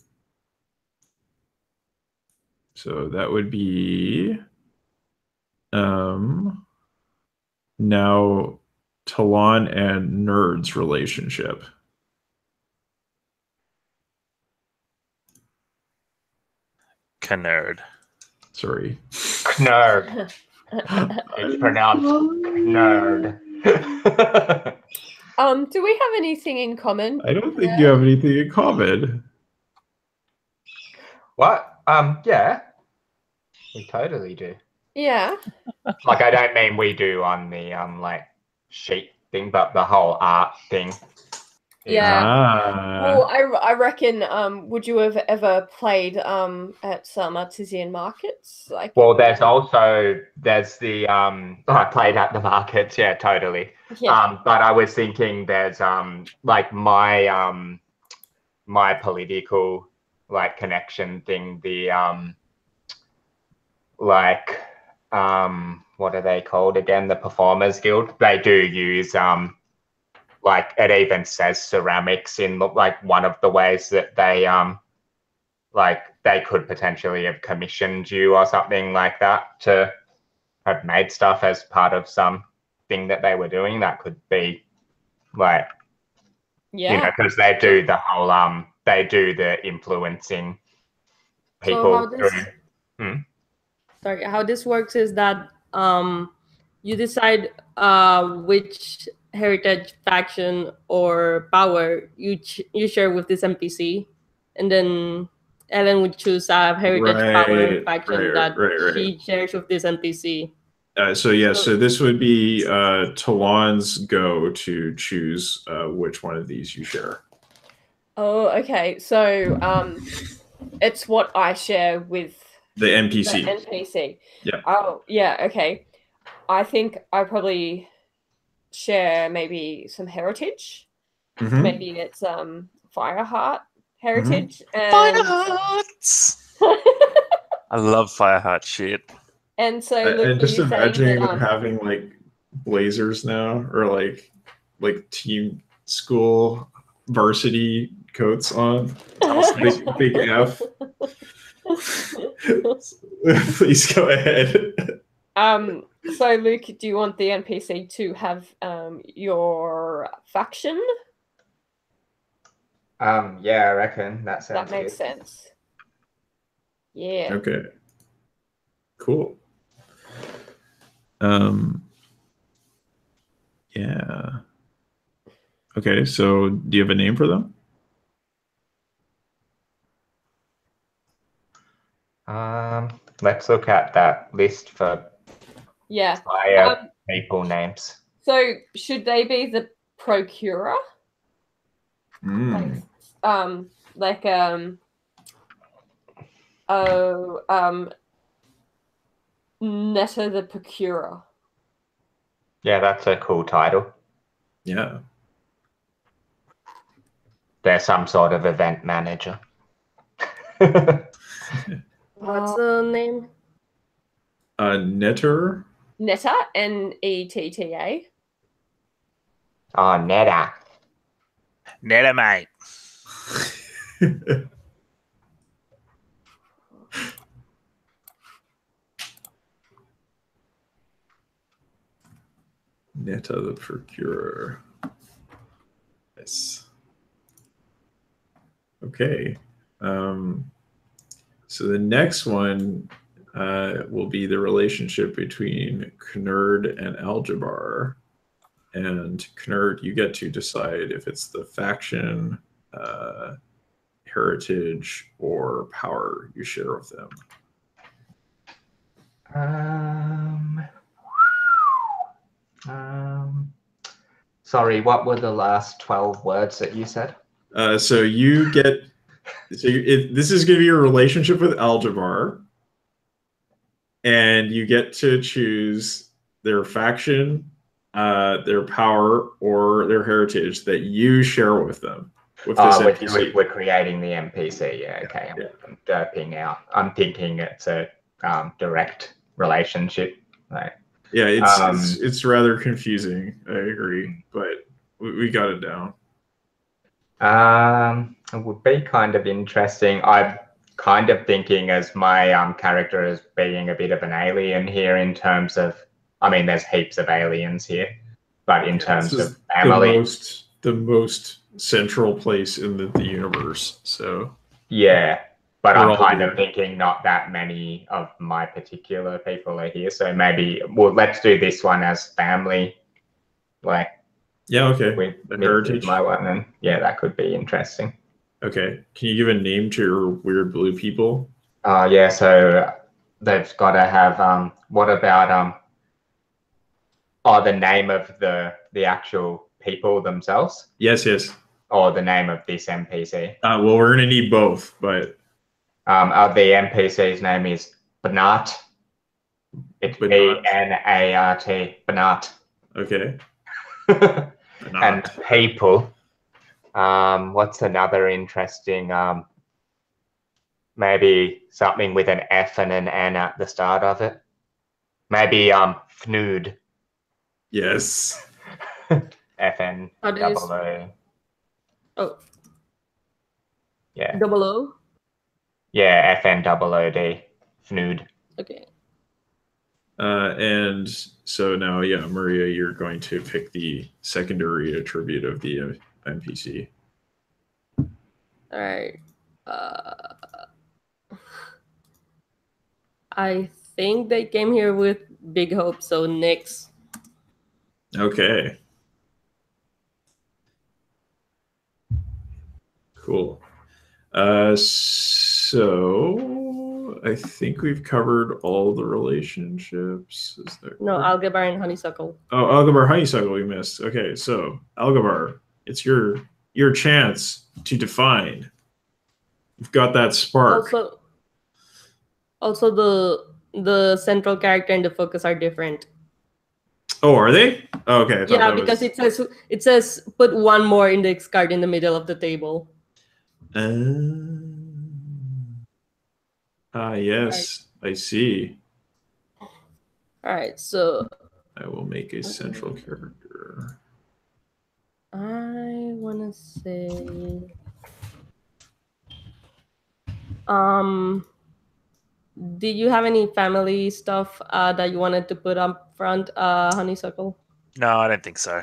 So that would be now Talon and Nerd's relationship. Knerd. Sorry. Knerd. It's pronounced nerd. Do we have anything in common? I don't think you have anything in common. What? Yeah, we totally do. Yeah. Like, I don't mean we do on the like sheet thing, but the whole art thing. Yeah. Well, I reckon. Would you have ever played at some artisan markets? Like, well, there's the I played at the markets. Yeah, totally. Yeah. But I was thinking there's like my my political like connection thing. The like what are they called again? The Performers Guild. They do use like it even says ceramics in like one of the ways that they like they could potentially have commissioned you or something like that to have made stuff as part of some thing that they were doing. That could be like, you know, because they do the whole they do the influencing people through. Sorry, how this works is that you decide which heritage, faction, or power you share with this NPC, and then Ellen would choose a heritage, power, faction that she shares with this NPC. So this would be Talon's go to choose which one of these you share. Oh, okay. So it's what I share with the NPC. The NPC. Yeah. Oh, yeah. Okay. I think I probably share maybe some heritage. Mm-hmm. Maybe it's Fireheart heritage. Mm-hmm. Firehearts. I love Fireheart shit. And so, and just imagining them having like blazers now, or like team school varsity coats on. big F. Please go ahead. So Luke, do you want the NPC to have your faction? Yeah, I reckon that sounds that makes sense. Yeah. Okay. Cool. Yeah. Okay, so do you have a name for them? Let's look at that list for people names. So should they be the procurer? Mm. Netta the procurer. Yeah, that's a cool title. Yeah. They're some sort of event manager. What's the name? Netta, Netter. Netta. Oh, Netta. Netta, mate. Netta the procurer. Yes. Okay. So the next one will be the relationship between Knerd and Aljabar. And Knerd, you get to decide if it's the faction, heritage, or power you share with them. Sorry, what were the last 12 words that you said? So you get... this is going to be your relationship with Aljabar. And you get to choose their faction, their power, or their heritage that you share with them. With this NPC. We're creating the NPC. Yeah, okay. I'm derping out. I'm thinking it's a direct relationship. Right. Yeah, it's rather confusing. I agree, but we got it down. It would be kind of interesting. I'm kind of thinking as my character as being a bit of an alien here in terms of, I mean, there's heaps of aliens here, but in terms of family, the most central place in the universe. So yeah, but I'm kind of thinking not that many of my particular people are here. So maybe, well, let's do this one as family. Like, yeah, okay. With heritage, my one, and yeah, that could be interesting. Okay, can you give a name to your weird blue people? Yeah, so they've got to have, what about, the name of the actual people themselves? Yes, yes. Or the name of this NPC? Well, we're going to need both, but... the NPC's name is Banat. It's B-N-A-R-T, Banat. Okay. And people. What's another interesting... maybe something with an F and an N at the start of it. Maybe Fnood. Yes. FN-double-O. Oh. Yeah. Double O? Yeah, FN-double-O-D. Fnood. Okay. And so now, yeah, Maria, you're going to pick the secondary attribute of the NPC. All right. I think they came here with big hopes, so Nyx. Okay. Cool. So I think we've covered all the relationships. Is there... No, Algabar and Honeysuckle. Oh, Algabar, Honeysuckle we missed. Okay, so Algabar, it's your chance to define. You've got that spark. Also the central character and the focus are different. Oh, are they? Oh, okay. Yeah, because it says put one more index card in the middle of the table. Yes, right. I see. All right, so I will make a central character. I want to say, do you have any family stuff that you wanted to put up front, Honeysuckle? No, I don't think so.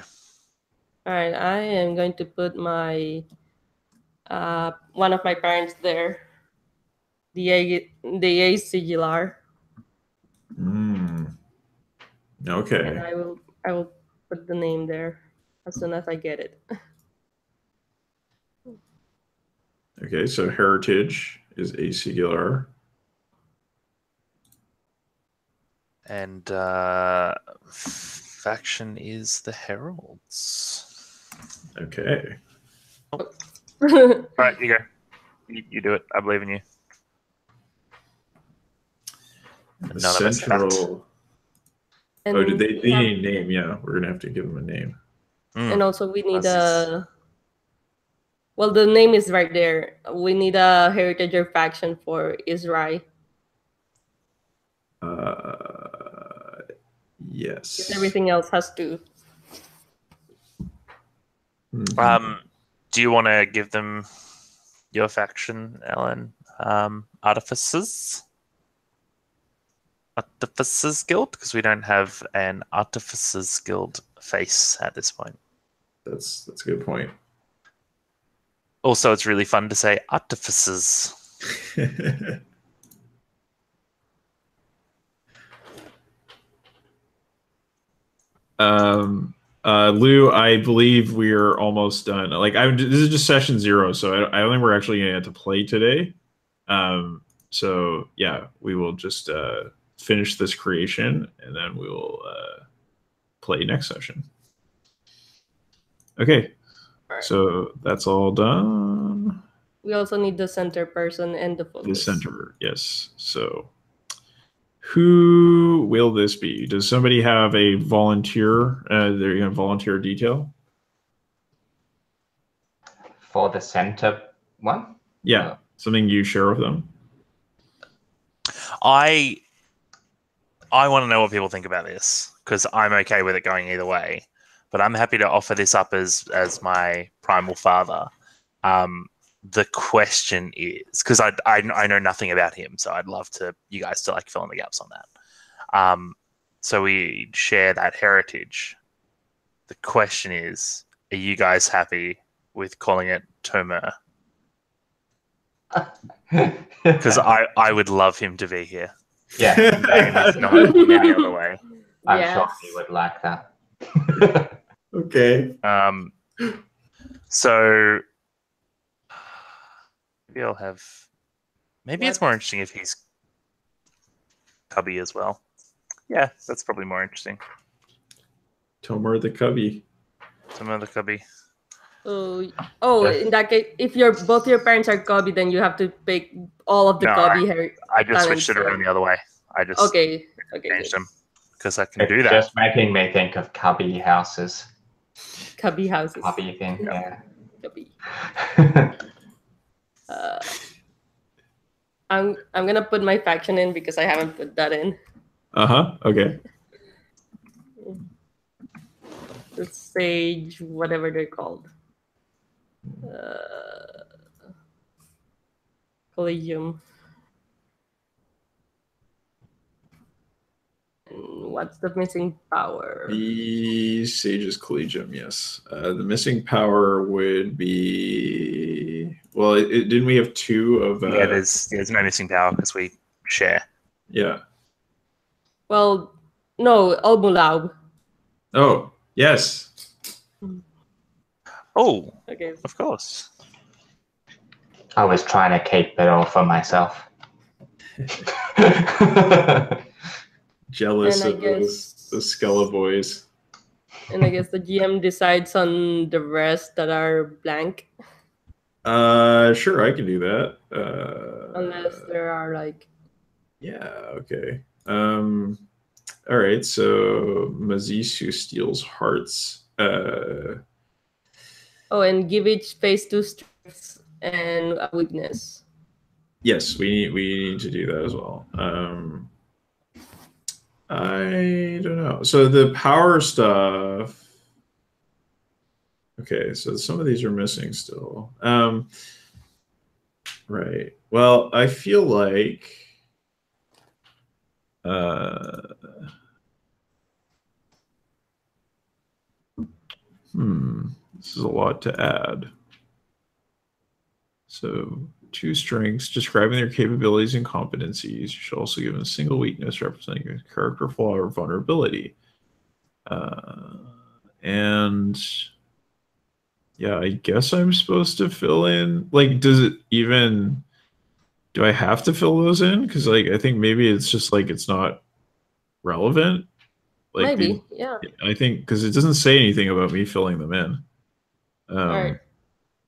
All right, I am going to put my one of my parents there. The A Sigillar. Okay. And I will put the name there as soon as I get it. Okay, so heritage is A Sigillar. And faction is the Heralds. Okay. Oh. All right, you go. You do it. I believe in you. Central. Oh, did they need a name? Yeah, we're gonna have to give them a name. And also we need a... Well, the name is right there. We need a heritage or faction for Israel. Yes. Everything else has to. Do you want to give them your faction, Ellen? Artificers Guild, because we don't have an Artificers Guild face at this point. That's a good point. Also, it's really fun to say artificers. Lou, I believe we're almost done. Like, this is just session 0, so I don't think we're actually going to have to play today. So yeah, we will just finish this creation and then we will play next session. Okay, right. So that's all done. We also need the center person and the focus. The center, yes. So who will this be? Does somebody have a volunteer? They're going to volunteer detail for the center one. Yeah, something you share with them. I want to know what people think about this, because I'm okay with it going either way. But I'm happy to offer this up as my primal father. The question is, because I know nothing about him, so I'd love you guys to like fill in the gaps on that. So we share that heritage. The question is, are you guys happy with calling it Tomer? Because I would love him to be here. Yeah, there's not any other way. I'm sure he would like that. Okay. So maybe I'll have Maybe it's more interesting if he's Cubby as well. Yeah, that's probably more interesting. Tomar the Cubby. Tomar the Cubby. Oh, in that case, if both your parents are Cubby, then you have to pick all of the Cubby hair. I just switched it around the other way. I just changed them because I can do that. Just making me think of Cubby houses. Cubby houses. Cubby thing, yeah. Cubby. I'm gonna put my faction in because I haven't put that in. Okay. The sage, whatever they're called. Collegium. And what's the missing power? The Sage's Collegium, yes. The missing power would be... Well, didn't we have 2 of... Yeah, there's no missing power because we share. Yeah. Well, no, Olmulaub. Oh, yes. Oh, Okay. of course. I was trying to keep it all for myself. Jealous of the Skella boys. And I guess the GM decides on the rest that are blank. Sure, I can do that. Unless there are like... Yeah, okay. All right, so Mazisu steals hearts. Oh, and give each phase 2 strengths and a weakness. Yes, we need to do that as well. I don't know. So the power stuff. Okay, so some of these are missing still. Right. Well, I feel like this is a lot to add. So 2 strengths describing their capabilities and competencies. You should also give them a single weakness representing a character flaw or vulnerability. And yeah, I guess I'm supposed to fill in. Like, do I have to fill those in? Because like I think maybe it's just like it's not relevant. Like maybe, yeah. I think because it doesn't say anything about me filling them in. All right.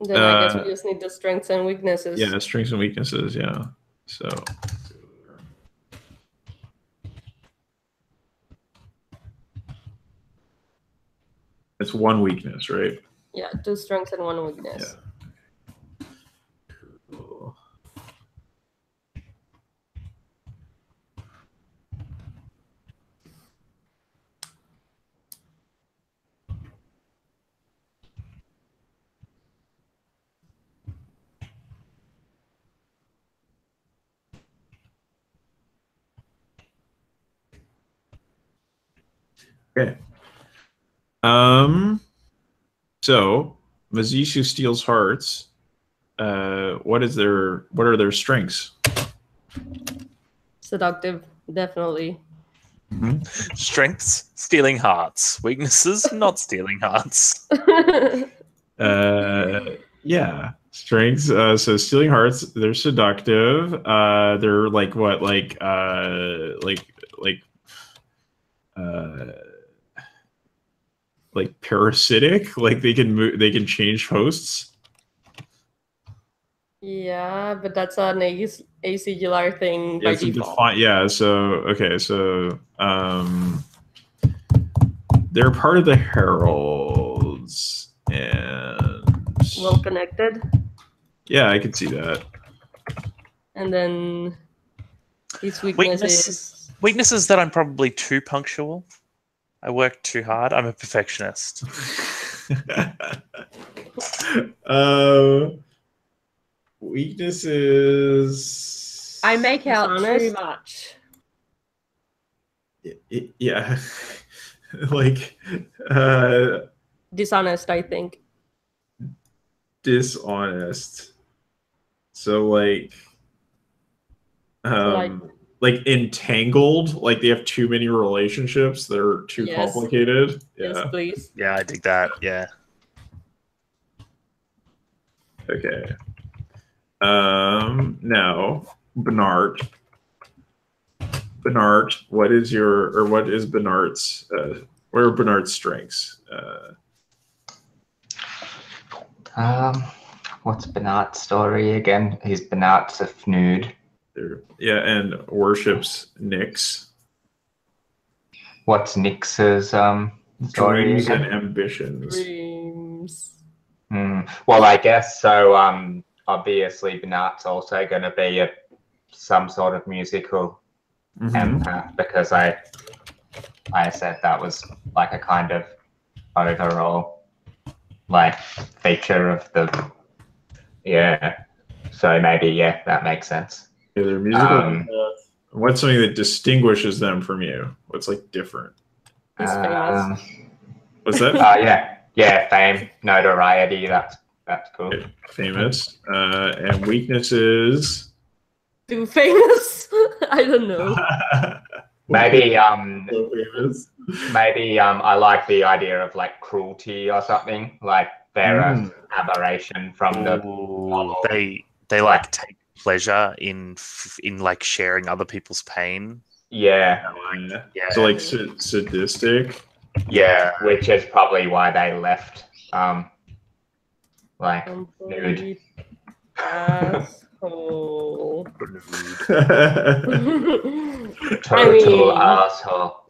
Then I guess we just need the strengths and weaknesses. Yeah, strengths and weaknesses, yeah. So it's 1 weakness, right? Yeah, 2 strengths and 1 weakness. Yeah. Cool. Okay. So Mazisu steals hearts. What are their strengths? Seductive, definitely. Strengths, stealing hearts. Weaknesses, not stealing hearts. Yeah. Strengths. So stealing hearts, they're seductive. They're like what? Like parasitic, like they can change hosts. Yeah, but that's an ACGLR thing by default. Yeah, so okay, so they're part of the Heralds and well connected. Yeah, I could see that. And then his weaknesses that I'm probably too punctual. I work too hard. I'm a perfectionist. Weaknesses. I make out too much. Yeah. Like dishonest, I think. Dishonest. So like entangled, like they have too many relationships that are too complicated. Yes, please. Yeah, I dig that. Yeah. Okay. Now Bernard. Bernard, what is Bernard's? What are Bernard's strengths? What's Bernard's story again? He's Bernard's a nude. Yeah, and worships Nyx. What's Nyx's story Dreams again? and ambitions. Dreams. Well, I guess so. Obviously, Bernard's also going to be some sort of musical empath, because I said that was like a kind of overall like feature of the So maybe that makes sense. Yeah, they're musical. What's something that distinguishes them from you? What's like different? He's famous. What's that? Fame, notoriety. That's cool. Okay, famous. And weaknesses. Too famous? I don't know. Maybe So famous. maybe I like the idea of like cruelty or something. Like they're an aberration from the model. They like take pleasure in like sharing other people's pain. Yeah. So like sadistic. Yeah, which is probably why they left. Like nude. Asshole. Total asshole.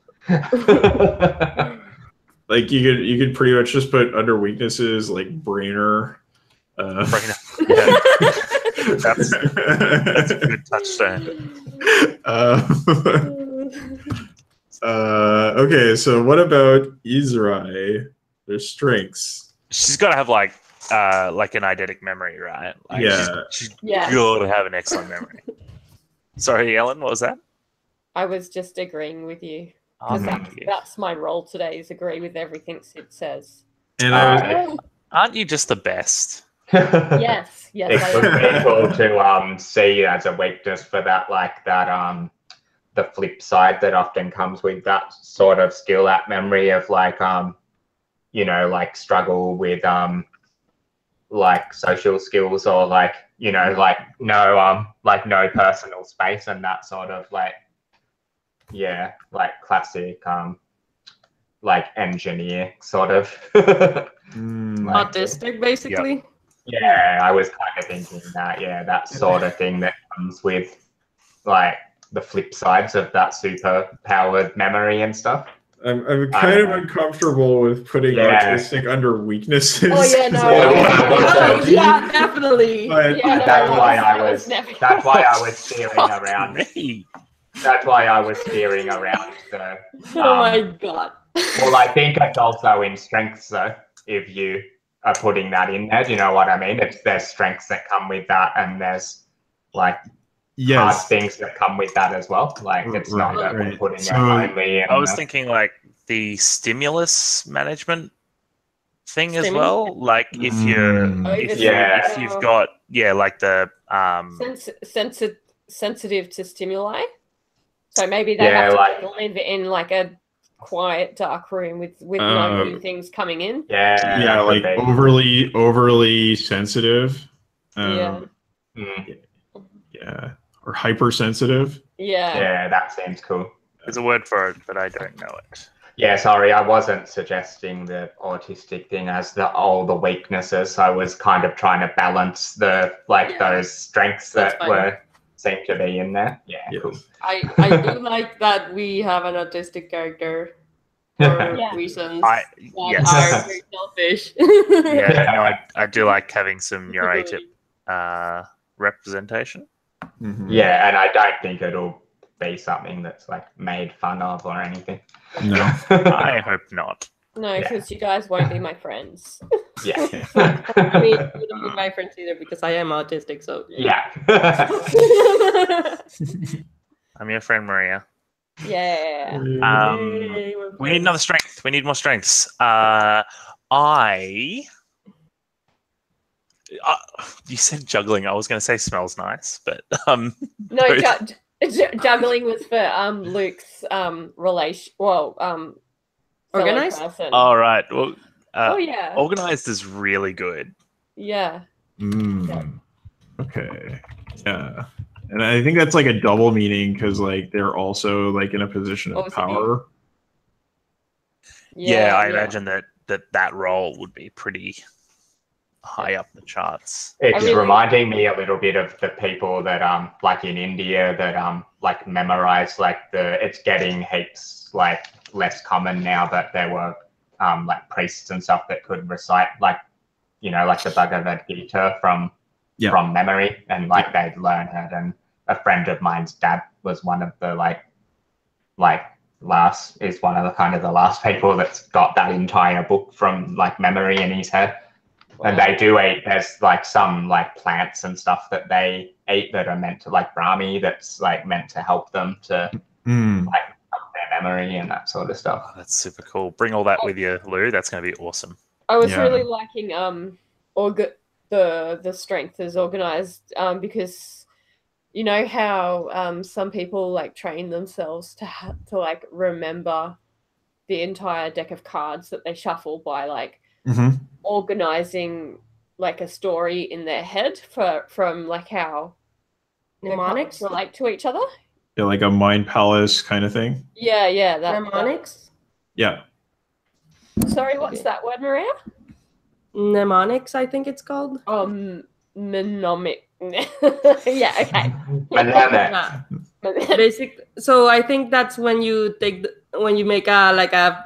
Like you could pretty much just put under weaknesses like brainer. Brainer. That's a good touchstone. Okay, so what about Izrai? Their strengths. She's got to have like an eidetic memory, right? Like she's got to have an excellent memory. Sorry, Ellen, what was that? I was just agreeing with you. Oh, That's my role today, is agree with everything Sid says. And aren't you just the best? Yes, It I could am. be cool to see as a weakness for that, the flip side that often comes with that sort of skill at memory of like struggle with like social skills, or no personal space, and that sort of classic like engineer sort of Autistic, basically. Yeah, I was kind of thinking that, that sort of thing that comes with like the flip sides of that super powered memory and stuff. I'm kind of uncomfortable with putting autistic under weaknesses. Oh yeah, no. Yeah, definitely. But that's why I was steering around. That's why I was steering around the. Oh my god. Well, I think it's also in strengths, though. If you are putting that in there, do you know what I mean? There's strengths that come with that, and there's hard things that come with that as well. Like it's not that we're putting it only in. I was thinking like the stimulus management thing as well. Like if you've got like the sensitive to stimuli. So maybe they have to live in like a quiet, dark room with no new things coming in. Yeah, like overly sensitive. Yeah, or hypersensitive. Yeah, that seems cool. There's a word for it, but I don't know it. Yeah, sorry, I wasn't suggesting the autistic thing as all the weaknesses. I was kind of trying to balance those strengths that seem to be in there. Yeah, cool. I do like that we have an autistic character for reasons that are very selfish. I do like having some neurotype representation. Yeah, and I don't think it'll be something that's like made fun of or anything. No, I hope not. No, because you guys won't be my friends. Yeah. I mean, you don't be my friends either because I am autistic, so yeah. I'm your friend, Maria. Yeah. We need another strength. We need more strengths. You said juggling. I was going to say smells nice, but no, juggling was for Luke's relation. Well, organized. Person. All right. Well, organized is really good. Yeah. Okay. Yeah. And I think that's like a double meaning because like they're also like in a position of power. Yeah, I imagine that role would be pretty high up the charts. It's reminding me a little bit of the people that like in India that like memorize like it's getting heaps like less common now, but there were like priests and stuff that could recite like, you know, like the Bhagavad Gita from memory, and like they'd learn it. And a friend of mine's dad was one of the like one of the kind of the last people that's got that entire book from like memory in his head. Wow. And they do eat, there's like some like plants and stuff that they eat that are meant to like Brahmi, that's like meant to help them to like up their memory and that sort of stuff. Oh, that's super cool. Bring all that with you, Lou. That's going to be awesome. I was really liking the strength is organized because you know how some people like train themselves to like remember the entire deck of cards that they shuffle by like organizing like a story in their head from like how mnemonics relate to each other. Yeah, like a mind palace kind of thing. Yeah, mnemonics. Yeah. Sorry, what's that word, Maria? Mnemonics, I think it's called. Mnemonic. Yeah, okay. Basic. So I think that's when you when you make a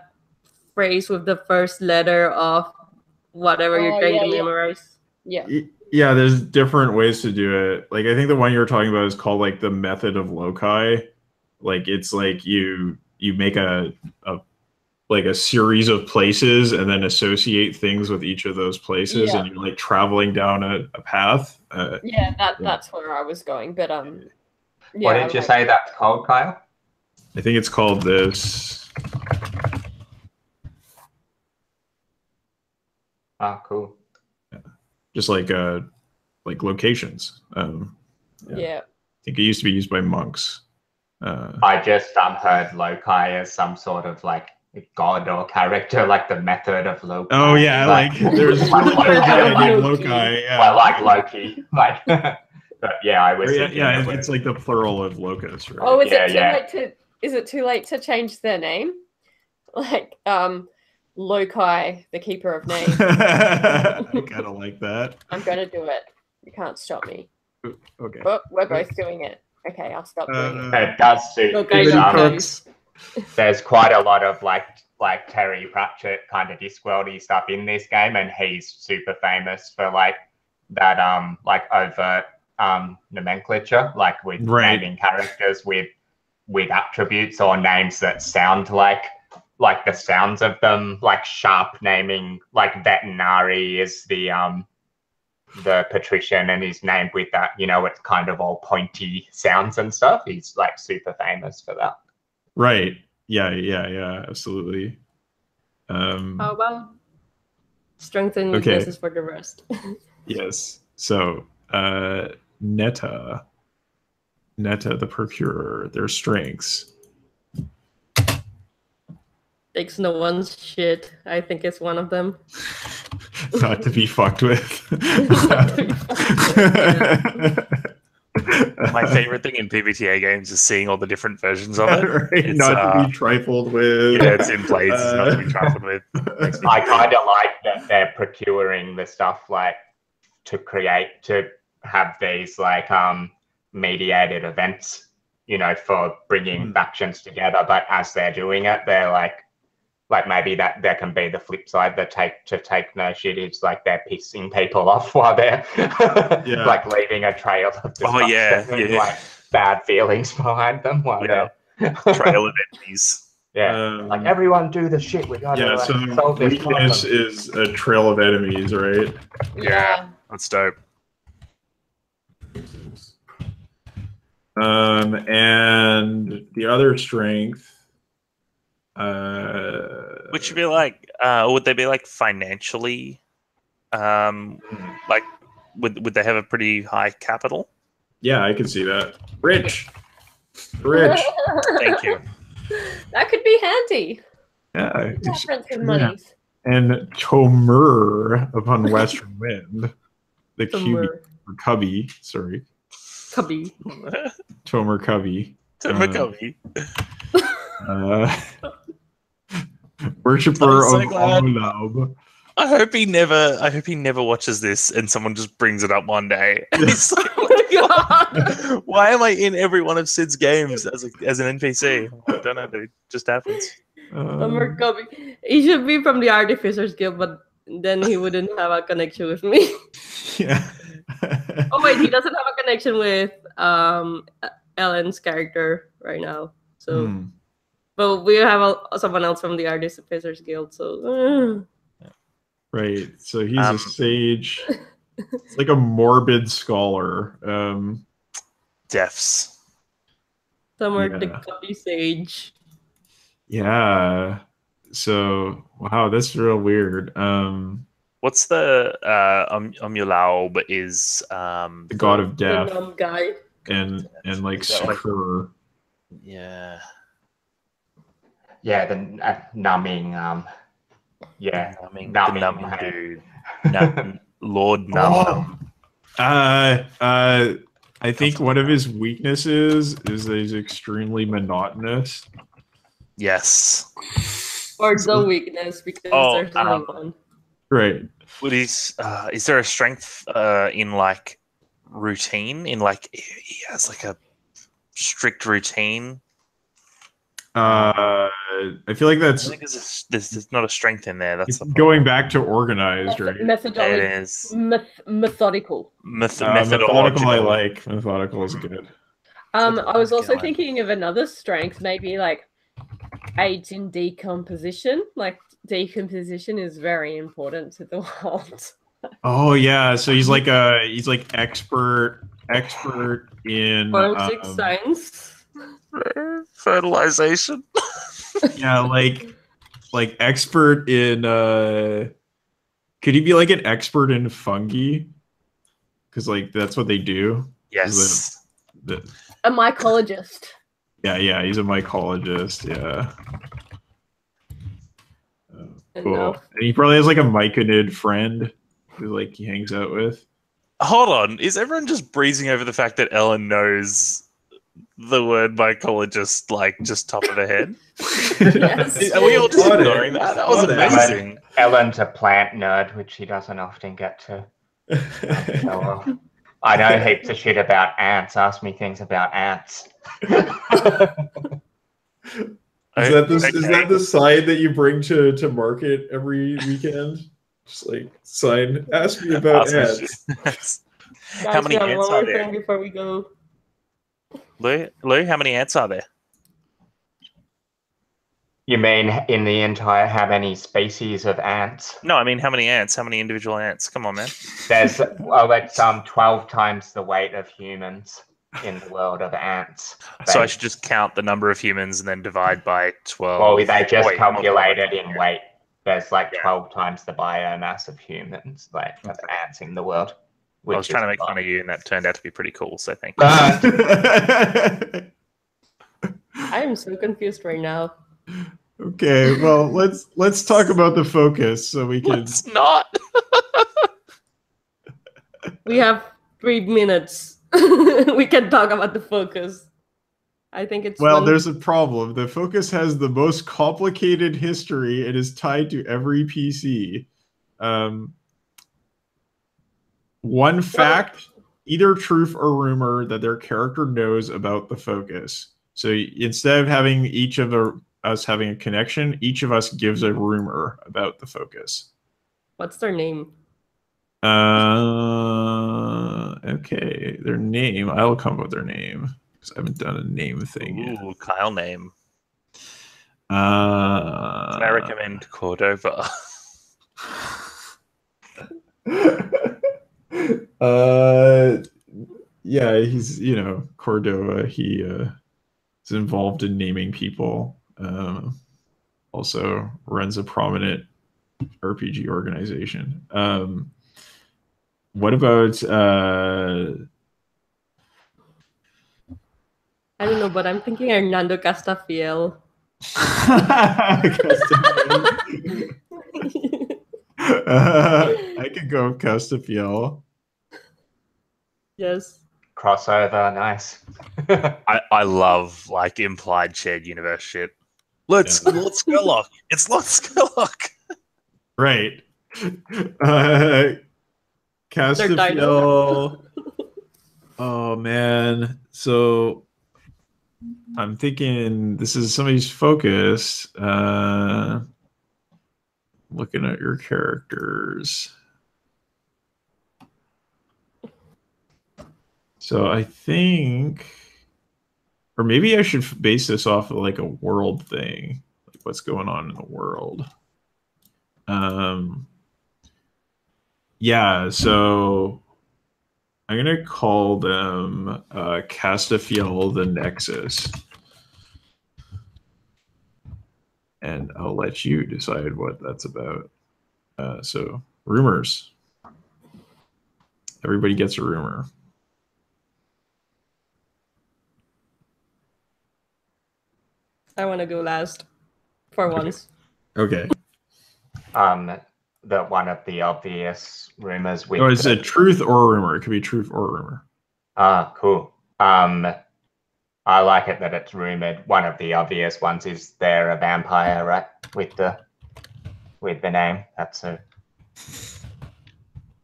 phrase with the first letter of whatever you're trying to memorize. Yeah, there's different ways to do it. Like I think the one you were talking about is called like the method of loci. Like it's like you make a series of places and then associate things with each of those places, and you're like traveling down a path. That's where I was going. But what did you say that's called, Kyle? I think it's called this. Oh, cool. Yeah. Just like locations. I think it used to be used by monks. I just heard loci as some sort of like god or character, like the method of loci. Oh yeah, like there's really cool guy named Loci. Yeah. Well, like Loki, like. But yeah, I was. It's like the plural of locus, right? Oh, is it too late to change their name? Like Loci, the keeper of names. I kind of like that. I'm gonna do it. You can't stop me. Okay. Oh, we're both doing it. Okay, I'll stop doing it. It does suit. Okay, there's quite a lot of like Terry Pratchett kind of Discworldy stuff in this game, and he's super famous for like that like overt nomenclature, like with naming characters with attributes or names that sound like the sounds of them, like sharp naming, like veterinary is the patrician, and he's named with that, you know, it's kind of all pointy sounds and stuff. He's like super famous for that. Right. Yeah, absolutely. How about strength and weaknesses for the rest? Yes. So Netta the procurer, their strengths. Takes no one's shit. I think it's one of them. Not to be fucked with. My favorite thing in PBTA games is seeing all the different versions of it. Right? Not to be trifled with. Yeah, it's in place. It's not to be trifled with. I kind of like that they're procuring the stuff like to have these like mediated events, you know, for bringing factions together. But as they're doing it, they're like maybe that there can be the flip side that take no shit. It's like they're pissing people off while they're like leaving a trail of destruction like bad feelings behind them while they're trail of enemies. Like everyone do the shit. We gotta so weakness is a trail of enemies, right? Yeah, that's dope. And the other strength. Which would be like, would they be like financially, like would they have a pretty high capital? Yeah, I can see that. Rich. Thank you. That could be handy. Yeah. Difference in monies. And Tomer upon Western Wind, the Cubby, or Cubby, sorry. Cubby. Tomer Cubby. Cubby. Worshipper I'm so of glad. Omulaub. I hope he never watches this and someone just brings it up one day. And he's like, what the fuck? Why am I in every one of Sid's games as an NPC? I don't know, dude. It just happens. Tomer Cubby. He should be from the Artificers Guild, but then he wouldn't have a connection with me. Yeah. Oh wait, he doesn't have a connection with Ellen's character right now. So, but we have someone else from the Artificers Guild. So, right. So he's a sage. It's like a morbid scholar. Deaths. Tomer the Cubby Sage. Yeah. So wow, that's real weird. What's the Omulaub is the god of death. The numb guy. And like Scur. Yeah. Yeah, the numbing the numbing dude. Lord Numb. I think one of his weaknesses is that he's extremely monotonous. Yes. Or the weakness, because there's only one. Right. But is there a strength in like routine? In like he has like a strict routine? I feel like that's. I think there's not a strength in there. That's going back to organized, right? Methodology. It is Methodical. Methodical. I like methodical is good. I was also thinking of another strength, maybe like aids in decomposition. Like decomposition is very important to the world. Oh yeah, so he's like expert in forensic science. Fertilization. Yeah, like expert in could he be like an expert in fungi? Because like that's what they do. Yes. A mycologist. Yeah, he's a mycologist. Yeah. Cool. And he probably has like a myconid friend who like he hangs out with. Hold on, is everyone just breezing over the fact that Ellen knows the word mycologist like just top of the head? Yes. Are we all just ignoring that? That was amazing. Ellen's a plant nerd, which she doesn't often get to. I know heaps of shit about ants. Ask me things about ants. Is that the sign that you bring to market every weekend? Just like sign, ask me about ants. Guys, how many ants are there? Before we go. Lou, how many ants are there? You mean in the entire, how many species of ants? No, I mean how many ants? How many individual ants? Come on, man. There's it's 12 times the weight of humans in the world of ants. So I should just count the number of humans and then divide by 12. Well, they just calculated in weight. There's like 12 times the biomass of humans, like of ants in the world. I was trying to make fun of you, and that turned out to be pretty cool. So thank you. I am so confused right now. Okay, well let's talk about the focus so we can. Let's not. We have 3 minutes. We can talk about the focus. I think it's there's a problem. The focus has the most complicated history. It is tied to every PC. One fact, either truth or rumor, that their character knows about the focus. So instead of having each of us having a connection, each of us gives a rumor about the focus. What's their name? Okay, their name. I'll come up with their name because I haven't done a name thing yet. Ooh, Kyle name. I recommend Cordova. Yeah, he's Cordova. He is involved in naming people. Also runs a prominent RPG organization. What about I don't know, but I'm thinking Hernando Castafiel. I could go with Castafiel. Yes. crossover. Nice. I love like implied shared universe shit. Let's Lord Skurlock. It's Lord Skurlock. Right. Castafiel. Oh man. So I'm thinking this is somebody's focus. Looking at your characters. So I think, or maybe I should base this off of like a world thing, like what's going on in the world. Yeah, so I'm gonna call them Castafiel the Nexus. And I'll let you decide what that's about. So rumors. Everybody gets a rumor. I want to go last for once. Okay. The one of the obvious rumors with. Oh, it's a truth or a rumor. It could be truth or a rumor. Ah, cool. I like it that it's rumored. One of the obvious ones is they're a vampire, right? With the name. That's a.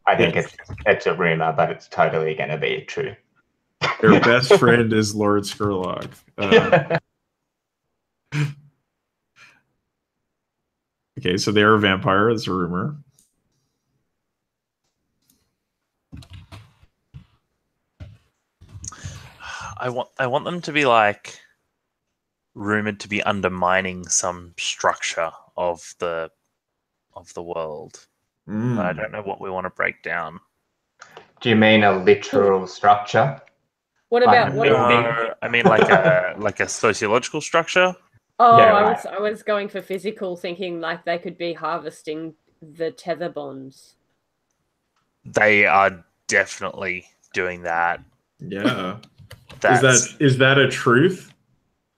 I think it's a rumor, but it's totally going to be true. Their best friend is Lord Skurlock. Okay, so they are a vampire. That's a rumor. I want them to be like rumored to be undermining some structure of the world. But I don't know what we want to break down. Do you mean a literal structure? What about what? No, I mean like a sociological structure. Oh, Yeah, right. I was going for physical, thinking like they could be harvesting the tether bonds. They are definitely doing that. Yeah. That's, is that a truth?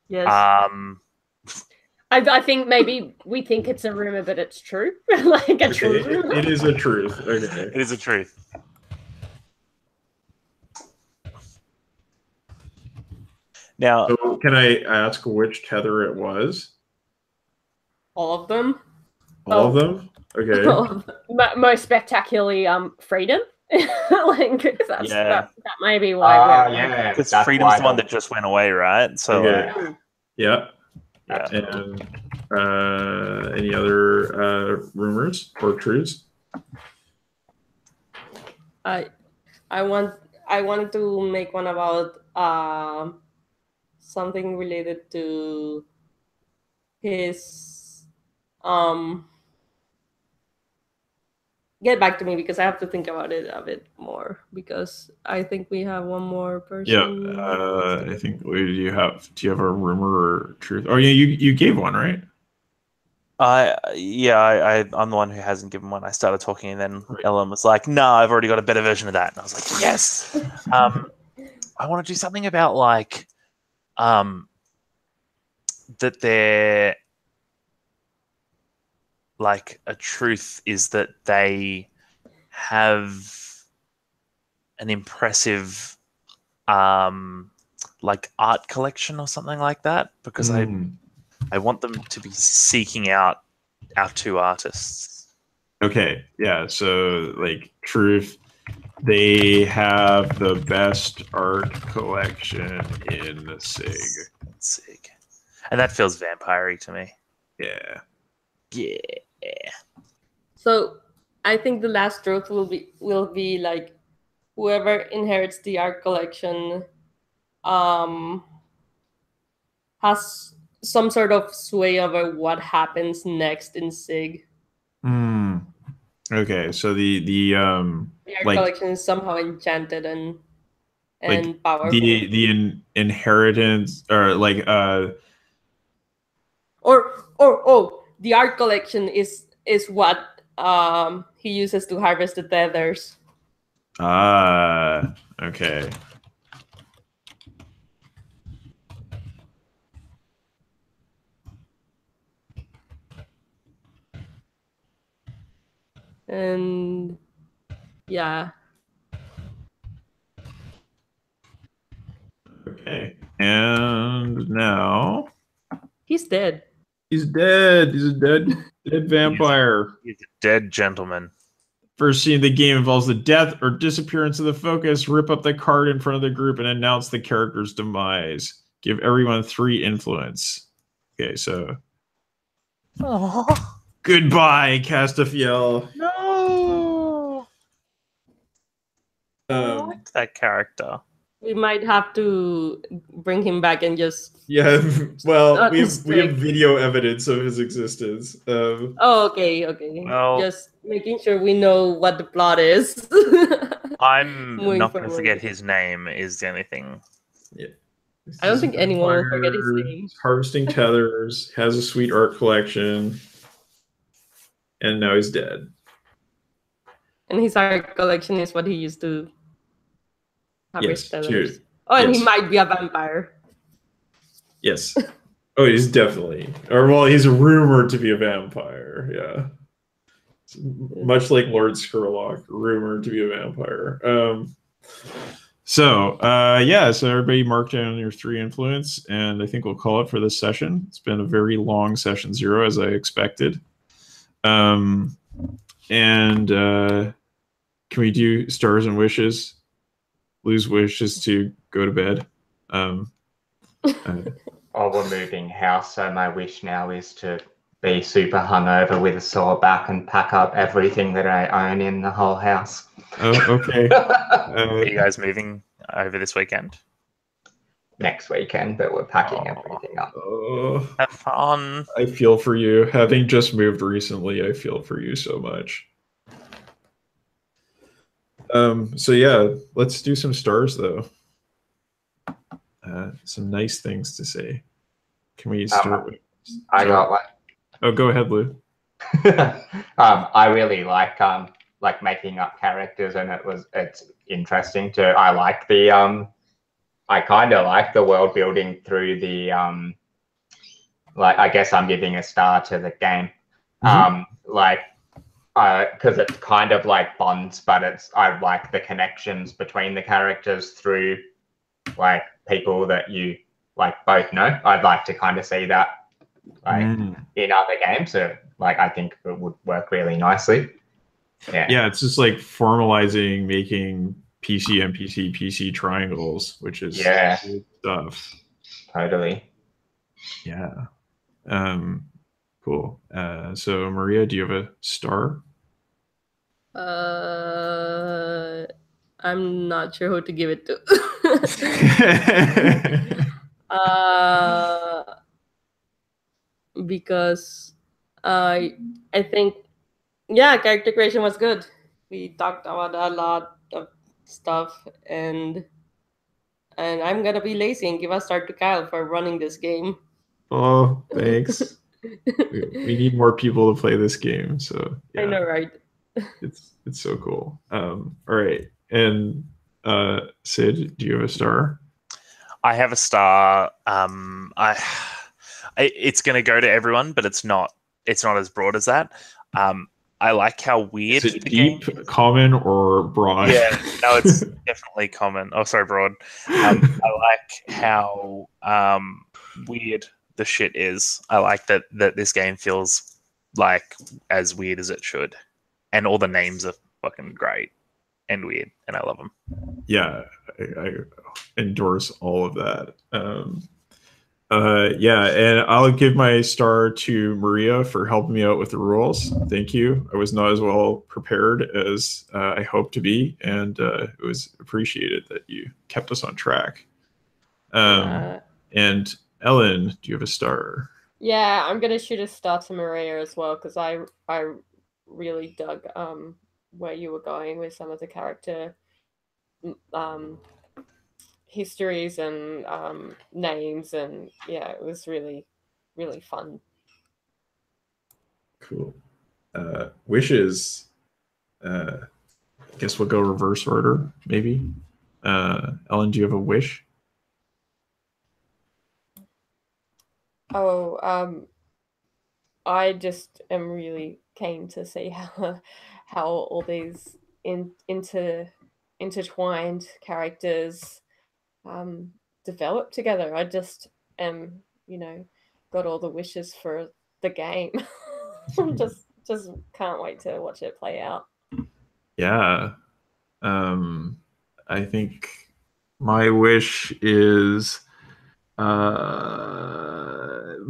Yes. I think maybe we think it's a rumor, but it's true. Like a true rumor. It is a truth. Okay. It is a truth. Now, So can I ask which tether it was? All of them. All of them? Okay. Most spectacularly, freedom. Like that may be why. Yeah, because freedom's the one that just went away, right? So okay. Yeah. yeah. And any other rumors or truths? I wanted to make one about something related to his get back to me because I have to think about it a bit more because I think we have one more person. Yeah, I think do you have a rumor or truth? Oh yeah, you gave one, right? I'm the one who hasn't given one. I started talking, and then Ellen was like, "No, I've already got a better version of that." And I was like, "Yes." I want to do something about like, that they're like a truth is that they have an impressive, like art collection or something like that because I want them to be seeking out our two artists. Okay, yeah. So like truth, they have the best art collection in the SIG. SIG, and that feels vampire-y to me. Yeah. Yeah. So I think the last truth will be like whoever inherits the art collection has some sort of sway over what happens next in SIG. Okay, so the art collection is somehow enchanted and like powerful. The inheritance or like the art collection is what he uses to harvest the tethers. Okay. And yeah. Okay. And now He's dead. he's dead. He's a dead vampire. He's a dead gentleman. First scene of the game involves the death or disappearance of the focus. Rip up the card in front of the group and announce the character's demise. Give everyone 3 influence. Okay, so. Oh. Goodbye, Castafiel. No. I liked that character. We might have to bring him back and just. Yeah, well, we have Strike. video evidence of his existence. Oh, okay. Well, just making sure we know what the plot is. I'm Moving not going to forward. forget his name is the only thing. Yeah. I don't think anyone will forget his name. Harvesting tethers, has a sweet art collection, and now he's dead. And his art collection is what he used to harvest Yes, tethers. dude. Oh, and Yes. he might be a vampire. Yes. Oh, he's definitely. Or, well, he's rumored to be a vampire. Yeah. Much like Lord Skurlock, rumored to be a vampire. So everybody mark down your 3 influence, and I think we'll call it for this session. It's been a very long session 0, as I expected. Can we do stars and wishes? Lou's wish is to go to bed. We're moving house, so my wish now is to be super hungover with a sore back and pack up everything that I own in the whole house. Oh, okay. Are you guys moving over this weekend? Next weekend, but we're packing everything up. Have fun. I feel for you. Having just moved recently, I feel for you so much. So yeah, let's do some stars though. Some nice things to say. Can we start with? I got one. Oh, go ahead, Lou. I really like making up characters, and it's interesting to. I like the I kind of like the world building through the I guess I'm giving a star to the game. Because it's kind of like Bonds, but I like the connections between the characters through like people that you like both know. I'd like to kind of see that in other games. So I think it would work really nicely. Yeah, it's just like formalizing, making PC NPC PC triangles, which is good stuff. Totally. Yeah. Cool. So Maria, do you have a star? I'm not sure who to give it to. Because I think character creation was good. We talked about a lot of stuff, and I'm gonna be lazy and give a star to Kyle for running this game. Oh, thanks. we need more people to play this game, so yeah. I know, right? It's so cool. All right, and Sid, do you have a star? I have a star. It's going to go to everyone, but it's not as broad as that. I like how weird. Is it deep, common, or broad? Yeah, no, it's definitely common. Oh, sorry, broad. I like how weird the shit is. I like that this game feels like as weird as it should, and all the names are fucking great and weird, and I love them. Yeah, I endorse all of that. And I'll give my star to Maria for helping me out with the rules. Thank you. I was not as well prepared as I hoped to be, and it was appreciated that you kept us on track. And Ellen, do you have a star? Yeah, I'm gonna shoot a star to Maria as well, because I really dug where you were going with some of the character histories and names, and yeah, it was really, really fun. Cool. Wishes. I guess we'll go reverse order, maybe. Ellen, do you have a wish? I just am really keen to see how all these intertwined characters develop together. I just am, got all the wishes for the game. just can't wait to watch it play out. Yeah. I think my wish is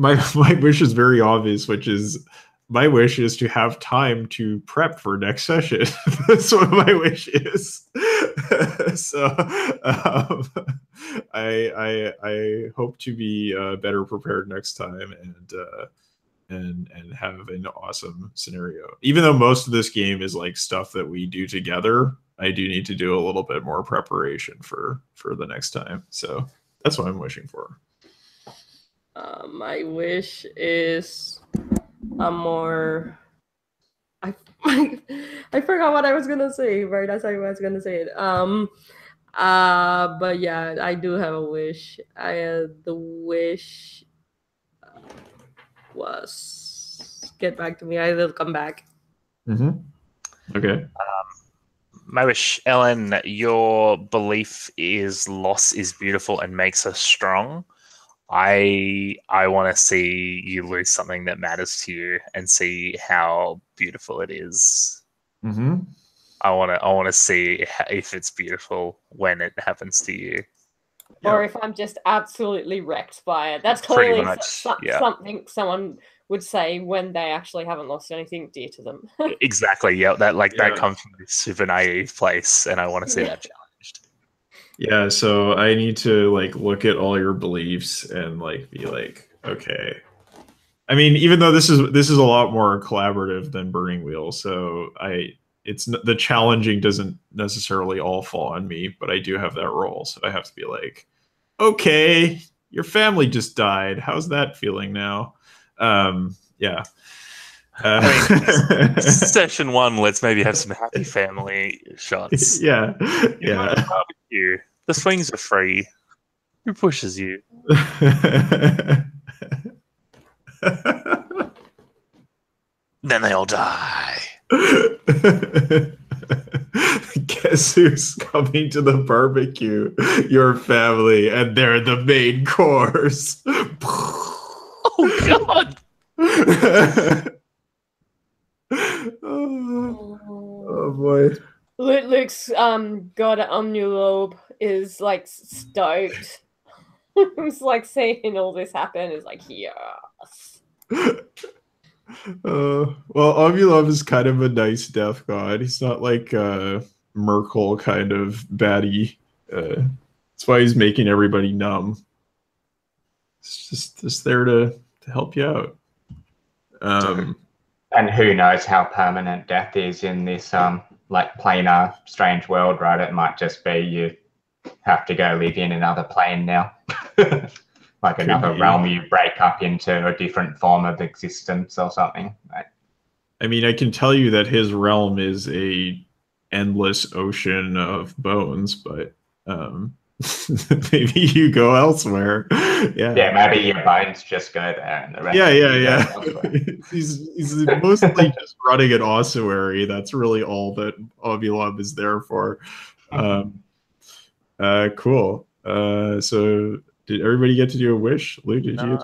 my wish is very obvious, which is my wish is to have time to prep for next session. That's what my wish is. So I hope to be better prepared next time and have an awesome scenario. Even though most of this game is like stuff that we do together, I do need to do a little bit more preparation for the next time. So that's what I'm wishing for. My wish is a more. I forgot what I was gonna say right as I was gonna say it. But yeah, I do have a wish. The wish was get back to me. I will come back. Okay. My wish, Ellen, your belief is loss is beautiful and makes us strong. I want to see you lose something that matters to you and see how beautiful it is. I want to see if it's beautiful when it happens to you, or if I'm just absolutely wrecked by it. That's clearly something someone would say when they actually haven't lost anything dear to them. Exactly. Yeah, that comes from this super naive place, and I want to see that challenged. Yeah, so I need to like look at all your beliefs and like be like, okay. I mean, even though this is a lot more collaborative than Burning Wheel, so the challenging doesn't necessarily all fall on me, but I do have that role, so I have to be like, okay, your family just died. How's that feeling now? Yeah. I mean, session 1, let's maybe have some happy family shots. Yeah. Barbecue. The swings are free. Who pushes you? Then they all die. Guess who's coming to the barbecue? Your family, and they're the main course. Oh God! Oh boy. Luke's god Omnilobe is like stoked. He's like seeing all this happen. Is like, yes. Well, Omnilove is kind of a nice death god. He's not like Merkel kind of baddie. That's why he's making everybody numb. It's just there to help you out. And who knows how permanent death is in this like planar strange world, right? It might just be you have to go live in another plane now. Like another realm you break up into a different form of existence or something. Right? I mean, I can tell you that his realm is a endless ocean of bones, but maybe you go elsewhere. Yeah, maybe your bones just go there and the rest he's mostly just running an ossuary. That's really all that Omnilove is there for. Cool. So did everybody get to do a wish? Luke, did you?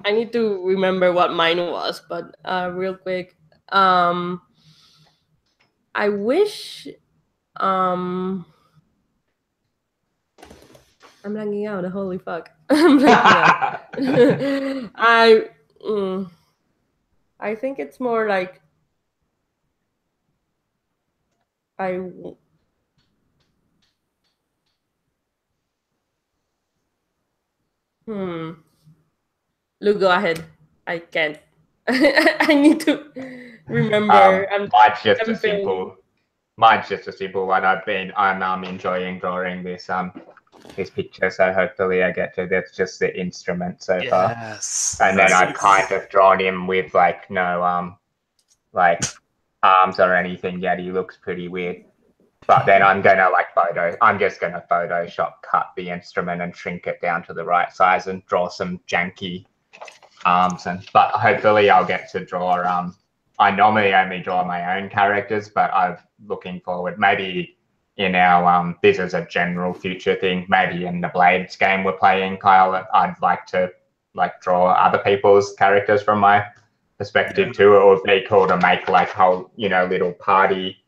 I need to remember what mine was, but real quick, I wish. I'm blanking out. Holy fuck! I'm blanking out. I think it's more like Luke, go ahead. I can't. I need to remember. Mine's just a simple one. I'm enjoying drawing this picture, so hopefully I get to. That's just the instrument so far. And then I've kind of drawn him with like no like arms or anything yet. He looks pretty weird. But then I'm just gonna Photoshop cut the instrument and shrink it down to the right size and draw some janky arms. But hopefully I'll get to draw. I normally only draw my own characters, but I'm looking forward. Maybe in our this is a general future thing. Maybe in the Blades game we're playing, Kyle, I'd like to draw other people's characters from my perspective too. It would be cool to make like whole, little party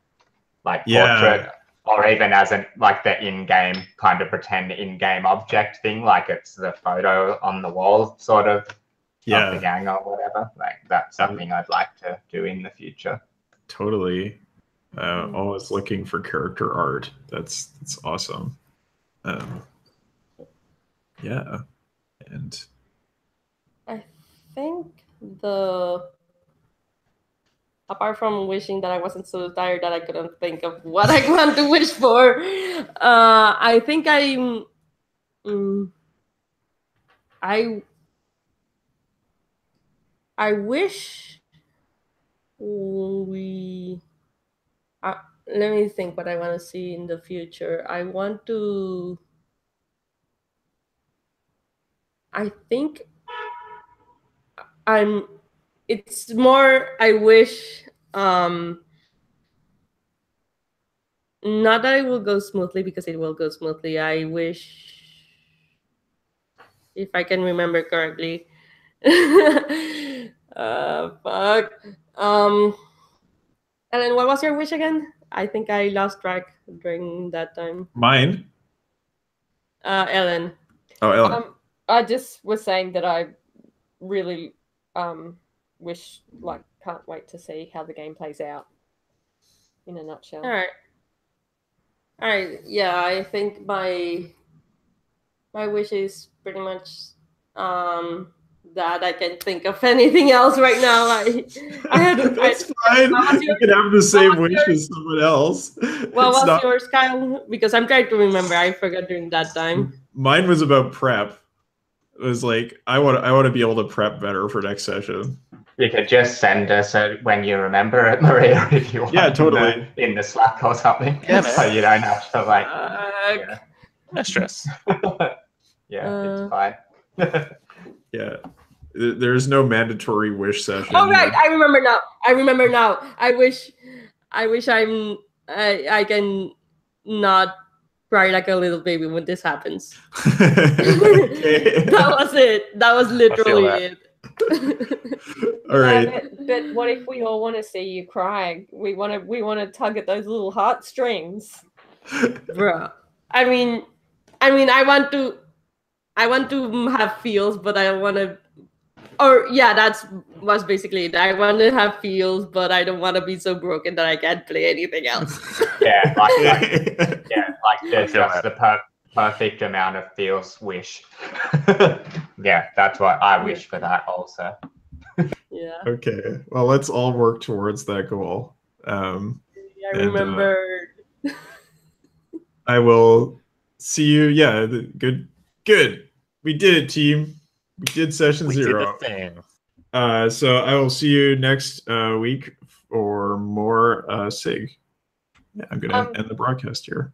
portrait, or even as the in-game kind of pretend in-game object thing, like it's the photo on the wall sort of the gang or whatever. Like that's something I'd like to do in the future. Totally. Always looking for character art. That's awesome. Yeah. And I think apart from wishing that I wasn't so tired that I couldn't think of what I want to wish for, I think I wish we. Let me think what I want to see in the future. I think it's more, I wish, not that it will go smoothly, because it will go smoothly. I wish, if I can remember correctly, fuck. Ellen, what was your wish again? I think I lost track during that time. Mine? Ellen. Oh, Ellen. I just was saying that I really wish, can't wait to see how the game plays out in a nutshell. All right. Yeah, I think my wish is pretty much that. I can't think of anything else right now. That's fine. You can have the same wish as someone else. What was yours, Kyle? Because I'm trying to remember. I forgot during that time. Mine was about prep. It was like I want to be able to prep better for next session. You could just send us when you remember it, Maria, if you want. Yeah, totally. In the Slack or something. Yeah, so you don't have to no stress. It's fine. Yeah. There's no mandatory wish session. Oh right, I remember now. I wish I can not cry like a little baby when this happens. Okay. That was it. That was literally it. All right. But what if we all want to see you cry? We want to tug at those little heartstrings, bro. I mean, I want to have feels, but I want to. Or was basically it. I want to have feels, but I don't want to be so broken that I can't play anything else. There's just the perfect amount of feels wish. Yeah, that's what I wish for that also. Yeah. Okay. Well, let's all work towards that goal. I remember. I will see you. Yeah. Good. We did it, team. We did session 0. So I will see you next week for more SIG. Yeah, I'm gonna end the broadcast here.